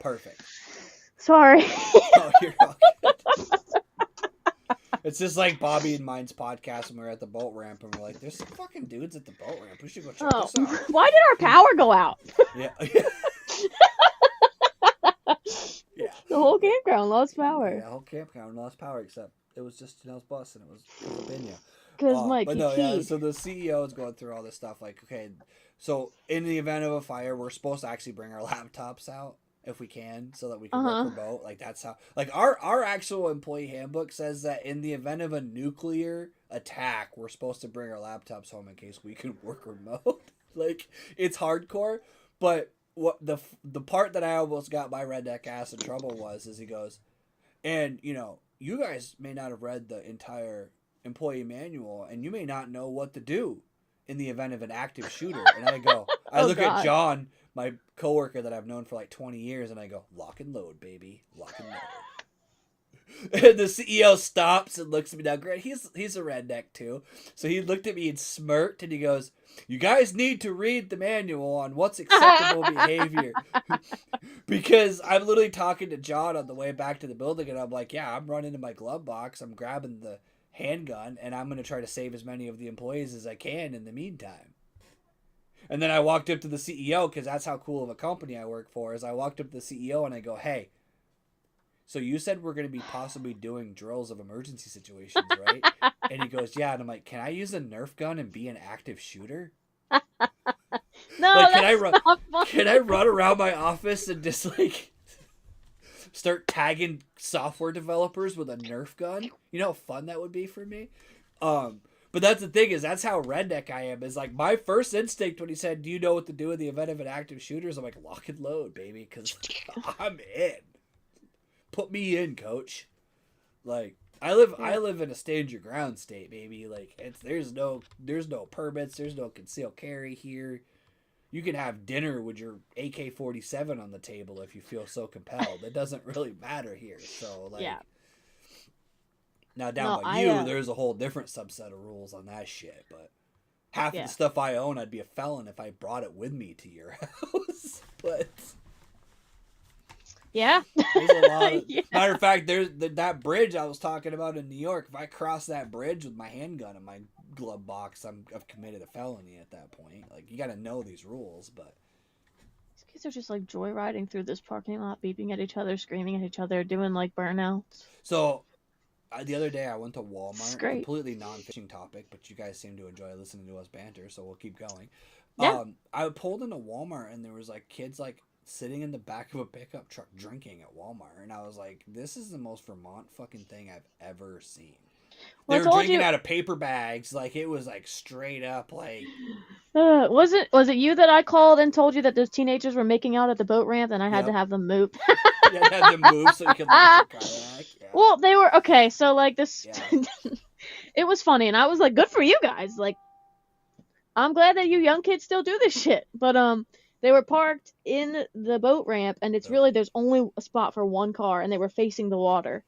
Perfect. Sorry. Oh, you're all good. It's just like Bobby and mine's podcast when we were at the boat ramp, and we're like, there's some fucking dudes at the boat ramp. We should go check this out. Why did our power go out? Yeah. Yeah. The whole campground lost power. Yeah, the whole campground lost power, except it was just Janelle's bus, and it was Binya. Because Mike, but no, yeah. So the CEO is going through all this stuff. Like, okay, so in the event of a fire, we're supposed to actually bring our laptops out if we can, so that we can work remote. Like that's how. Like our actual employee handbook says that in the event of a nuclear attack, we're supposed to bring our laptops home in case we can work remote. Like it's hardcore, but what the part that I almost got my redneck ass in trouble was he goes, and you guys may not have read the entire employee manual, and you may not know what to do in the event of an active shooter. And I go, I look at John, my coworker that I've known for like 20 years, and I go, lock and load, baby, lock and load. And the CEO stops and looks at me. Now, Grant, he's a redneck too, so he looked at me and smirked, and he goes, "You guys need to read the manual on what's acceptable behavior." Because I'm literally talking to John on the way back to the building, and I'm like, "Yeah, I'm running to my glove box. I'm grabbing the handgun, and I'm going to try to save as many of the employees as I can in the meantime." And then I walked up to the CEO, because that's how cool of a company I work for, is I walked up to the CEO and I go, "Hey, so you said we're going to be possibly doing drills of emergency situations, right?" And he goes, "Yeah." And I'm like, "Can I use a Nerf gun and be an active shooter?" No, like, can I run around my office and just like start tagging software developers with a Nerf gun? You know how fun that would be for me? But that's the thing, is that's how redneck I am. Is like my first instinct when he said, "Do you know what to do in the event of an active shooter?" I'm like, lock and load, baby, because I'm in. Put me in, coach. Like I live in a stand your ground state, baby. Like there's no permits, there's no concealed carry here. You can have dinner with your AK-47 on the table if you feel so compelled. It doesn't really matter here. So like, yeah. Now down by you, there's a whole different subset of rules on that shit. But half of Yeah. the stuff I own, I'd be a felon if I brought it with me to your house. But Yeah. there's a lot of Yeah. matter of fact, there's that bridge I was talking about in New York. If I cross that bridge with my handgun in my glove box, I've committed a felony at that point. Like, you got to know these rules, but These kids are just like joyriding through this parking lot, beeping at each other, screaming at each other, doing like burnouts. so the other day I went to It's Walmart. great. Completely non-fishing topic, but you guys seem to enjoy listening to us banter, so we'll keep going. Yeah. I pulled into Walmart and there was like kids like sitting in the back of a pickup truck drinking at Walmart, and I was like, this is the most Vermont fucking thing I've ever seen. They Well, I were told drinking you. out of paper bags, like it was like straight up like Was it you that I called and told you that those teenagers were making out at the boat ramp and I had to Yep. have them move? you had to move so you could launch your kayak. Yeah. Well, they were okay. So like this, Yeah. it was funny, and I was like, "Good for you guys!" Like, I'm glad that you young kids still do this shit. But they were parked in the boat ramp, and it's really there's only a spot for one car, and they were facing the water.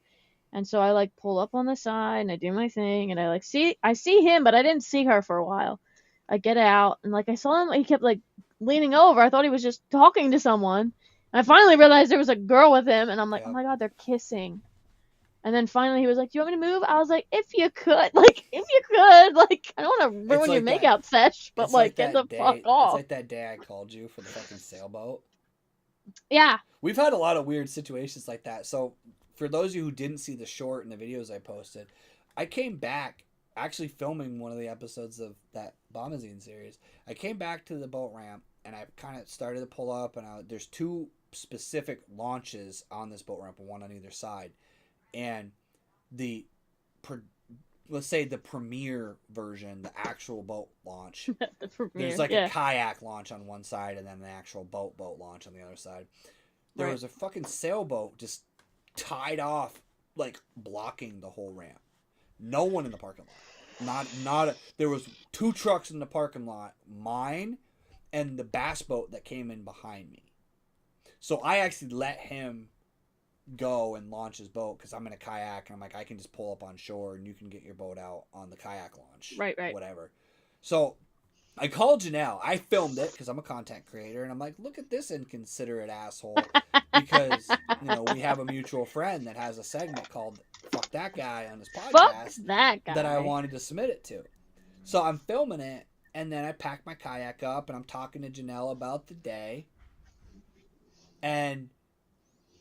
And so I like pull up on the side and I do my thing, and I see him, but I didn't see her for a while. I get out and like I saw him, he kept like leaning over. I thought he was just talking to someone. And I finally realized there was a girl with him, and I'm like, Yep. oh my god, they're kissing. And then finally he was like, do you want me to move? I was like, if you could, like, I don't want to ruin your like makeout sesh, but It's like that get the day, fuck It's off. like that day I called you for the fucking sailboat. Yeah. We've had a lot of weird situations like that. So for those of you who didn't see the short and the videos I posted, I came back actually filming one of the episodes of that Bombazine series. I came back to the boat ramp and I kind of started to pull up, and there's two specific launches on this boat ramp, one on either side. And let's say the premiere version, the actual boat launch, The premiere, there's like yeah. a kayak launch on one side and then the actual boat launch on the other side. There Right. was a fucking sailboat just tied off, like blocking the whole ramp. No one in the parking lot. There was two trucks in the parking lot, mine and the bass boat that came in behind me. So I actually let him go and launch his boat because I'm in a kayak and I'm like, I can just pull up on shore and you can get your boat out on the kayak launch. Right. Whatever. So I called Janelle. I filmed it because I'm a content creator, and I'm like, look at this inconsiderate asshole, because we have a mutual friend that has a segment called "Fuck That Guy" on his Fuck podcast that guy. that I wanted to submit it to. So I'm filming it, and then I pack my kayak up, and I'm talking to Janelle about the day. And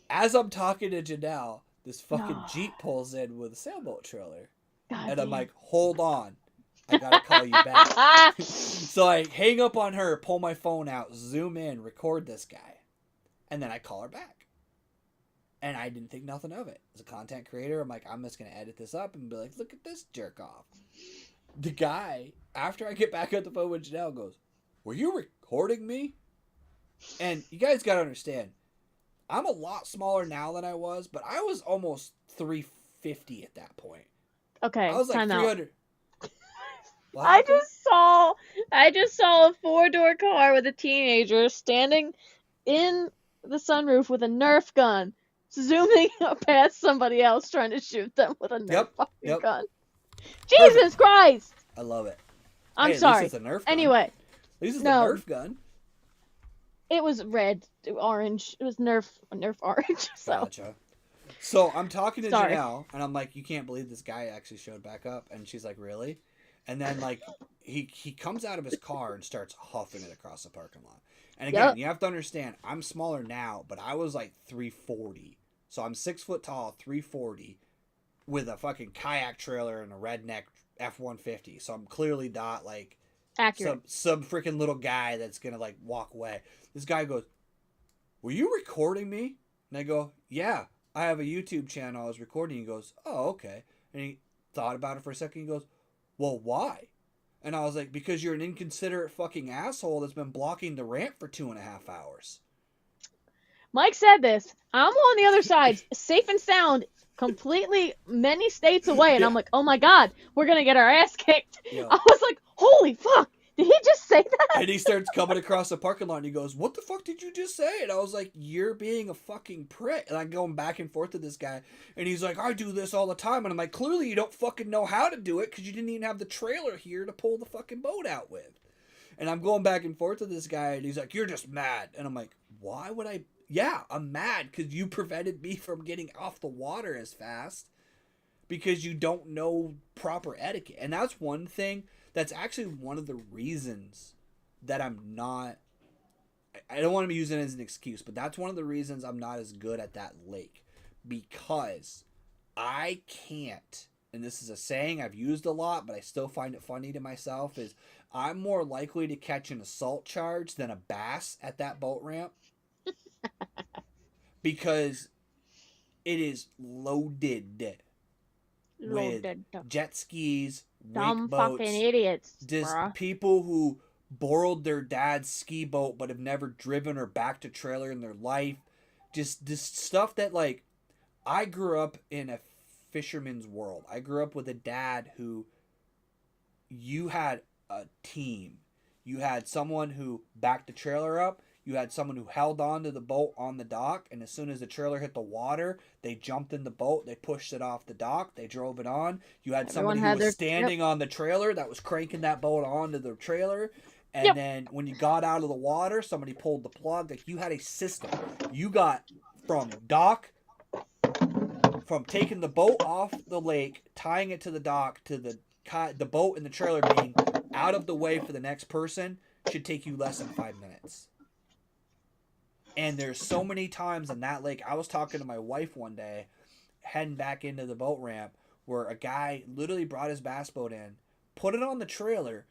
as I'm talking to Janelle, this fucking Jeep pulls in with a sailboat trailer, God and I'm damn. like, hold on. I gotta call you back. So I hang up on her, pull my phone out, zoom in, record this guy. And then I call her back. And I didn't think nothing of it. As a content creator, I'm like, I'm just going to edit this up and be like, look at this jerk off. The guy, after I get back on the phone with Janelle, goes, were you recording me? And you guys got to understand, I'm a lot smaller now than I was, but I was almost 350 at that point. Okay, I was like time out. 300. What I happened? just saw a 4-door car with a teenager standing in the sunroof with a Nerf gun, zooming past somebody else trying to shoot them with a Nerf fucking gun. Jesus Christ! I love it. I'm Hey, at sorry. least it's a Nerf gun. Anyway, At least it's no. a Nerf gun. it was red, orange. It was Nerf orange. So Gotcha. So I'm talking to Sorry. Janelle, and I'm like, you can't believe this guy actually showed back up. And she's like, really? And then, like, he comes out of his car and starts huffing it across the parking lot. And again, Yep. you have to understand, I'm smaller now, but I was like 340. So I'm 6 foot tall, 340, with a fucking kayak trailer and a redneck F-150. So I'm clearly not like accurate. some freaking little guy that's gonna like walk away. This guy goes, were you recording me? And I go, yeah, I have a YouTube channel I was recording. He goes, oh, okay. And he thought about it for a second. He goes, well, why? And I was like, because you're an inconsiderate fucking asshole that's been blocking the ramp for 2.5 hours. Mike said this. I'm on the other side, safe and sound, completely many states away, and I'm like, oh my god, we're gonna get our ass kicked. Yeah. I was like, holy fuck, Did he just say that? And he starts coming across the parking lot and he goes, "What the fuck did you just say?" And I was like, "You're being a fucking prick." And I'm going back and forth to this guy. And he's like, "I do this all the time." And I'm like, "Clearly you don't fucking know how to do it because you didn't even have the trailer here to pull the fucking boat out with." And I'm going back and forth to this guy and he's like, "You're just mad." And I'm like, "Why would I?" Yeah, I'm mad because you prevented me from getting off the water as fast because you don't know proper etiquette. And that's one thing. That's actually one of the reasons that I'm not, I don't want to be using it as an excuse, but that's one of the reasons I'm not as good at that lake, because I can't, and this is a saying I've used a lot, but I still find it funny to myself, is I'm more likely to catch an assault charge than a bass at that boat ramp because it is loaded with jet skis, dumb wake boats, fucking idiots, just bruh. people who borrowed their dad's ski boat but have never driven or backed a trailer in their life. Just this stuff that, like, I grew up in a fisherman's world. I grew up with a dad who, you had a team. You had someone who backed the trailer up. You had someone who held on to the boat on the dock, and as soon as the trailer hit the water, they jumped in the boat, they pushed it off the dock, they drove it on. You had somebody who was standing on the trailer that was cranking that boat onto the trailer, and then when you got out of the water, somebody pulled the plug. Like, you had a system. You got from taking the boat off the lake, tying it to the dock, to the boat and the trailer being out of the way for the next person should take you less than 5 minutes. And there's so many times in that lake. I was talking to my wife one day, heading back into the boat ramp, where a guy literally brought his bass boat in, put it on the trailer,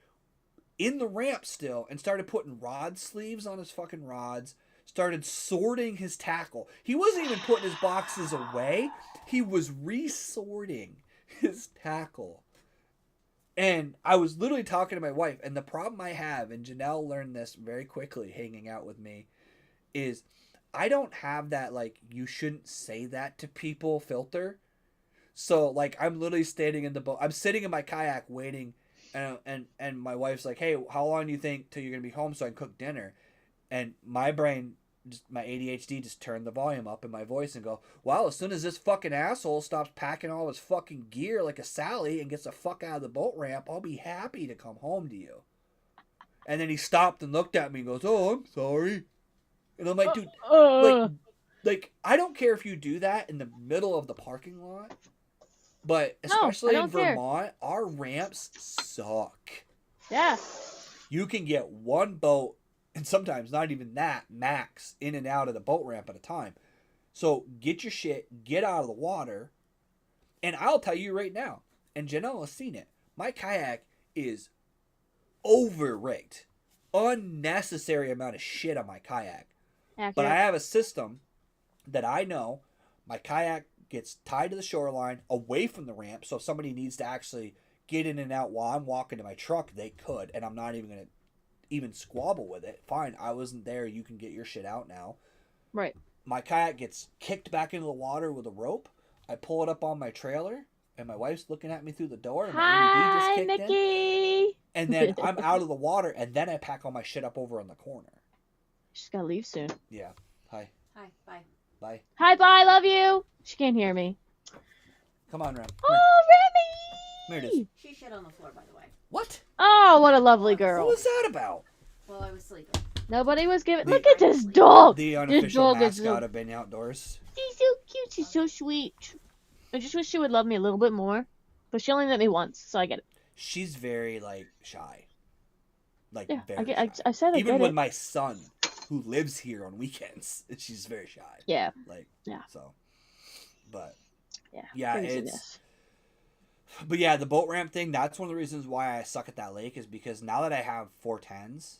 in the ramp still, and started putting rod sleeves on his fucking rods, started sorting his tackle. He wasn't even putting his boxes away. He was resorting his tackle. And I was literally talking to my wife, and the problem I have, and Janelle learned this very quickly hanging out with me, is I don't have that, like, you shouldn't say that to people filter. So, like, I'm literally standing in the boat. I'm sitting in my kayak waiting, and my wife's like, "Hey, how long do you think till you're going to be home so I can cook dinner?" And my brain, my ADHD just turned the volume up in my voice and go, "Well, as soon as this fucking asshole stops packing all his fucking gear like a Sally and gets the fuck out of the boat ramp, I'll be happy to come home to you." And then he stopped and looked at me and goes, "Oh, I'm sorry." And I'm like, dude, like, I don't care if you do that in the middle of the parking lot, but especially in Vermont, our ramps suck. Yeah. You can get one boat, and sometimes not even that, max, in and out of the boat ramp at a time. So get your shit, get out of the water, and I'll tell you right now, and Janelle has seen it, my kayak is over-rigged. Unnecessary amount of shit on my kayak. Accurate. But I have a system that I know my kayak gets tied to the shoreline away from the ramp, so if somebody needs to actually get in and out while I'm walking to my truck, they could, and I'm not even going to even squabble with it. Fine, I wasn't there, you can get your shit out now. Right. My kayak gets kicked back into the water with a rope. I pull it up on my trailer, and my wife's looking at me through the door, and my ADD just kicked in. And then I'm out of the water, and then I pack all my shit up over in the corner. She's gotta leave soon. Yeah. Hi. Hi. Bye. Bye. Hi, bye. Love you. She can't hear me. Come on, Rem. Oh, Remy! There it is. She shit on the floor, by the way. What? Oh, what a lovely girl. What was that about? Well, I was sleeping. Nobody was giving. Look at this dog. The unofficial mascot of Being Outdoors. She's so cute. She's so sweet. I just wish she would love me a little bit more, but she only let me once, so I get it. She's very, like, shy. Like, yeah, very shy. I said even get with it. my son, who lives here on weekends, she's very shy. Yeah. Like, yeah. So, but yeah, it's. But yeah, the boat ramp thing, that's one of the reasons why I suck at that lake, is because now that I have 410s,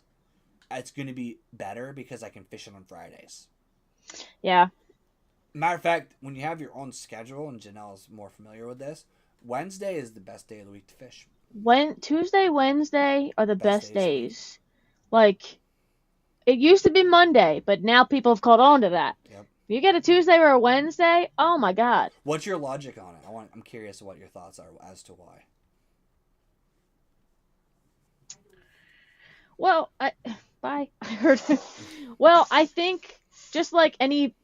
it's going to be better because I can fish it on Fridays. Yeah. Matter of fact, when you have your own schedule, and Janelle's more familiar with this, Wednesday is the best day of the week to fish. Tuesday, Wednesday are the best days. Like, it used to be Monday, but now people have caught on to that. Yep. If you get a Tuesday or a Wednesday, oh my God. What's your logic on it? I'm curious what your thoughts are as to why. Well, bye. I heard. Well, I think just like any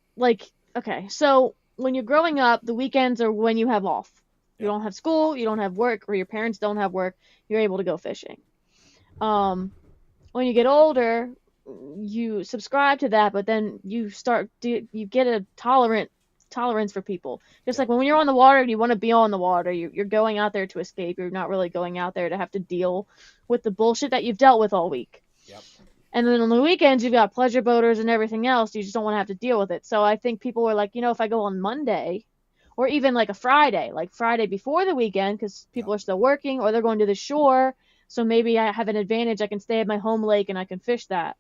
okay, so when you're growing up, the weekends are when you have off. You Yep. don't have school, you don't have work, or your parents don't have work. You're able to go fishing. Um, when you get older, you subscribe to that, but then you get a tolerance for people. Just Yep. like when you're on the water, you want to be on the water. You're going out there to escape. You're not really going out there to have to deal with the bullshit that you've dealt with all week. Yep. And then on the weekends, you've got pleasure boaters and everything else. You just don't want to have to deal with it. So I think people were like, if I go on Monday or even like a Friday, like Friday before the weekend, because Yep. people are still working or they're going to the shore. So maybe I have an advantage. I can stay at my home lake and I can fish that.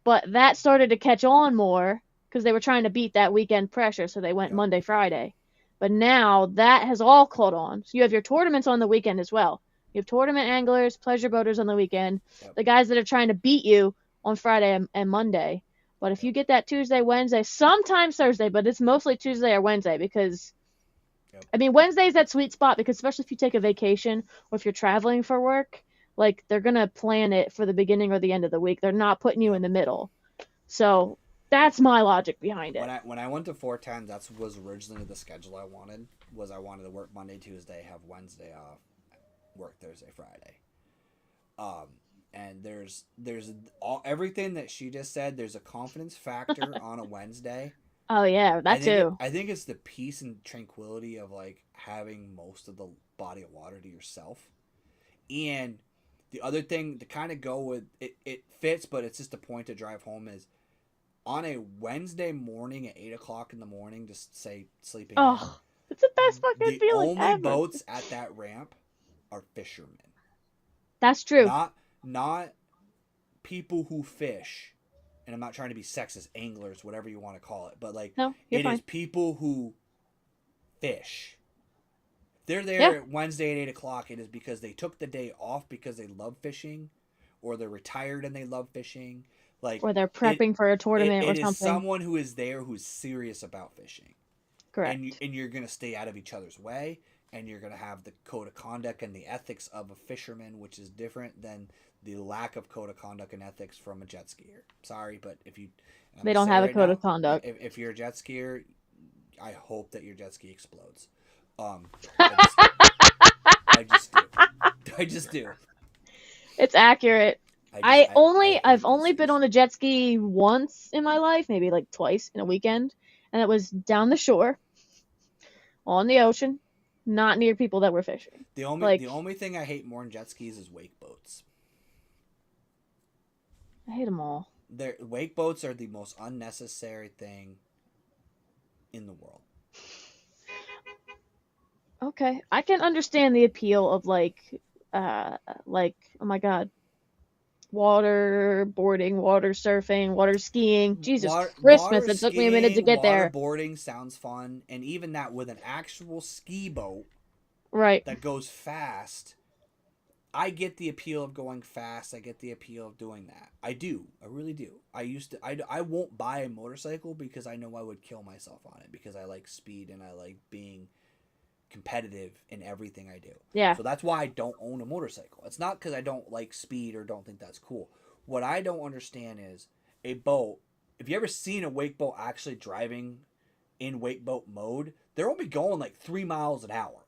But that started to catch on more because they were trying to beat that weekend pressure. So they went Yep. Monday, Friday. But now that has all caught on. So you have your tournaments on the weekend as well. You have tournament anglers, pleasure boaters on the weekend, Yep. the guys that are trying to beat you on Friday and Monday. But if you get that Tuesday, Wednesday, sometimes Thursday, but it's mostly Tuesday or Wednesday because, Yep. I mean, Wednesday's that sweet spot because especially if you take a vacation or if you're traveling for work, like they're going to plan it for the beginning or the end of the week. They're not putting you Yep. in the middle. So that's my logic behind it. When I went to 410, that was originally the schedule I wanted. I wanted to work Monday, Tuesday, have Wednesday off, work Thursday, Friday. And there's everything that she just said. There's a confidence factor on a Wednesday. Oh yeah, that too. I think it's the peace and tranquility of like having most of the body of water to yourself. And the other thing to kind of go with it fits, but it's just a point to drive home is on a Wednesday morning at 8 o'clock in the morning, just say sleeping in. Oh, it's the best fucking The feeling only ever. boats at that ramp are fishermen. That's true. Not people who fish. And I'm not trying to be sexist, anglers, whatever you want to call it, but like No, you're it fine. is people who fish. They're there Yeah. Wednesday at 8 o'clock. It is because they took the day off because they love fishing, or they're retired and they love fishing. Like Or they're prepping for a tournament or it is something. someone who is there who's serious about fishing. Correct. And you're going to stay out of each other's way, and you're going to have the code of conduct and the ethics of a fisherman, which is different than the lack of code of conduct and ethics from a jet skier. Sorry, but if you... They don't have a code of conduct. If you're a jet skier, I hope that your jet ski explodes. I just do. It's accurate. I've only been on a jet ski once in my life, maybe like twice in a weekend, and it was down the shore, on the ocean, not near people that were fishing. The only thing I hate more than jet skis is wake boats. I hate them all. Wake boats are the most unnecessary thing in the world. Okay, I can understand the appeal of like oh my god, water boarding, water surfing, water skiing. Jesus Christmas, it took me a minute to get there. Waterboarding sounds fun, and even that with an actual ski boat, right, that goes fast. I get the appeal of going fast. I get the appeal of doing that. I do. I really do. I won't buy a motorcycle because I know I would kill myself on it because I like speed and I like being competitive in everything I do. Yeah. So that's why I don't own a motorcycle. It's not because I don't like speed or don't think that's cool. What I don't understand is a boat. If you ever seen a wake boat actually driving in wake boat mode, they're only going like 3 miles an hour.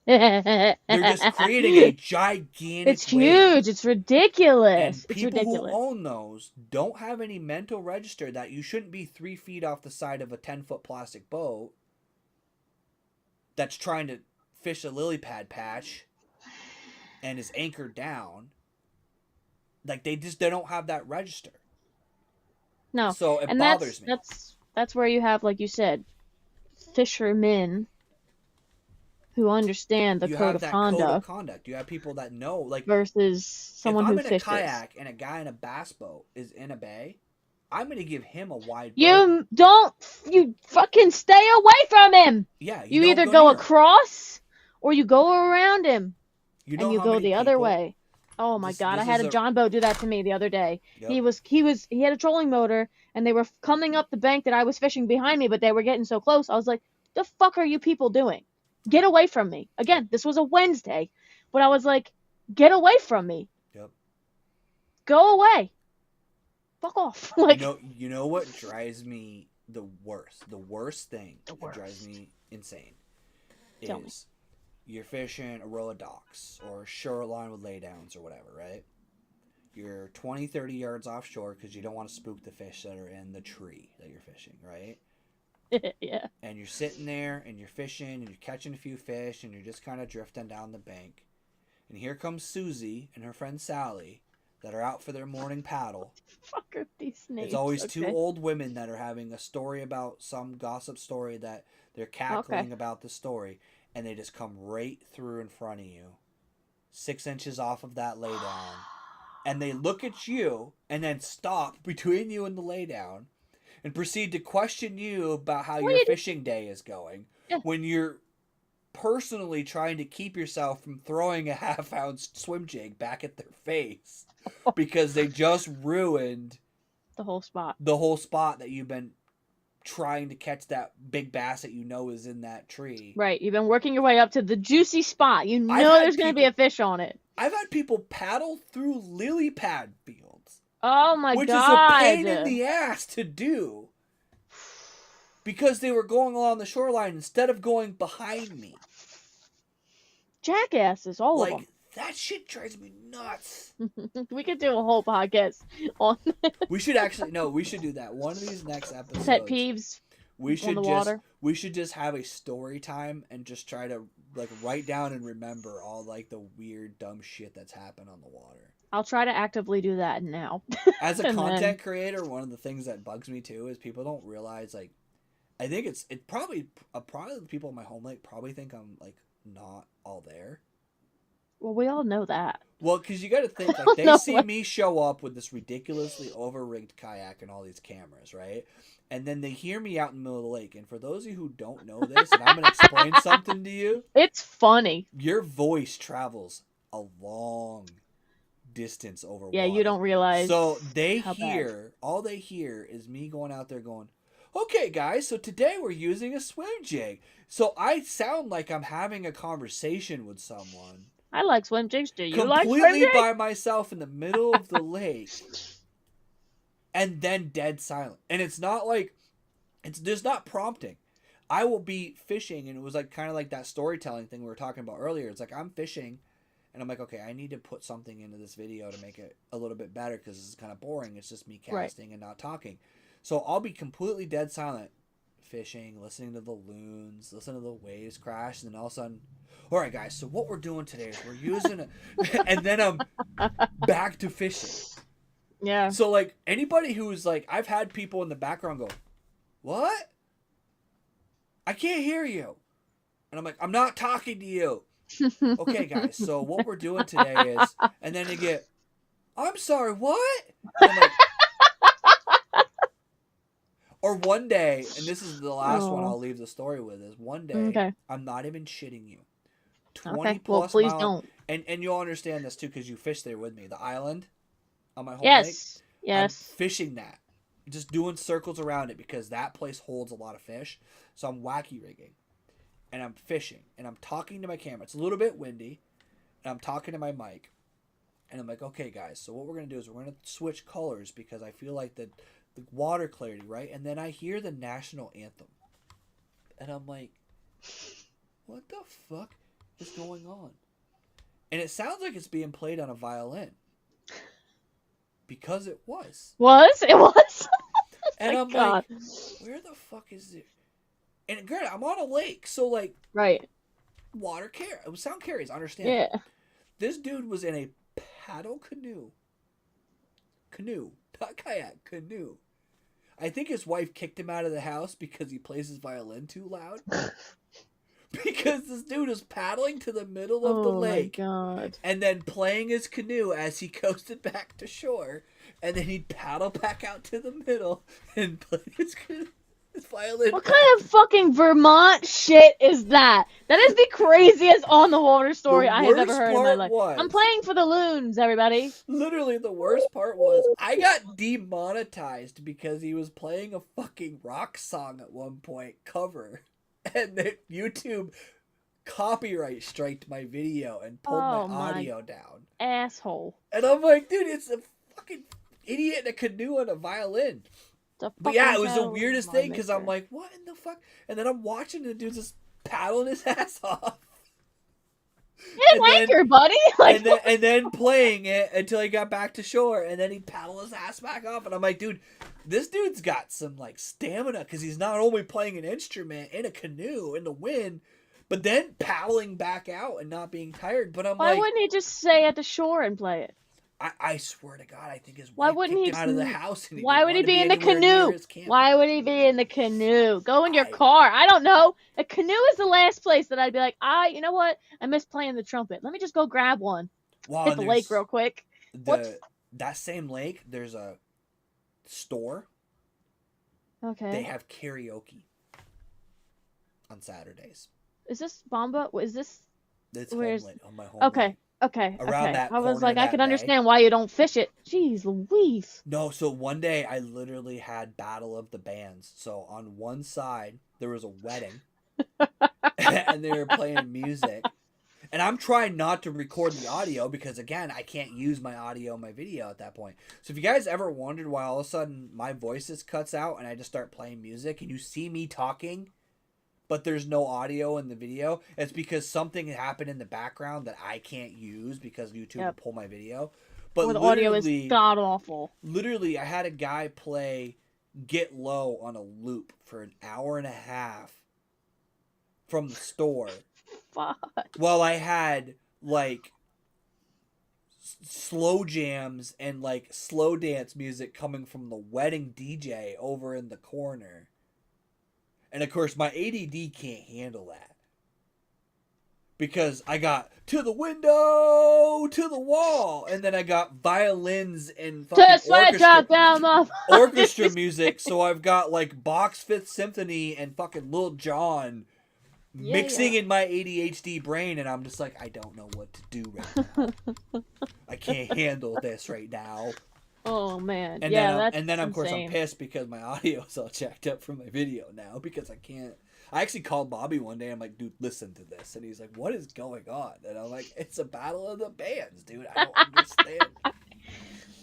They're just creating a gigantic It's wave. huge. It's ridiculous. And people who own those don't have any mental register that you shouldn't be 3 feet off the side of a 10-foot plastic boat that's trying to fish a lily pad patch and is anchored down. Like they don't have that register. No. So it and bothers me. That's where you have, like you said, fishermen who understand the code of conduct. You have people that know, like, versus someone who fishes. If I'm in a kayak and a guy in a bass boat is in a bay, I'm going to give him a wide boat. You fucking stay away from him. Yeah. You either go across or you go around him. And you go the other way. Oh my God. I had a John boat do that to me the other day. Yep. He had a trolling motor and they were coming up the bank that I was fishing behind me, but they were getting so close. I was like, the fuck are you people doing? Get away from me. Again, this was a Wednesday, but I was like, get away from me. Yep. go away. Fuck off. Like, You know what drives me the worst? The worst thing The that drives worst. me insane Tell me. is you're fishing a row of docks or a shoreline with laydowns or whatever, right? You're 20, 30 yards offshore because you don't want to spook the fish that are in the tree that you're fishing, right? Yeah. And you're sitting there and you're fishing and you're catching a few fish and you're just kind of drifting down the bank. And here comes Susie and her friend Sally that are out for their morning paddle. Fuck are these names? It's always two Okay. old women that are having a story about some gossip story that they're cackling about the story, and they just come right through in front of you, 6 inches off of that laydown, and they look at you and then stop between you and the laydown and proceed to question you about how What your you do- fishing day is going Yeah. when you're personally trying to keep yourself from throwing a half-ounce swim jig back at their face because they just ruined The whole spot. the whole spot that you've been trying to catch that big bass that you know is in that tree. Right. You've been working your way up to the juicy spot. You I've know had there's going to be a fish on it. I've had people paddle through lily pad fields, Oh my which god. is a pain in the ass to do because they were going along the shoreline instead of going behind me. Jackasses, all Like, of that shit drives me nuts. them. We could do a whole podcast on We should actually we should do that. One of these next episodes. pet peeves. We on should the just water. we should just have a story time and just try to like write down and remember all like the weird dumb shit that's happened on the water. I'll try to actively do that now. As a And content then- creator, one of the things that bugs me too is people don't realize like I think it probably the people in my home lake probably think I'm like not all there. Well, we all know that. Well, because you got to think like they No see way. me show up with this ridiculously over-rigged kayak and all these cameras, right? And then they hear me out in the middle of the lake. And for those of you who don't know this, and I'm going to explain something to you, It's funny. your voice travels a long distance over Yeah, water. you don't realize. So they how bad. hear, all they hear is me going out there going, okay, guys, so today we're using a swim jig. So I sound like I'm having a conversation with someone. I like swim jigs. Do you like swim Completely jigs? by myself in the middle of the lake. And then dead silent. And it's not like, there's not prompting. I will be fishing, and it was like kind of like that storytelling thing we were talking about earlier. It's like I'm fishing, and I'm like, okay, I need to put something into this video to make it a little bit better because this is kind of boring. It's just me Right. casting and not talking. So I'll be completely dead silent, fishing, listening to the loons, listening to the waves crash, and then all of a sudden, all right, guys, so what we're doing today is we're using it, and then I'm back to fishing. Yeah. So, like, anybody who's, like, I've had people in the background go, what? I can't hear you. And I'm like, I'm not talking to you. Okay, guys, so what we're doing today is, and then they get, I'm sorry, what? And I'm like, or one day, and this is the last one Oh. I'll leave the story with, is one day, Okay. I'm not even shitting you. 20 Okay. Well, plus please mile, don't. and you'll understand this too because you fished there with me. The island on my home lake. Yes. I'm Yes. fishing that. Just doing circles around it because that place holds a lot of fish. So I'm wacky rigging. And I'm fishing. And I'm talking to my camera. It's a little bit windy. And I'm talking to my mic. And I'm like, okay, guys, so what we're going to do is we're going to switch colors because I feel like the water clarity, right? And then I hear the national anthem. And I'm like, what the fuck is going on? And it sounds like it's being played on a violin. Because it was. It was. And My I'm God. like, where the fuck is it? And granted, I'm on a lake, so like Right. water sound carries, understand. Yeah. This dude was in a paddle canoe, not kayak, canoe. I think his wife kicked him out of the house because he plays his violin too loud. Because this dude is paddling to the middle of the lake Oh my God. and then playing his canoe as he coasted back to shore, and then he'd paddle back out to the middle and play his violin. What kind of fucking Vermont shit is that? That is the craziest on the water story The I have ever worst heard in my part life. was- I'm playing for the loons, everybody. Literally, the worst part was I got demonetized because he was playing a fucking rock song at one point, cover, and then YouTube copyright striked my video and pulled Oh my my audio down. Asshole. And I'm like, dude, it's a fucking idiot in a canoe and a violin. The But yeah, it fucking was the hell weirdest is my thing because I'm mixer? like, what in the fuck? And then I'm watching the dude just paddling his ass off. Hit and then- anchor, buddy. Like, and then playing it until he got back to shore, and then he paddled his ass back off. And I'm like, dude, this dude's got some like stamina because he's not only playing an instrument in a canoe in the wind, but then paddling back out and not being tired. But I'm why like, wouldn't he just stay at the shore and play it? I swear to God, I think his Why wife wouldn't kicked he- him out of the house. And he Why didn't would he want to be in the anywhere near canoe? his camp. Why would he be in the canoe? Go in your I- car. I don't know. A canoe is the last place that I'd be like, you know what? I miss playing the trumpet. Let me just go grab one. Well, Hit and the lake there's real quick. What's- that same lake. There's a store. Okay. They have karaoke on Saturdays. Is this Bomba? Is this It's Where's- homeland, on my home. okay? Okay. Around okay. that I was corner like, I that can bay. understand why you don't fish it. Jeez Louise. No, so one day I literally had Battle of the Bands. So on one side there was a wedding, and they were playing music. And I'm trying not to record the audio because again I can't use my audio and my video at that point. So if you guys ever wondered why all of a sudden my voice just cuts out and I just start playing music and you see me talking, but there's no audio in the video, it's because something happened in the background that I can't use because YouTube will Yep. pull my video. But Or the audio is literally- god awful. Literally, I had a guy play Get Low on a loop for an hour and a half from the store Fuck. while I had, like, slow jams and, like, slow dance music coming from the wedding DJ over in the corner. And, of course, my ADD can't handle that. Because I got to the window, to the wall, and then I got violins and fucking To sweat drop down the orchestra music, so I've got like Bach's Fifth Symphony and fucking Lil Jon Yeah, mixing in my ADHD brain, and I'm just like, I don't know what to do right now. I can't handle this right now. Oh man. And yeah, then, that's and then of course I'm insane. pissed because my audio is all jacked up from my video now because I can't. I actually called Bobby one day. I'm like, dude, listen to this, and he's like, what is going on? And I'm like, it's a battle of the bands, dude. I don't understand.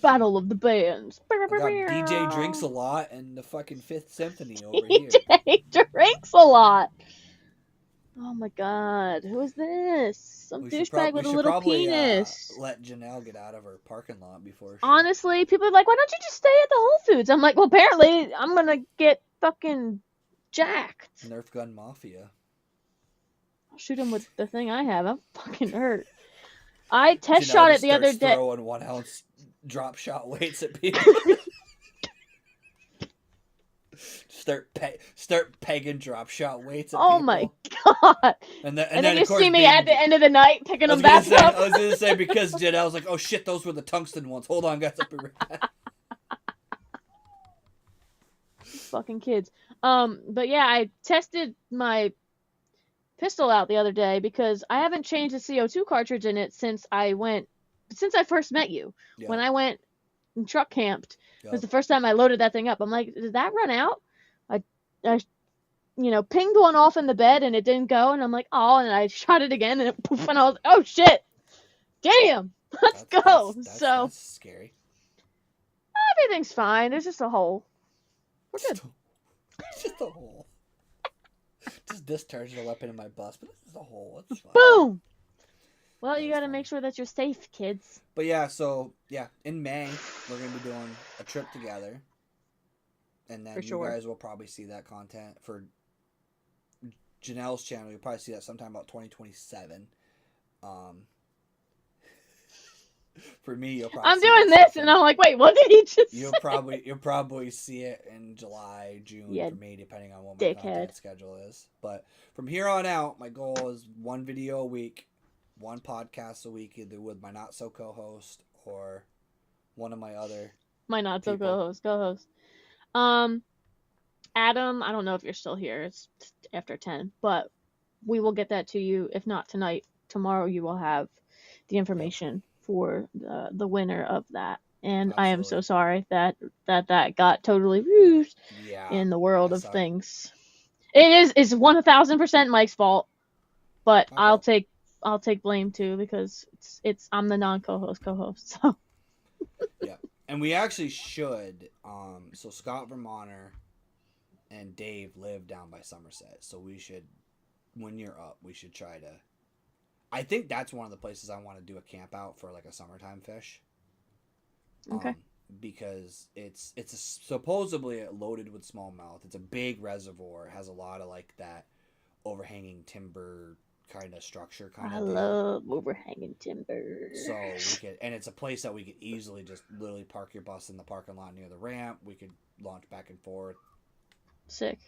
Battle of the Bands. I got DJ drinks a lot and the fucking Fifth Symphony over here. DJ drinks a lot. Oh my god, who is this? Some We should douchebag with a should little probably, penis. let Janelle get out of her parking lot before she... Honestly, people are like, why don't you just stay at the Whole Foods? I'm like, well, apparently I'm gonna get fucking jacked. Nerf gun mafia. I'll shoot him with the thing I have. I'm fucking hurt. I test Janelle shot just it the other starts day. throwing 1 ounce drop shot weights at people. start pegging drop shot weights at Oh people. my god! And And then of you course, see me being- at the end of the night picking I them was back up. I was gonna say because Janelle's like, oh shit, those were the tungsten ones. Hold on, guys, I'll be right back. Fucking kids. But yeah, I tested my pistol out the other day because I haven't changed the CO2 cartridge in it since I first met you. Yeah. When I went and truck camped, it was Yup. the first time I loaded that thing up. I'm like, did that run out? I pinged one off in the bed and it didn't go, and I'm like, oh, and I shot it again and it poof, and I was like, oh shit, damn, let's go. So That's scary. everything's fine. There's just a hole. We're good. Just a hole. Just discharged a weapon in my bust, but this is a hole. It's fine. Boom. Well, you That's gotta fine. make sure that you're safe, kids. But yeah, so yeah, in May we're gonna be doing a trip together, and then For you sure. guys will probably see that content for Janelle's channel. You'll probably see that sometime about 2027. For me, you'll probably I'm see doing that this, stuff and I'm like, wait, what did he just You'll say? probably see it in July, June Yeah, for me, depending on what my dickhead. content schedule is. But from here on out, my goal is one video a week, one podcast a week, either with my not so co-host or one of my other. My not so People. co-host. Adam, I don't know if you're still here. It's after 10, but we will get that to you. If not tonight, tomorrow you will have the information for the winner of that. And I am so Absolutely. sorry that got totally used Yeah. in the world that of sucked. things. It's 1000% Mike's fault, but Okay. I'll take blame too because it's I'm the non co-host. So And we actually should. So Scott Vermonter and Dave live down by Somerset, so we should, when you're up, we should try to. I think that's one of the places I want to do a camp out for, like a summertime fish. Okay. Because it's supposedly loaded with smallmouth. It's a big reservoir. It has a lot of like that overhanging timber kind of structure. I love overhanging timber. So we could, and it's a place that we could easily just literally park your bus in the parking lot near the ramp. We could launch back and forth. Sick.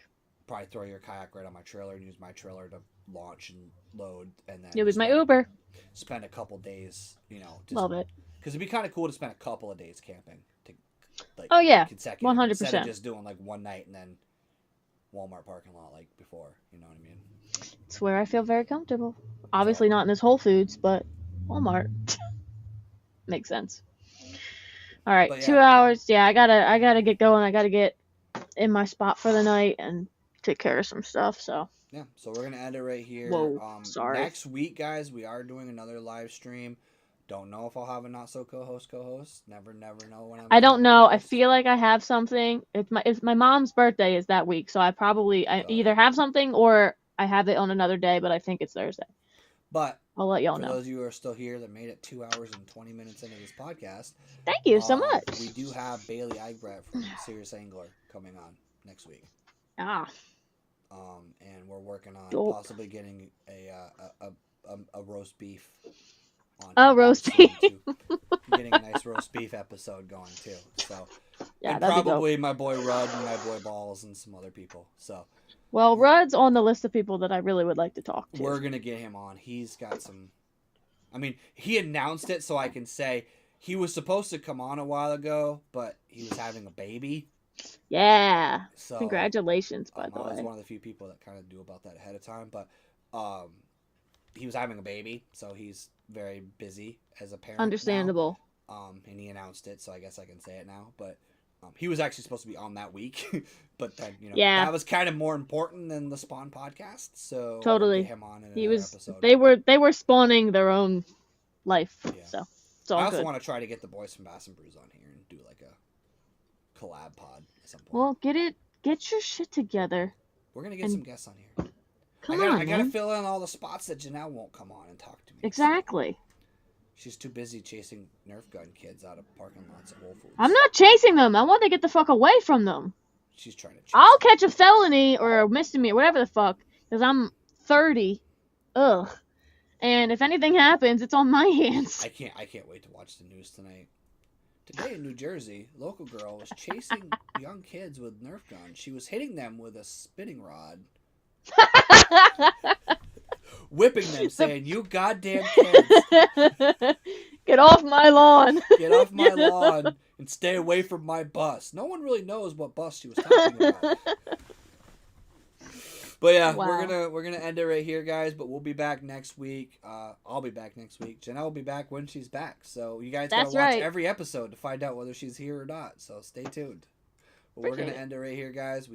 Probably throw your kayak right on my trailer and use my trailer to launch and load, and then You'll be my Uber. Spend a couple days, just, Love it. Because it'd be kind of cool to spend a couple of days camping. Oh yeah, consecutive, 100%. Instead of just doing like one night and then Walmart parking lot like before. You know what I mean? It's where I feel very comfortable. Obviously not in this Whole Foods, but Walmart. Makes sense. All right, But, 2 yeah. hours. Yeah, I gotta get going. I gotta get in my spot for the night and take care of some stuff. So Yeah, so we're gonna end it right here. Whoa, sorry. Next week, guys, we are doing another live stream. Don't know if I'll have a not so co-host. Never know when I'm. I don't know. I co-host. feel like I have something. It's my mom's birthday is that week, so I either have something or I have it on another day. But I think it's Thursday. But I'll let y'all for know. those of you who are still here that made it 2 hours and 20 minutes into this podcast, Thank you so much. We do have Bailey Eichbrett from Serious Angler coming on next week. Ah, And we're working on Dope. possibly getting a roast beef. roast beef. Getting a nice roast beef episode going too. So Yeah, and that'd be dope. probably my boy Rudd and my boy Balls and some other people. So Well, Rudd's on the list of people that I really would like to talk to. we're gonna get him on. He's got some. I mean, he announced it, so I can say he was supposed to come on a while ago, but he was having a baby. Yeah. So Congratulations, by the I was way. one of the few people that kind of knew about that ahead of time, but he was having a baby, so he's very busy as a parent. Understandable. Now. And he announced it, so I guess I can say it now. But he was actually supposed to be on that week, but then Yeah. that was kind of more important than the Spawn podcast. So Totally. we'll get him on in He another was. episode. They were spawning their own life. Yeah. So it's all I also good. want to try to get the boys from Bass and Brews on here and do like a collab pod at some point. Well, get your shit together. We're gonna get and- some guests on here. Come I on, gotta man. fill in all the spots that Janelle won't come on and talk to me. Exactly. She's too busy chasing Nerf gun kids out of parking lots at Whole Foods. I'm not chasing them. I want to get the fuck away from them. She's trying to chase I'll them. catch a felony or a misdemeanor, whatever the fuck, because I'm 30. Ugh. And if anything happens, it's on my hands. I can't wait to watch the news tonight. Today in New Jersey, a local girl was chasing young kids with Nerf guns. She was hitting them with a spinning rod, whipping them, saying, "You goddamn kids, Get off my lawn. get off my lawn and stay away from my bus." No one really knows what bus she was talking about. But yeah, Wow. we're gonna end it right here, guys. But we'll be back next week. I'll be back next week. Janelle will be back when she's back. So you guys gotta That's watch right. every episode to find out whether she's here or not. So stay tuned. But we're Appreciate gonna it. end it right here, guys.